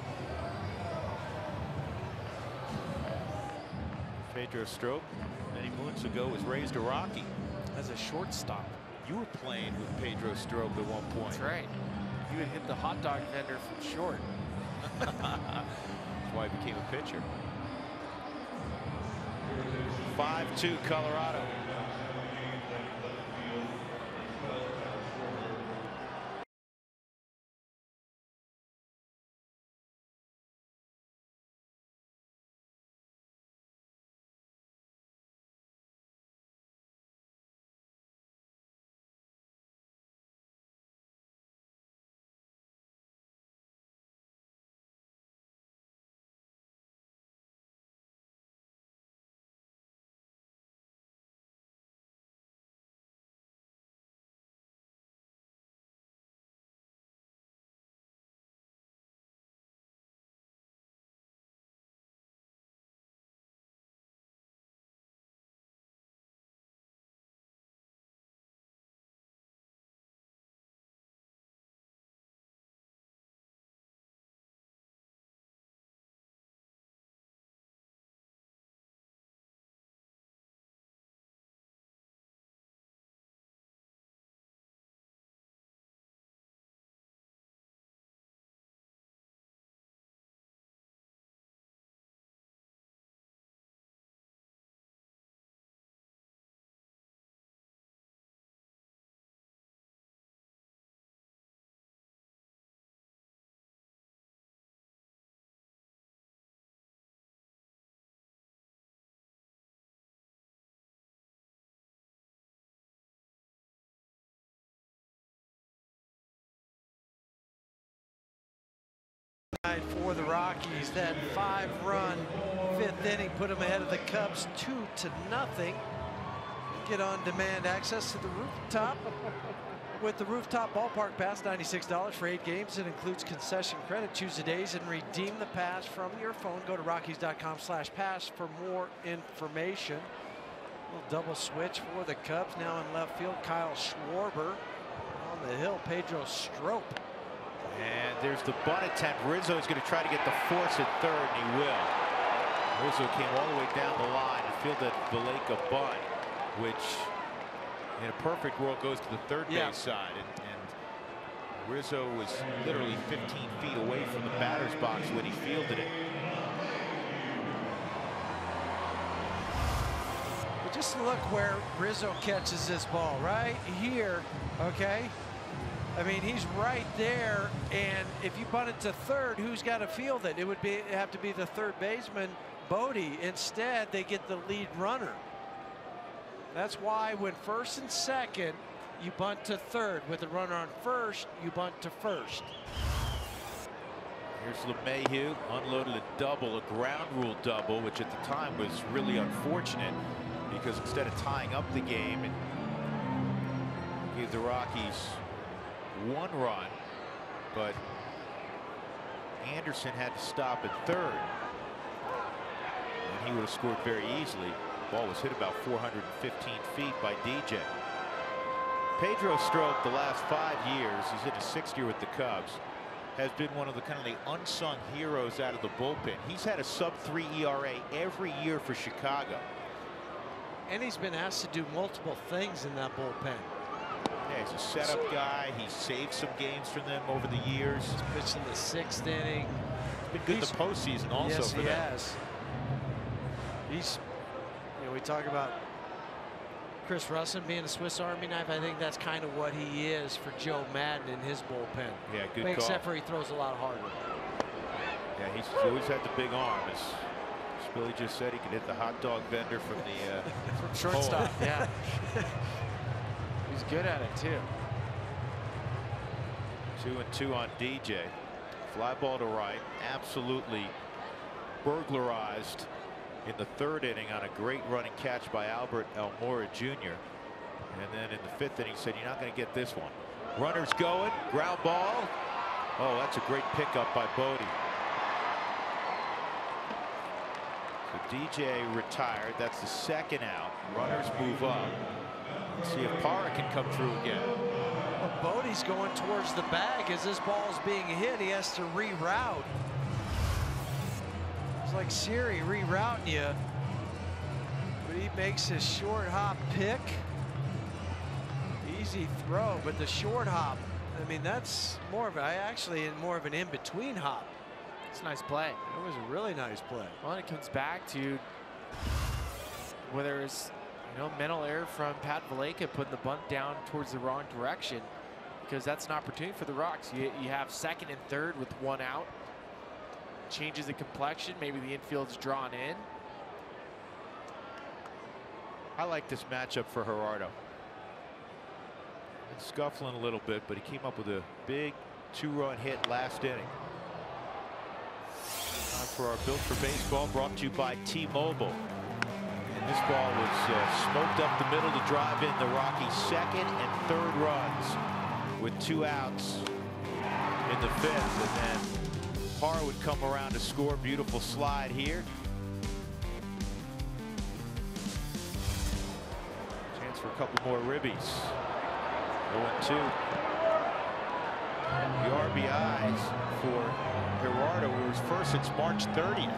Pedro Strop, many moons ago, was raised a Rocky. As a shortstop. You were playing with Pedro Strop at one point. That's right. You would hit the hot dog vendor from short. That's why he became a pitcher. 5-2 Colorado. For the Rockies, that 5-run 5th inning put them ahead of the Cubs 2-0. Get on-demand access to the rooftop with the rooftop ballpark pass, $96 for 8 games. It includes concession credit. Choose the days and redeem the pass from your phone. Go to Rockies.com/pass for more information. A little double switch for the Cubs. Now in left field, Kyle Schwarber. On the hill, Pedro Strop. And there's the bunt attempt. Rizzo is going to try to get the force at third, and he will. Rizzo came all the way down the line and fielded Valleca bunt, which in a perfect world goes to the third base side. And Rizzo was literally 15 feet away from the batter's box when he fielded it. But just look where Rizzo catches this ball, right here, okay? I mean, he's right there, and if you bunt it to third, who's got to field it? It would have to be the third baseman, Bodie. Instead, they get the lead runner. That's why when first and second, you bunt to third. With the runner on first, you bunt to first. Here's LeMahieu, unloaded a double, a ground rule double, which at the time was really unfortunate because instead of tying up the game, it gave the Rockies 1 run, but Anderson had to stop at third, and he would have scored very easily. The ball was hit about 415 feet by DJ. Pedro Strop, the last 5 years, he's in his 6th year with the Cubs, has been one of the kind of the unsung heroes out of the bullpen. He's had a sub-3 ERA every year for Chicago. And he's been asked to do multiple things in that bullpen. Yeah, he's a setup guy. He's saved some games for them over the years. He's pitched in the 6th inning. He's been good in the postseason also for them. Yes, he's, you know, we talk about Chris Russin being a Swiss Army knife. I think that's kind of what he is for Joe Madden in his bullpen. Yeah, good call. Except for he throws a lot harder. Yeah, he's always had the big arm. As Billy just said, he can hit the hot dog vendor from the from shortstop. Yeah. He's good at it too. 2-2 on DJ. Fly ball to right. Absolutely burglarized in the 3rd inning on a great running catch by Albert Almora Jr. And then in the 5th inning said, you're not going to get this one. Runners going. Ground ball. Oh, that's a great pickup by Bodie. So DJ retired. That's the 2nd out. Runners move up. Let's see if Parra can come through again. Well, Bodie's going towards the bag as this ball is being hit. He has to reroute. It's like Siri rerouting you. But he makes his short hop pick. Easy throw, but the short hop, I mean, that's more of more of an in-between hop. It's a nice play. It was a really nice play. Well, it comes back to whether it's, you know, mental error from Pat Valleca putting the bunt down towards the wrong direction, because that's an opportunity for the Rocks. You have 2nd and 3rd with 1 out. Changes the complexion. Maybe the infield's drawn in. I like this matchup for Gerardo. Been scuffling a little bit, but he came up with a big 2-run hit last inning. Time for our Built for Baseball, brought to you by T-Mobile. And this ball was smoked up the middle to drive in the Rockies' 2nd and 3rd runs with 2 outs in the 5th, and then Parra would come around to score. Beautiful slide here. Chance for a couple more ribbies. 0-2. The RBIs for Gerardo, who was first since March 30th.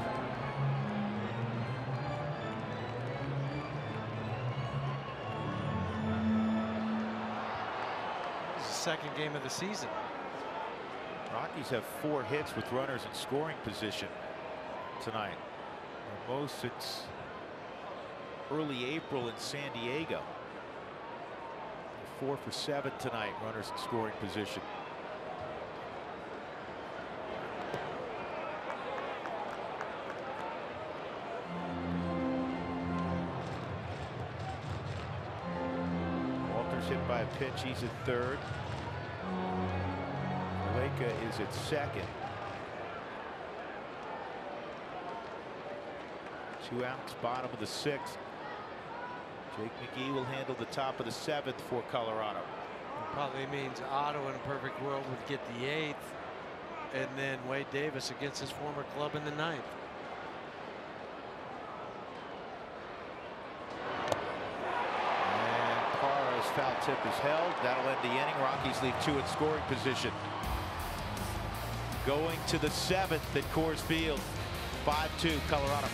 This is the 2nd game of the season. Rockies have 4 hits with runners in scoring position tonight. The most since early April in San Diego. 4 for 7 tonight, runners in scoring position. Walter's hit by a pitch. He's at 3rd. Valleca is at 2nd. 2 outs, bottom of the 6th. Jake McGee will handle the top of the 7th for Colorado. It probably means Otto in a perfect world would get the 8th, and then Wade Davis against his former club in the 9th. And Parra's foul tip is held. That'll end the inning. Rockies leave 2 in scoring position. Going to the 7th at Coors Field. 5-2 Colorado.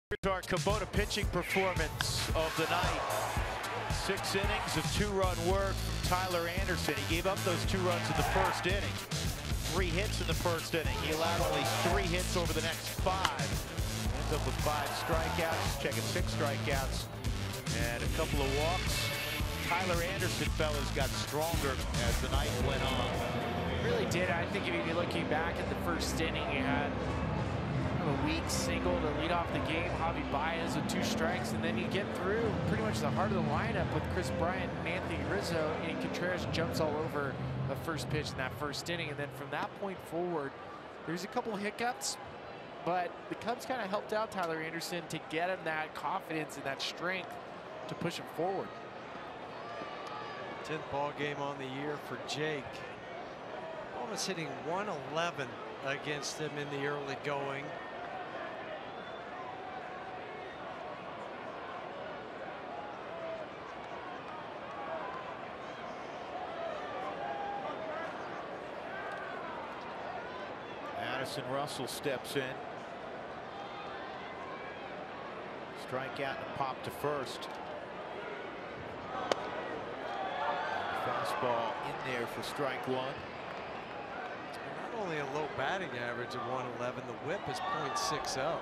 Here's our Kubota pitching performance of the night. 6 innings of 2-run work from Tyler Anderson. He gave up those 2 runs in the first inning. 3 hits in the first inning. He allowed only 3 hits over the next 5. Ends up with 5 strikeouts, checking 6 strikeouts, and a couple of walks. Tyler Anderson, fellas, got stronger as the night went on. Really did. I think if you're looking back at the first inning, you had a weak single to lead off the game. Javi Baez with 2 strikes, and then you get through pretty much the heart of the lineup with Chris Bryant and Anthony Rizzo, and Contreras jumps all over the first pitch in that first inning. And then from that point forward, there's a couple of hiccups, but the Cubs kind of helped out Tyler Anderson to get him that confidence and that strength to push him forward. 10th ball game on the year for Jake. Almost hitting 111 against him in the early going. Addison Russell steps in. Strikeout and a pop to first. Fastball in there for strike 1. Not only a low batting average of 111, the whip is .60.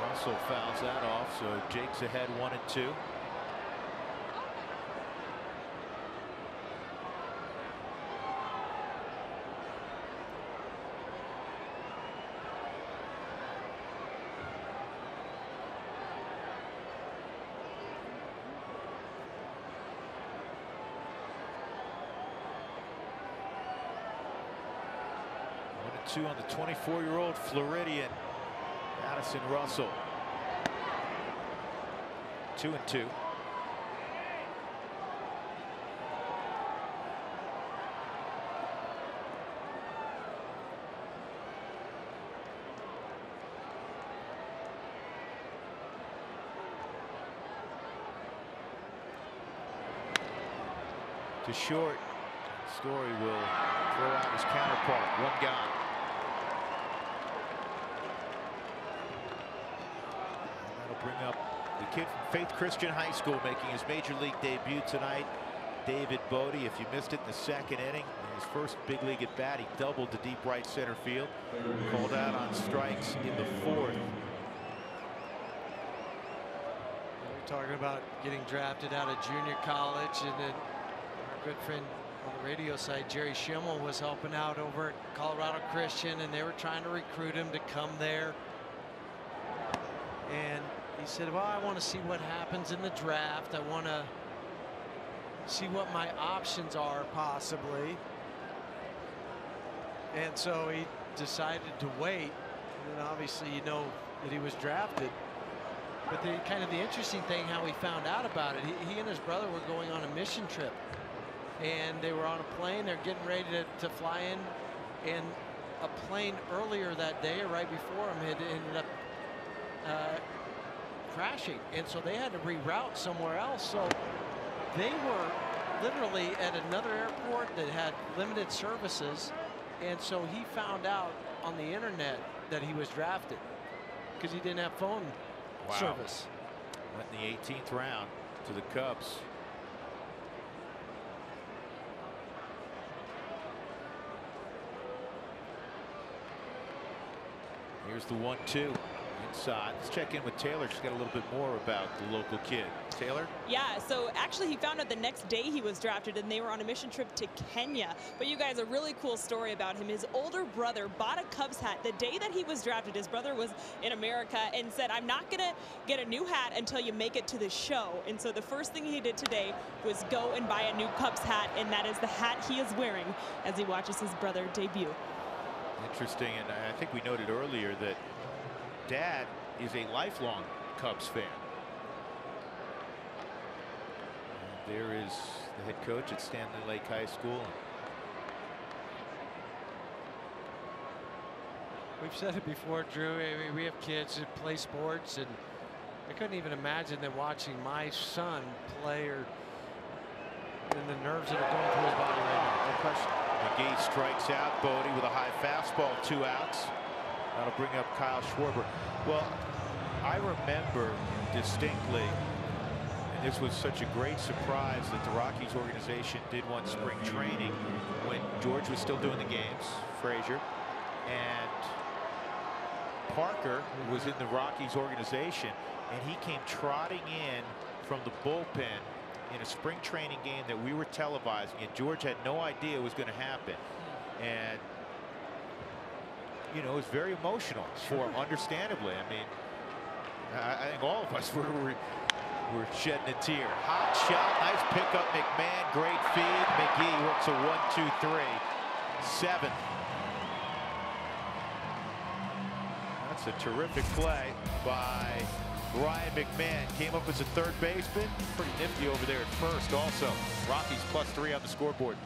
Russell fouls that off, so Jake's ahead 1-2. On the 24-year-old Floridian, Addison Russell. 2-2. To short. Story will throw out his counterpart. 1 gone. bring up the kid from Faith Christian High School making his major league debut tonight, David Bodie. If you missed it in the second inning, in his first big league at bat, he doubled to deep right center field. Called out on strikes in the fourth. We're talking about getting drafted out of junior college, and then our good friend on the radio side, Jerry Schimmel, was helping out over at Colorado Christian, and they were trying to recruit him to come there. And he said, well, I want to see what happens in the draft. I want to see what my options are possibly. And so he decided to wait. And obviously, you know that he was drafted. But the kind of the interesting thing, how he found out about it, he and his brother were going on a mission trip. And they were on a plane. They're getting ready to fly in. And a plane earlier that day, or right before him, had ended up crashing, and so they had to reroute somewhere else. So they were literally at another airport that had limited services, and so he found out on the internet that he was drafted because he didn't have phone service. Went in the 18th round to the Cubs. Here's the 1-2 inside. Let's check in with Taylor. She's got a little bit more about the local kid. Taylor? Yeah, so actually he found out the next day he was drafted, and they were on a mission trip to Kenya. But you guys, a really cool story about him. His older brother bought a Cubs hat the day that he was drafted. His brother was in America and said, I'm not going to get a new hat until you make it to the show. And so the first thing he did today was go and buy a new Cubs hat, and that is the hat he is wearing as he watches his brother debut. Interesting, and I think we noted earlier that Dad is a lifelong Cubs fan. And there is the head coach at Stanley Lake High School. We've said it before, Drew. I mean, we have kids that play sports, and I couldn't even imagine that watching my son play, or and the nerves that are going through his body right now. No question. McGee strikes out Bodie with a high fastball, 2 outs. That'll bring up Kyle Schwarber. Well, I remember distinctly, and this was such a great surprise that the Rockies organization did one spring training when George was still doing the games, Frazier, and Parker was in the Rockies organization, and he came trotting in from the bullpen in a spring training game that we were televising, and George had no idea it was going to happen. And you know, it was very emotional for him, understandably. I mean, I think all of us were shedding a tear. Hot shot, nice pickup, McMahon, great feed. McGee works a 1-2-3, 7th. That's a terrific play by Ryan McMahon. Came up as a third baseman. Pretty nifty over there at first also. Rockies +3 on the scoreboard.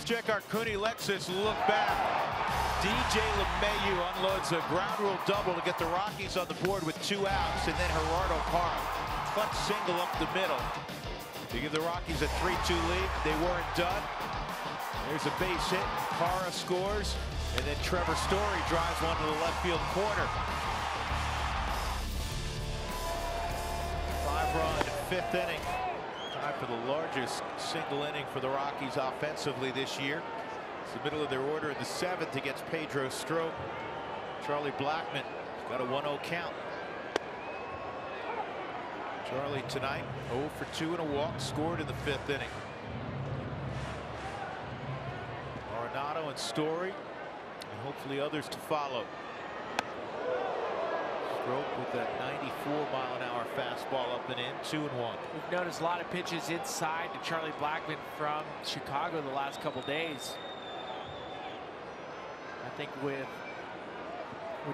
check our Cooney Lexus look back. DJ LeMahieu unloads a ground rule double to get the Rockies on the board with 2 outs, and then Gerardo Parra clutch single up the middle to give the Rockies a 3-2 lead. They weren't done. There's a base hit. Parra scores, and then Trevor Story drives one to the left field corner. 5-run 5th inning. Time for the largest single inning for the Rockies offensively this year. It's the middle of their order in the 7th against Pedro Strop. Charlie Blackmon got a 1-0 count. Charlie tonight 0 for 2 and a walk, scored in the 5th inning. Arenado and Story, and hopefully others to follow. Strop with that 94-mile-an-hour fastball up and in, 2-1. We've noticed a lot of pitches inside to Charlie Blackmon from Chicago the last couple days. I think with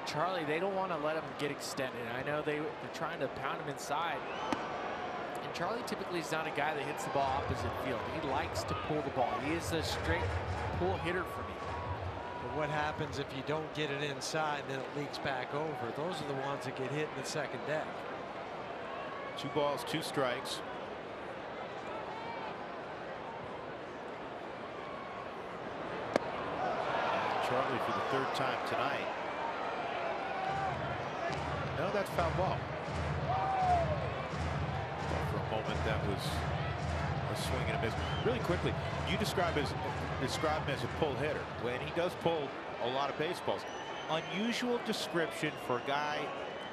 Charlie, they don't want to let him get extended. I know they're trying to pound him inside. And Charlie typically is not a guy that hits the ball opposite field. He likes to pull the ball. He is a straight pull hitter for me. But what happens if you don't get it inside, then it leaks back over? Those are the ones that get hit in the second deck. 2 balls, 2 strikes. Charlie for the 3rd time tonight. No, that's foul ball. For a moment, that was a swing and a miss. Really quickly, you describe him as a pull hitter. When he does pull a lot of baseballs. Unusual description for a guy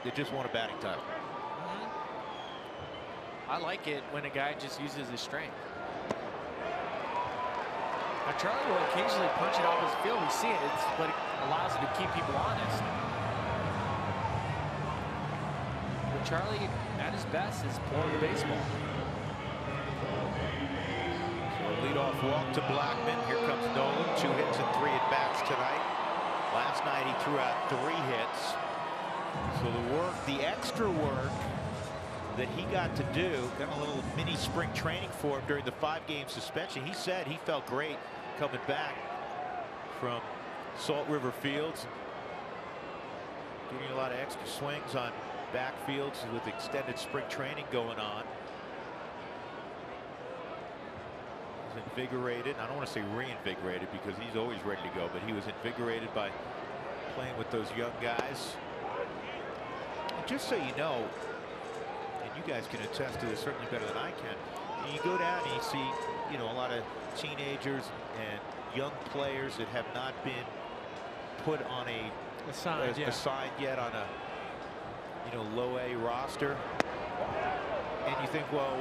that just won a batting title. I like it when a guy just uses his strength. Now Charlie will occasionally punch it off his field. We see it, but it allows him to keep people honest. But Charlie, at his best, is pulling the baseball. So a leadoff walk to Blackmon. Here comes Nolan. 2 hits and 3 at bats tonight. Last night he threw out 3 hits. So the work, the extra work that he got to do, got a little mini spring training for him during the 5-game suspension. He said he felt great coming back from Salt River Fields, getting a lot of extra swings on backfields with extended spring training going on. He's invigorated. I don't want to say reinvigorated because he's always ready to go, but he was invigorated by playing with those young guys. And just so you know, and you guys can attest to this certainly better than I can, you go down and you see, you know, a lot of teenagers and young players that have not been put on assigned yet on a, you know, low A roster, and you think, well,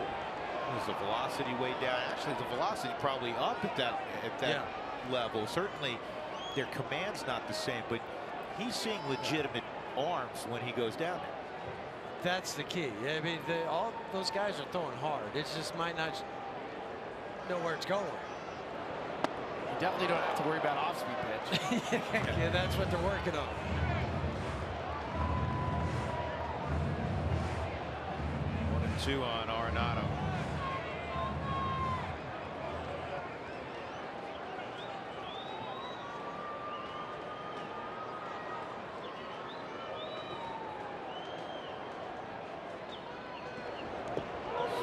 is the velocity way down? Actually, the velocity probably up at that level. Certainly their command's not the same, but he's seeing legitimate arms when he goes down there. That's the key. I mean, all those guys are throwing hard. It just might not know where it's going. You definitely don't have to worry about off-speed pitch. Yeah, that's what they're working on. 1-2 on Arenado.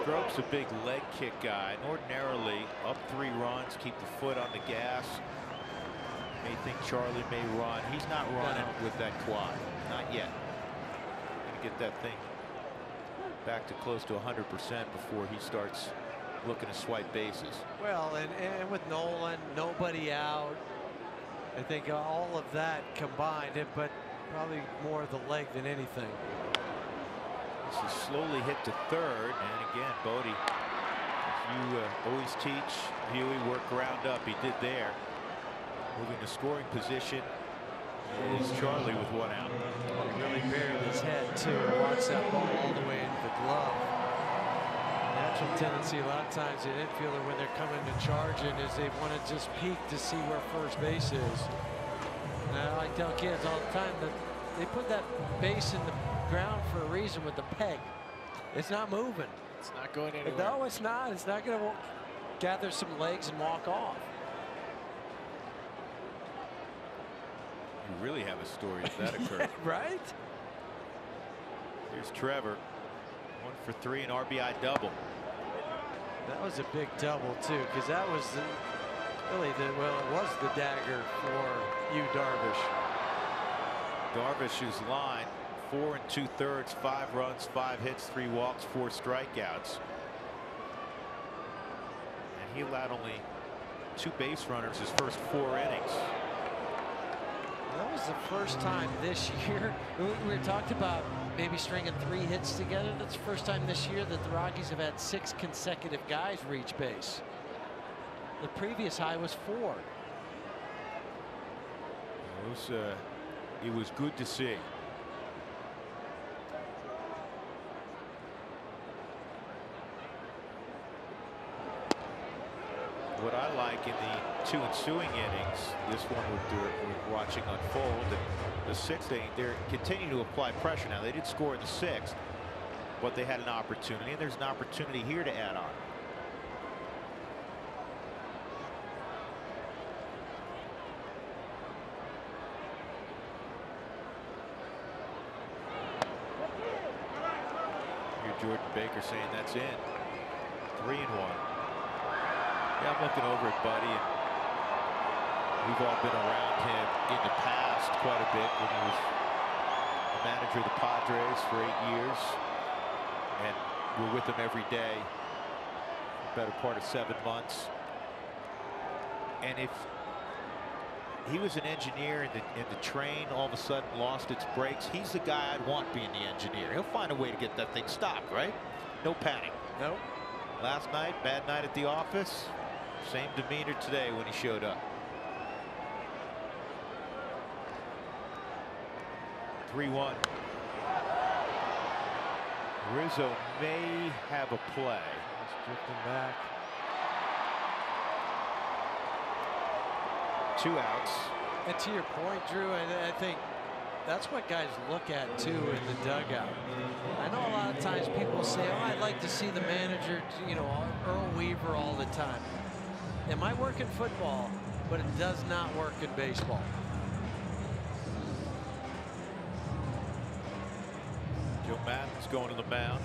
Stroke's a big leg kick guy, and ordinarily up 3 runs, keep the foot on the gas. May think Charlie may run. He's not running with that quad, not yet. Gonna get that thing back to close to 100% before he starts looking to swipe bases. Well, and with Nolan, nobody out, I think all of that combined, but probably more of the leg than anything. This is slowly hit to 3rd, and again, Bodie, as you always teach, Huey, work ground up. He did there. Moving to scoring position is Charlie with 1 out. He really buried his head too. Watch that ball all the way into the glove. Natural tendency a lot of times the infielder when they're coming to charging is they want to just peek to see where first base is. And I tell kids all the time that they put that base in the ground for a reason with the peg. It's not moving. It's not going anywhere. No, it's not. It's not going to gather some legs and walk off. We really have a story if that occurred. Right? Here's Trevor. 1 for 3, an RBI double. That was a big double too, because that was really well, it was the dagger for you, Darvish. Darvish's line, 4 2/3, 5 runs, 5 hits, 3 walks, 4 strikeouts. And he allowed only 2 base runners his first 4 innings. That was the first time this year. We talked about maybe stringing 3 hits together. That's the first time this year that the Rockies have had 6 consecutive guys reach base. The previous high was 4. It was good to see. What I like in the 2 ensuing innings, this one we're watching unfold, and the 6th inning, they're continuing to apply pressure. Now, they did score in the 6th, but they had an opportunity, and there's an opportunity here to add on. Here, Jordan Baker saying that's in. 3-1. Yeah, I'm looking over at Buddy, and we've all been around him in the past quite a bit when he was a manager of the Padres for 8 years, and we're with him every day, the better part of 7 months. And if he was an engineer and the train all of a sudden lost its brakes, he's the guy I'd want being the engineer. He'll find a way to get that thing stopped, right? No panic. Nope. Last night, bad night at the office. Same demeanor today when he showed up. 3-1. Rizzo may have a play. He's drifting back. 2 outs. And to your point, Drew, I think that's what guys look at too in the dugout. I know a lot of times people say, oh, I'd like to see the manager, you know, Earl Weaver all the time. It might work in football, but it does not work in baseball. Joe Madden's going to the mound.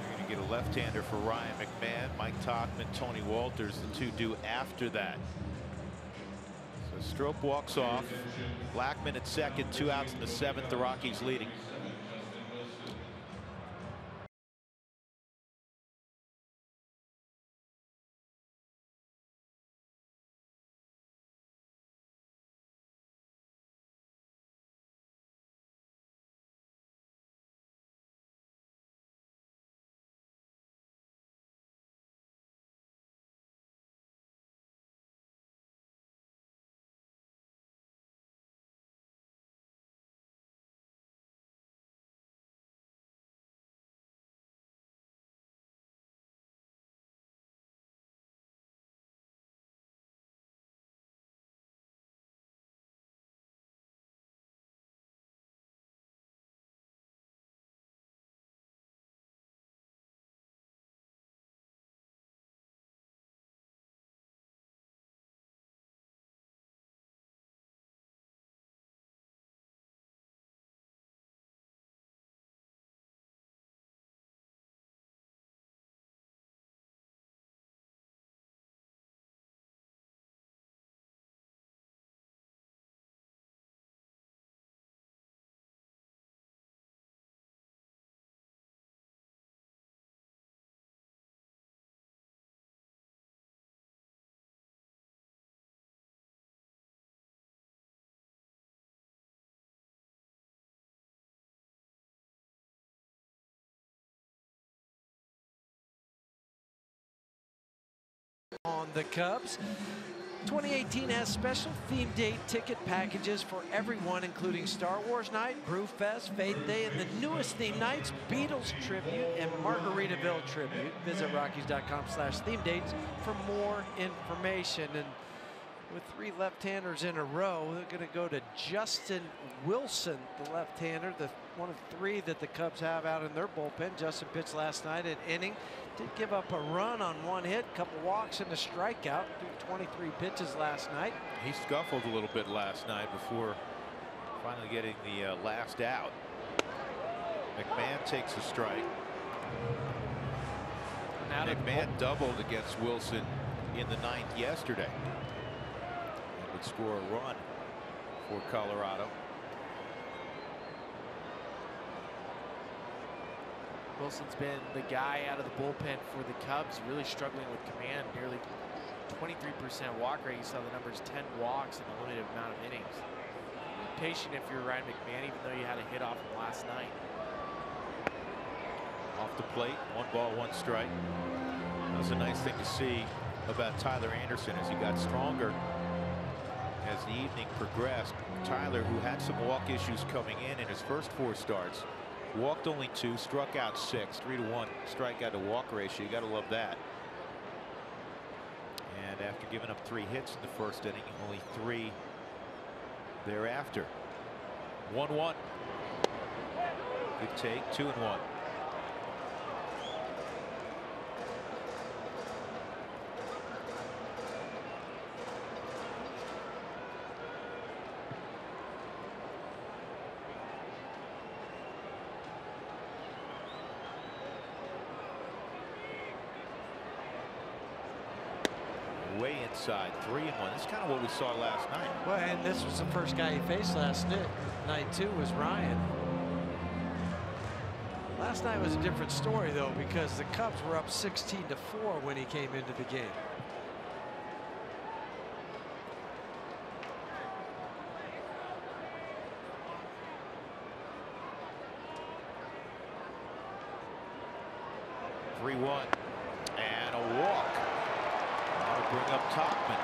You're going to get a left-hander for Ryan McMahon, Mike Tauchman, Tony Walters, the 2 due after that. So Strop walks off. Blackman at second, 2 outs in the 7th. The Rockies leading. On the Cubs. 2018 has special theme date ticket packages for everyone, including Star Wars Night, Brewfest, Faith Day, and the newest theme nights, Beatles Tribute and Margaritaville Tribute. Visit Rockies.com/theme dates for more information. And with 3 left-handers in a row, they're going to go to Justin Wilson, the left-hander, the one of 3 that the Cubs have out in their bullpen. Justin pitched last night, an inning. Did give up a run on 1 hit, couple walks and a strikeout. Threw 23 pitches last night. He scuffled a little bit last night before finally getting the last out. McMahon takes a strike. McMahon doubled against Wilson in the 9th yesterday. And would score a run for Colorado. Wilson's been the guy out of the bullpen for the Cubs, really struggling with command. Nearly 23% walk rate. You saw the numbers, 10 walks in a limited amount of innings. Be patient if you're Ryan McMahon, even though you had a hit off him last night. Off the plate, 1 ball, 1 strike. That was a nice thing to see about Tyler Anderson as he got stronger as the evening progressed. Tyler, who had some walk issues coming in his first 4 starts, walked only 2, struck out 6, 3-to-1 strikeout to walk ratio. You got to love that. And after giving up 3 hits in the first inning, only 3 thereafter. 1-1. Good take, 2-1. Way inside, 3-1. That's kind of what we saw last night. Well, and this was the first guy he faced last night too, was Ryan. Last night was a different story though, because the Cubs were up 16-4 when he came into the game. And a walk. That'll bring up Topman.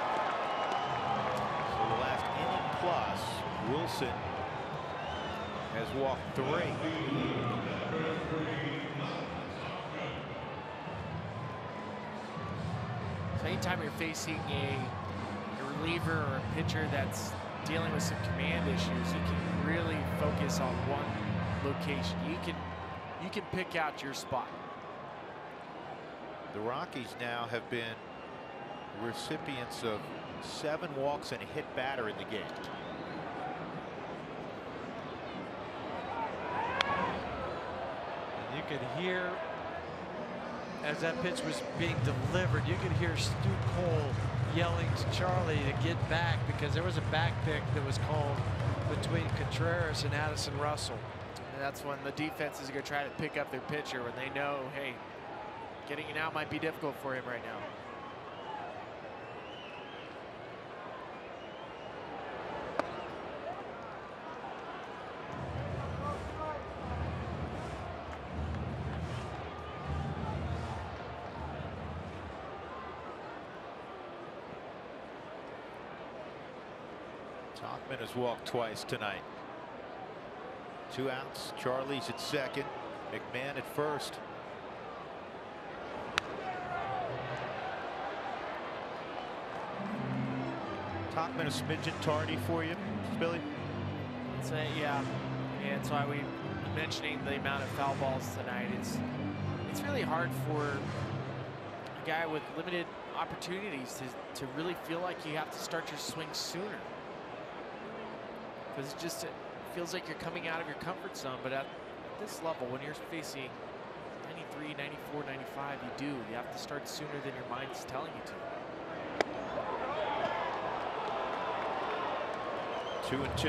So the last inning plus, Wilson has walked 3. So anytime you're facing a reliever or a pitcher that's dealing with some command issues, you can really focus on one location. You can pick out your spot. The Rockies now have been recipients of 7 walks and a hit batter in the game. And you could hear, as that pitch was being delivered, you could hear Stu Cole yelling to Charlie to get back, because there was a back pick that was called between Contreras and Addison Russell. And that's when the defense is going to try to pick up their pitcher when they know, hey, getting it out might be difficult for him right now. Topman has walked twice tonight. 2 outs. Charlie's at second. McMahon at first. Topman a smidgen tardy for you, Billy? So, yeah, and that's why we mentioning the amount of foul balls tonight. It's really hard for a guy with limited opportunities to really feel like you have to start your swing sooner, because it feels like you're coming out of your comfort zone. But at this level, when you're facing 93, 94, 95, you have to start sooner than your mind's telling you to. 2-2.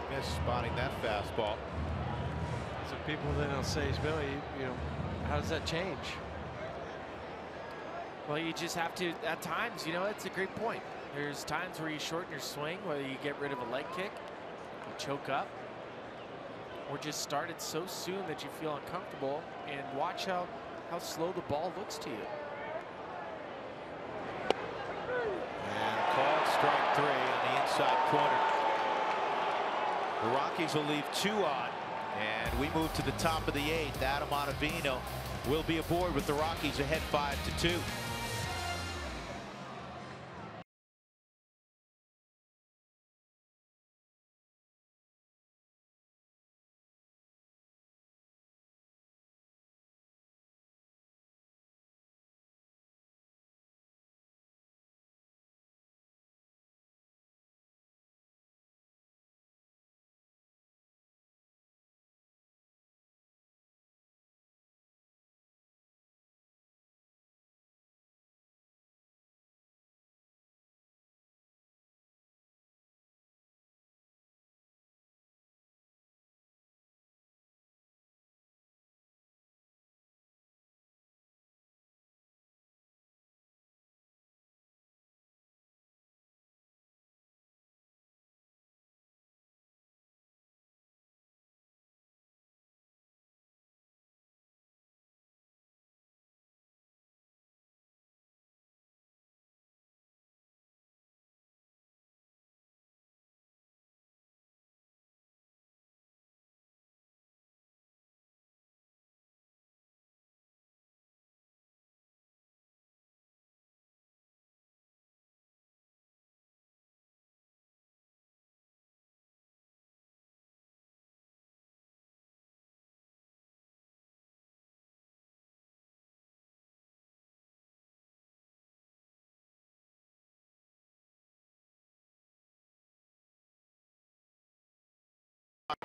Smith spotting that fastball. So people then will say, Billy, you know, how does that change? Well, you just have to, at times, you know, it's a great point. There's times where you shorten your swing, whether you get rid of a leg kick, you choke up, or just start it so soon that you feel uncomfortable, and watch how slow the ball looks to you. And called strike 3 on the inside corner. The Rockies will leave 2 on, and we move to the top of the 8th. Adam Ottavino will be aboard with the Rockies ahead 5-2.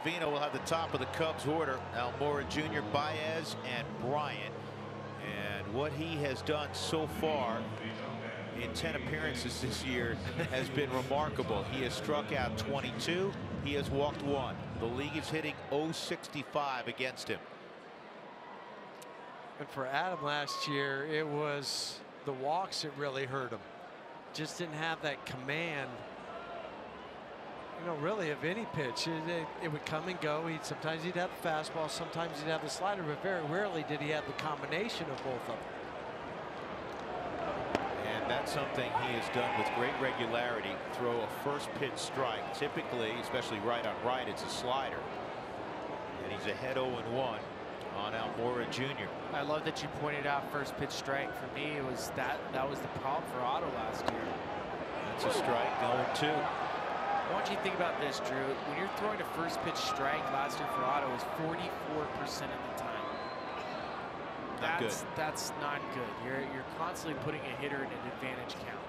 Vino will have the top of the Cubs order. Almora Jr., Baez, and Bryant. And what he has done so far in 10 appearances this year has been remarkable. He has struck out 22. He has walked 1. The league is hitting .065 against him. And for Adam last year, it was the walks that really hurt him. Just didn't have that command, you know, really of any pitch. It would come and go. Sometimes he'd have the fastball, sometimes he'd have the slider, but very rarely did he have the combination of both of them. And that's something he has done with great regularity. Throw a first pitch strike. Typically, especially right on right, it's a slider. And he's ahead 0-1 on Almora Jr. I love that you pointed out first pitch strike. For me, it was that was the problem for Otto last year. That's a strike, 0-2. I want you to think about this, Drew. When you're throwing a first pitch strike last year for Otto, it was 44% of the time. That's not good. You're constantly putting a hitter in an advantage count.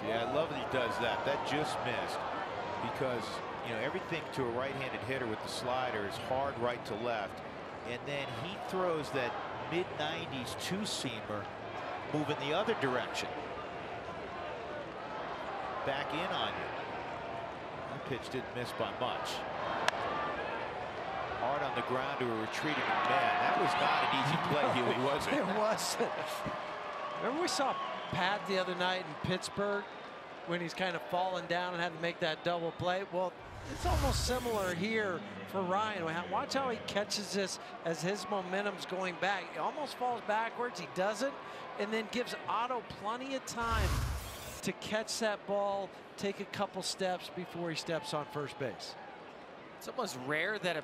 See, I love that he does that. That just missed because, you know, everything to a right-handed hitter with the slider is hard right to left, and then he throws that mid-90s two-seamer moving the other direction. Back in on you. That pitch didn't miss by much. Hard on the ground to a retreating man. That was not an easy play, Huey, was it? It wasn't. Remember we saw Pat the other night in Pittsburgh when he's kind of falling down and had to make that double play? Well, it's almost similar here for Ryan. Watch how he catches this as his momentum's going back. He almost falls backwards. He doesn't, and then gives Otto plenty of time to catch that ball, take a couple steps before he steps on first base. It's almost rare that a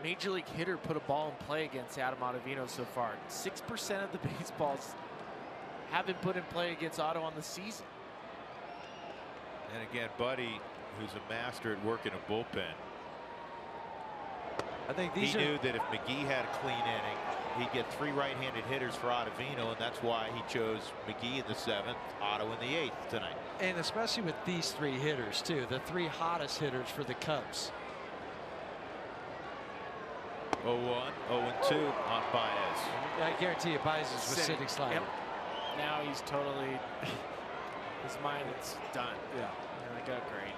major league hitter put a ball in play against Adam Ottavino so far. 6% of the baseballs have been put in play against Otto on the season. And again, Buddy, who's a master at working a bullpen. I think he knew that if McGee had a clean inning, he'd get 3 right-handed hitters for Ottavino, and that's why he chose McGee in the 7th, Otto in the 8th tonight. And especially with these 3 hitters too, the 3 hottest hitters for the Cubs. 0-1, 0-2 on Baez. I guarantee you Baez was sitting slider. Yep. Now he's totally, his mind is done. Yeah. I got great.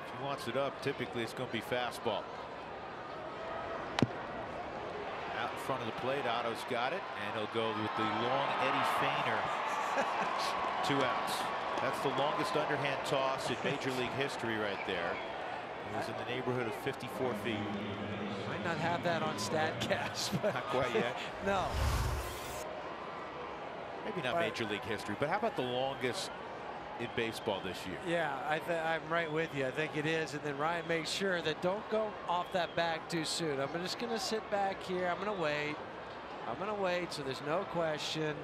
If he wants it up, typically it's going to be fastball. Out in front of the plate, Otto's got it, and he'll go with the long Eddie Feiner. 2 outs. That's the longest underhand toss in Major League history right there. It was in the neighborhood of 54 feet. Might not have that on StatCast. Not quite yet. No. Maybe not Major League history, but how about the longest in baseball this year? Yeah, I'm right with you. I think it is. And then Ryan makes sure that don't go off that back too soon. I'm just going to sit back here. I'm going to wait. I'm going to wait, so there's no question.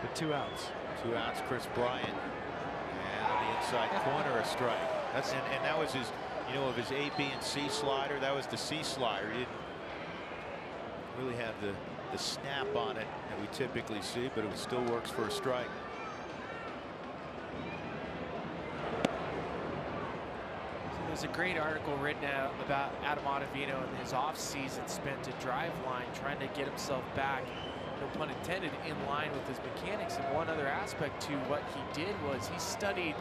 But 2 outs. 2 outs, Chris Bryant. And on the inside corner, a strike. That's and that was his, you know, of his A, B, and C slider. That was the C slider. He didn't really have the snap on it that we typically see, but it still works for a strike. There's a great article written out about Adam Ottavino and his offseason spent at Driveline trying to get himself back, no pun intended, in line with his mechanics. And one other aspect to what he did was he studied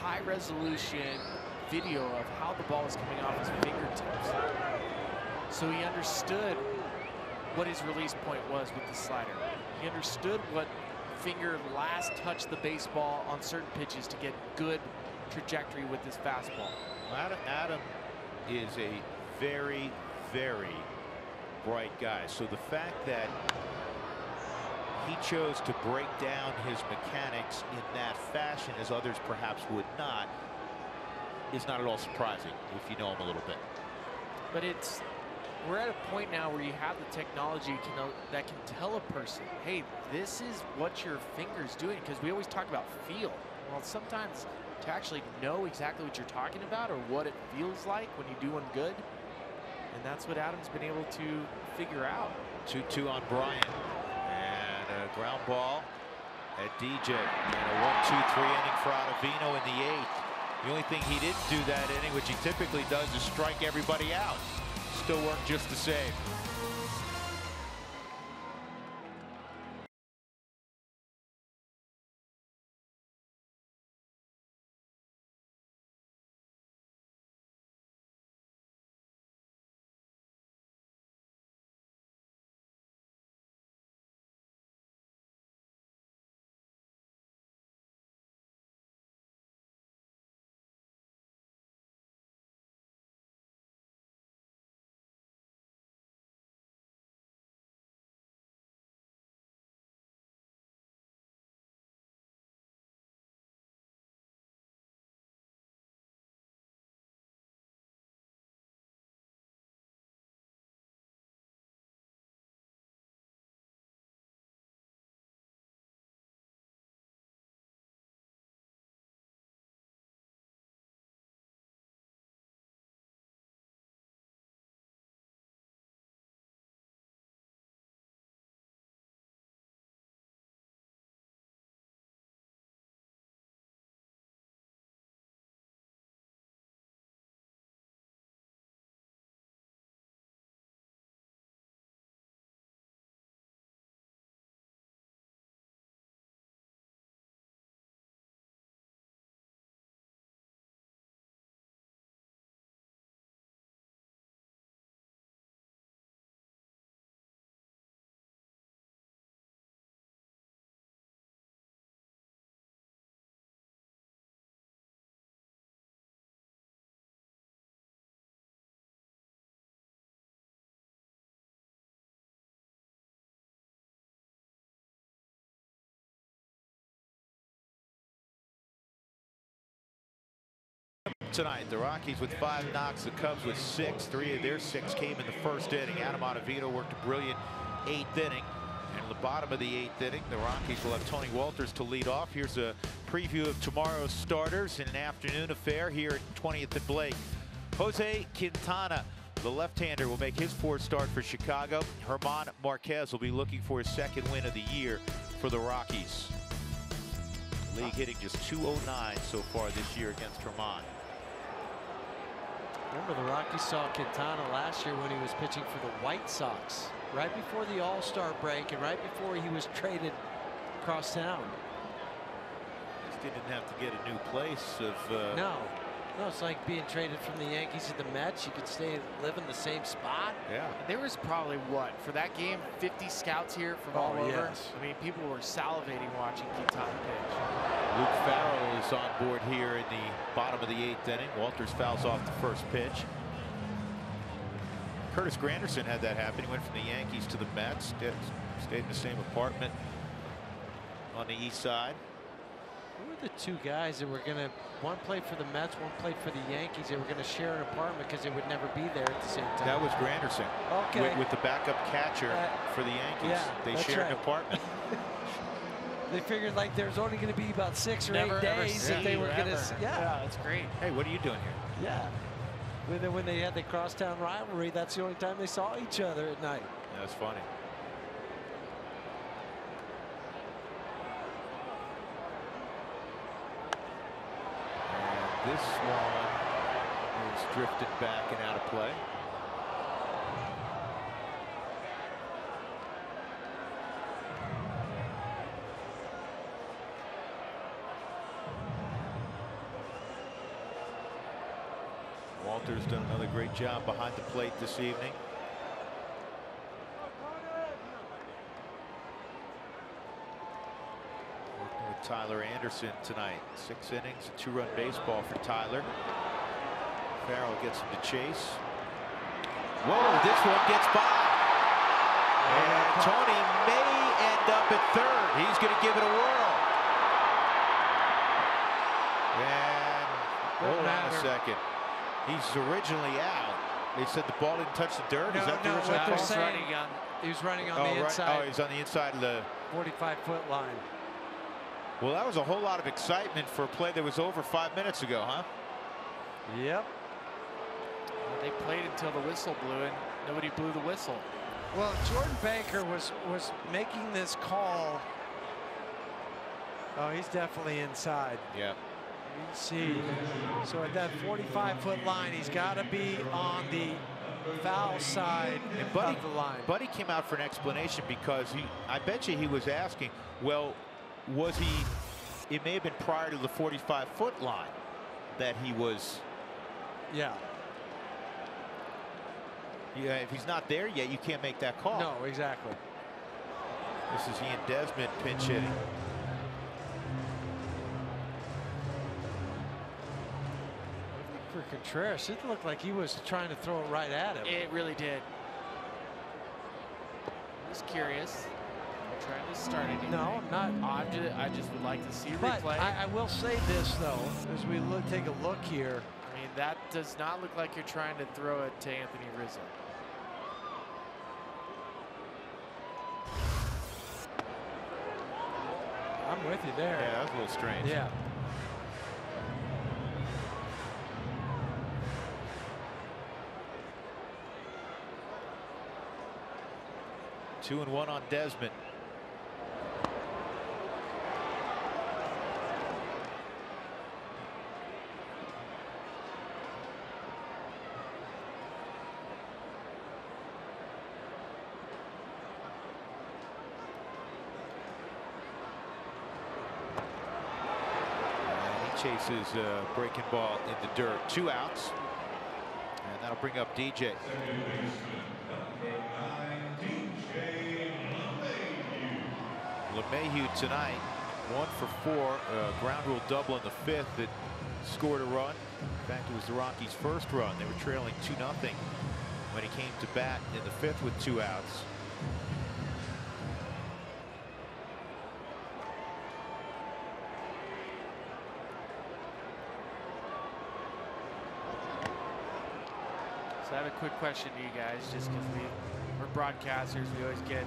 high resolution video of how the ball was coming off his fingertips. So he understood what his release point was with the slider. He understood what finger last touched the baseball on certain pitches to get good trajectory with his fastball. Adam is a very, very bright guy. So the fact that he chose to break down his mechanics in that fashion, as others perhaps would not, is not at all surprising if you know him a little bit. But we're at a point now where you have the technology that can tell a person, hey, this is what your finger's doing, because we always talk about feel. Well, sometimes to actually know exactly what you're talking about or what it feels like when you do one good, and that's what Adam's been able to figure out. 2-2 on Bryant. Ground ball at DJ. And a 1-2-3 inning for Ottavino in the 8th. The only thing he didn't do that inning, which he typically does, is strike everybody out. Still worked just the same. Tonight, the Rockies with 5 knocks, the Cubs with 6. 3 of their 6 came in the first inning. Adam Ottavino worked a brilliant 8th inning. And in the bottom of the 8th inning, the Rockies will have Tony Walters to lead off. Here's a preview of tomorrow's starters in an afternoon affair here at 20th and Blake. Jose Quintana, the left-hander, will make his 4th start for Chicago. German Marquez will be looking for his 2nd win of the year for the Rockies. League hitting just .209 so far this year against German. Remember, the Rockies saw Quintana last year when he was pitching for the White Sox, right before the All-Star break and right before he was traded across town. Just didn't have to get a new place of. No, it's like being traded from the Yankees to the Mets. You could live in the same spot. Yeah. There was probably, what, for that game, 50 scouts here from all over. Yes. I mean, people were salivating watching Quintana pitch. Luke Farrell is on board here in the bottom of the 8th inning. Walters fouls off the first pitch. Curtis Granderson had that happen. He went from the Yankees to the Mets. Stayed in the same apartment on the east side. Who were the 2 guys that were going to, one played for the Mets, one played for the Yankees? They were going to share an apartment because they would never be there at the same time. That was Granderson. Okay. With the backup catcher for the Yankees. Yeah, they shared an apartment. They figured like there's only going to be about 6 or 8 days that they were going to. Yeah, that's great. Hey, what are you doing here? Yeah. When they had the crosstown rivalry, that's the only time they saw each other at night. That's funny. And this one is drifted back and out of play. Walters done another great job behind the plate this evening. Working with Tyler Anderson tonight. 6 innings, a 2-run baseball for Tyler. Farrell gets him to chase. Whoa, this one gets by. And Tony may end up at 3rd. He's going to give it a whirl. And hold on a second. He's originally out. They said the ball didn't touch the dirt. Is that the original what they're call? saying, he was running on the inside. Oh, he's on the inside of the 45-foot line. Well, that was a whole lot of excitement for a play that was over 5 minutes ago, huh? Yep. Well, they played until the whistle blew, and nobody blew the whistle. Well, Jordan Baker was making this call. Oh, he's definitely inside. Yeah. You can see. So at that 45-foot line, he's got to be on the foul side of the line. Buddy came out for an explanation because I bet you he was asking, well, was he, it may have been prior to the 45-foot line that he was. Yeah. Yeah, if he's not there yet, you can't make that call. No, exactly. This is Ian Desmond pinch hitting. For Contreras, it looked like he was trying to throw it right at him. It really did. I was curious. I'm trying to start it. No, I'm not. I just would like to see a But replay. I will say this, though, as we take a look here. I mean, that does not look like you're trying to throw it to Anthony Rizzo. I'm with you there. Yeah, that was a little strange. Yeah. Two and one on Desmond. Chases breaking ball in the dirt. 2 outs. And that'll bring up DJ. LeMahieu tonight, 1 for 4. Ground rule double in the 5th that scored a run. In fact, it was the Rockies' first run. They were trailing 2-0 when he came to bat in the 5th with 2 outs. So I have a quick question to you guys, just because we're broadcasters, we always get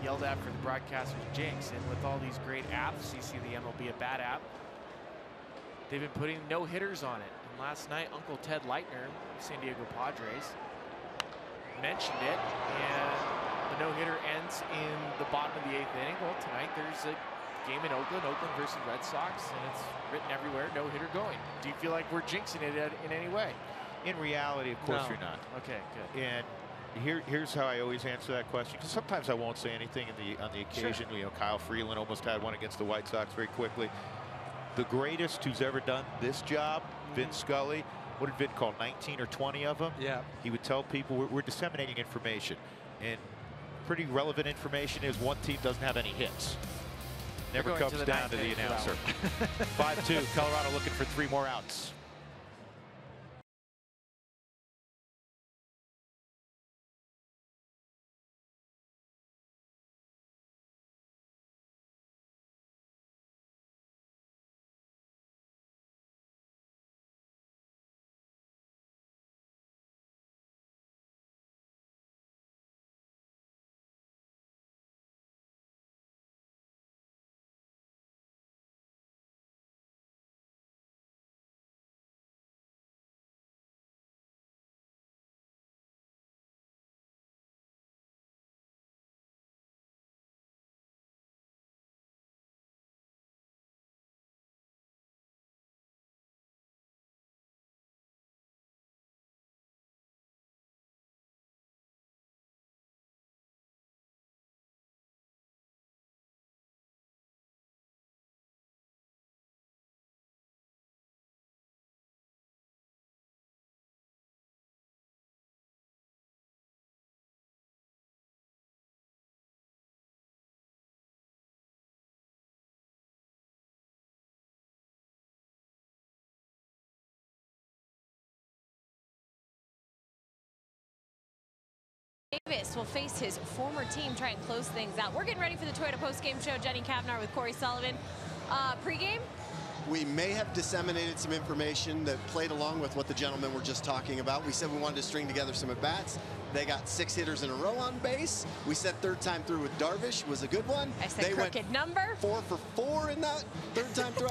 yelled at for the broadcasters jinx, and with all these great apps, you see the MLB a bat app, they've been putting no hitters on it. And last night, Uncle Ted Leitner, San Diego Padres, mentioned it, and the no hitter ends in the bottom of the 8th inning. Well, tonight there's a game in Oakland versus Red Sox, and it's written everywhere, no hitter going. Do you feel like we're jinxing it in any way? In reality, of course, you're not. Okay, good. And here's how I always answer that question, because sometimes I won't say anything on the occasion. Sure. You know, Kyle Freeland almost had one against the White Sox very quickly. The greatest who's ever done this job, Vin Scully. What did Vin call, 19 or 20 of them? Yeah. He would tell people we're disseminating information, and pretty relevant information is one team doesn't have any hits. Never comes down to the announcer. 5-2, Colorado looking for 3 more outs. Davis will face his former team, try and close things out. We're getting ready for the Toyota postgame show. Jenny Kavnar with Corey Sullivan. Pre-game? We may have disseminated some information that played along with what the gentlemen were just talking about. We said we wanted to string together some at-bats. They got 6 hitters in a row on base. We said third time through with Darvish was a good one. I said they crooked went number. 4 for 4 in that third time through.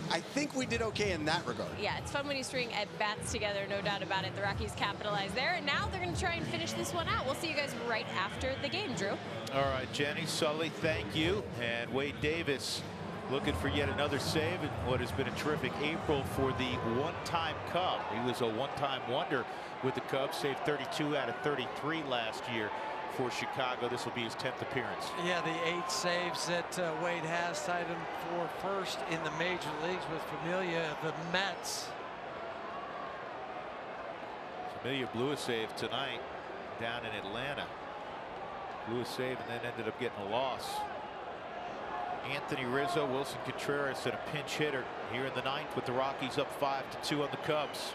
I think we did okay in that regard. Yeah, it's fun when you string at-bats together, no doubt about it. The Rockies capitalized there, and now they're going to try and finish this one out. We'll see you guys right after the game, Drew. All right, Jenny, Sully, thank you. And Wade Davis looking for yet another save in what has been a terrific April for the one-time Cub. He was a one-time wonder with the Cubs, saved 32 out of 33 last year for Chicago. This will be his 10th appearance. Yeah, the 8 saves that Wade has tied him for first in the major leagues with Familia, the Mets. Familia blew a save tonight down in Atlanta. Blew a save and then ended up getting a loss. Anthony Rizzo, Wilson Contreras, and a pinch hitter here in the 9th with the Rockies up 5-2 on the Cubs.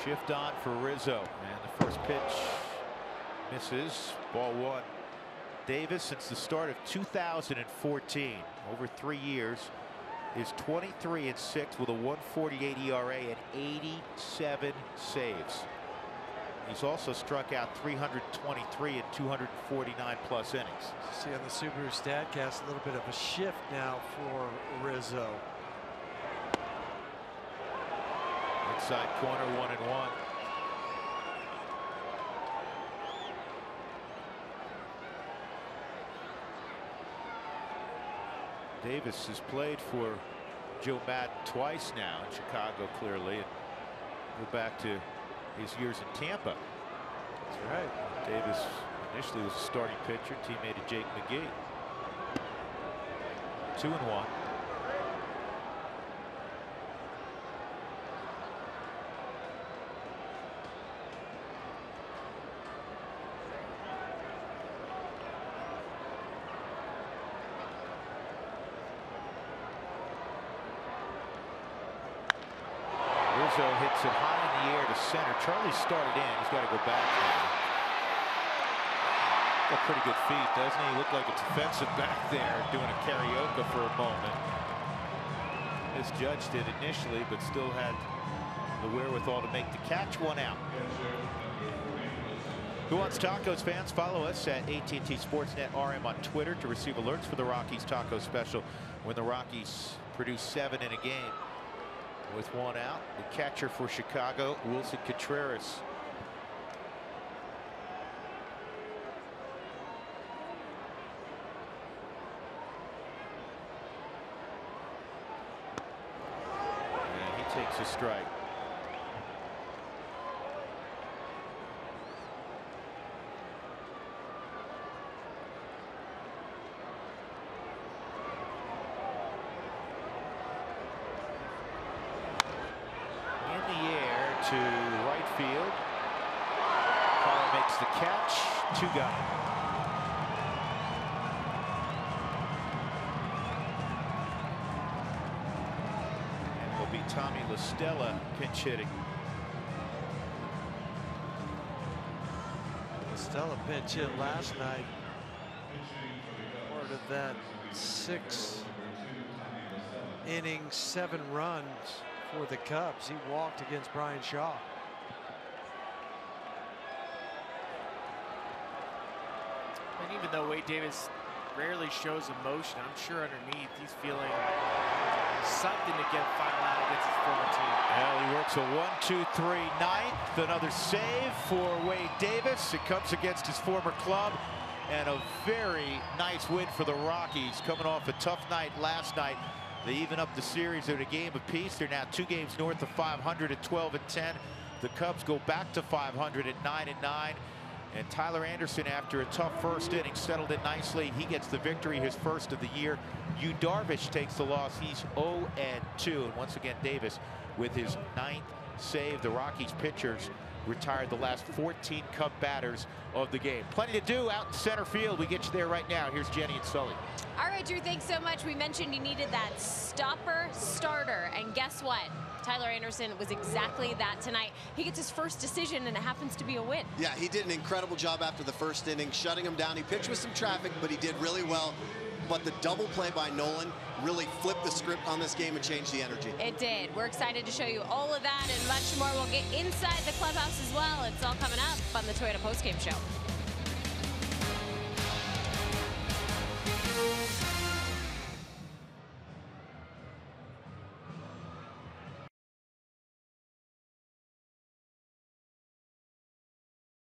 Shift on for Rizzo, and the first pitch misses. Ball 1. Davis, since the start of 2014, over 3 years, is 23-6 with a 1.48 ERA and 87 saves. He's also struck out 323 in 249 plus innings. See on the Subaru StatCast a little bit of a shift now for Rizzo. Inside corner, 1-1. Davis has played for Joe Madden twice now in Chicago, clearly, and go back to his years in Tampa. That's right. Davis initially was a starting pitcher, teammate of Jake McGee. 2-1. Rizzo hits it high in the air to center. Charlie started in. He's got to go back now. Got pretty good feet, doesn't he? He looked like a defensive back there doing a karaoke for a moment. Misjudged it initially, but still had the wherewithal to make the catch. 1 out. Who Wants Tacos fans, follow us at AT&T Sportsnet RM on Twitter to receive alerts for the Rockies Taco Special when the Rockies produce 7 in a game. With 1 out, the catcher for Chicago, Wilson Contreras. And he takes a strike. To right field. Carr makes the catch. 2 gone. And will be Tommy La Stella pinch hitting. La Stella pinch hit last night. Part of that 6 innings, 7 runs for the Cubs. He walked against Brian Shaw. And even though Wade Davis rarely shows emotion, I'm sure underneath he's feeling something to get final out against his former team. Well, he works a 1-2-3 9th. Another save for Wade Davis. It comes against his former club. And a very nice win for the Rockies, coming off a tough night last night. They even up the series at a game apiece. They're now 2 games north of 500 at 12-10. The Cubs go back to 500 at 9-9. And Tyler Anderson, after a tough first inning, settled it nicely. He gets the victory, his first of the year. Yu Darvish takes the loss. He's 0-2. And once again, Davis with his 9th save. The Rockies pitchers retired the last 14 Cub batters of the game. Plenty to do out in center field. We get you there right now. Here's Jenny and Sully. All right, Drew, thanks so much. We mentioned you needed that stopper starter, and guess what? Tyler Anderson was exactly that tonight. He gets his first decision, and it happens to be a win. Yeah, he did an incredible job after the first inning, shutting him down. He pitched with some traffic, but he did really well. but the double play by Nolan really flipped the script on this game and changed the energy. It did. We're excited to show you all of that and much more. We'll get inside the clubhouse as well. It's all coming up on the Toyota Postgame Show.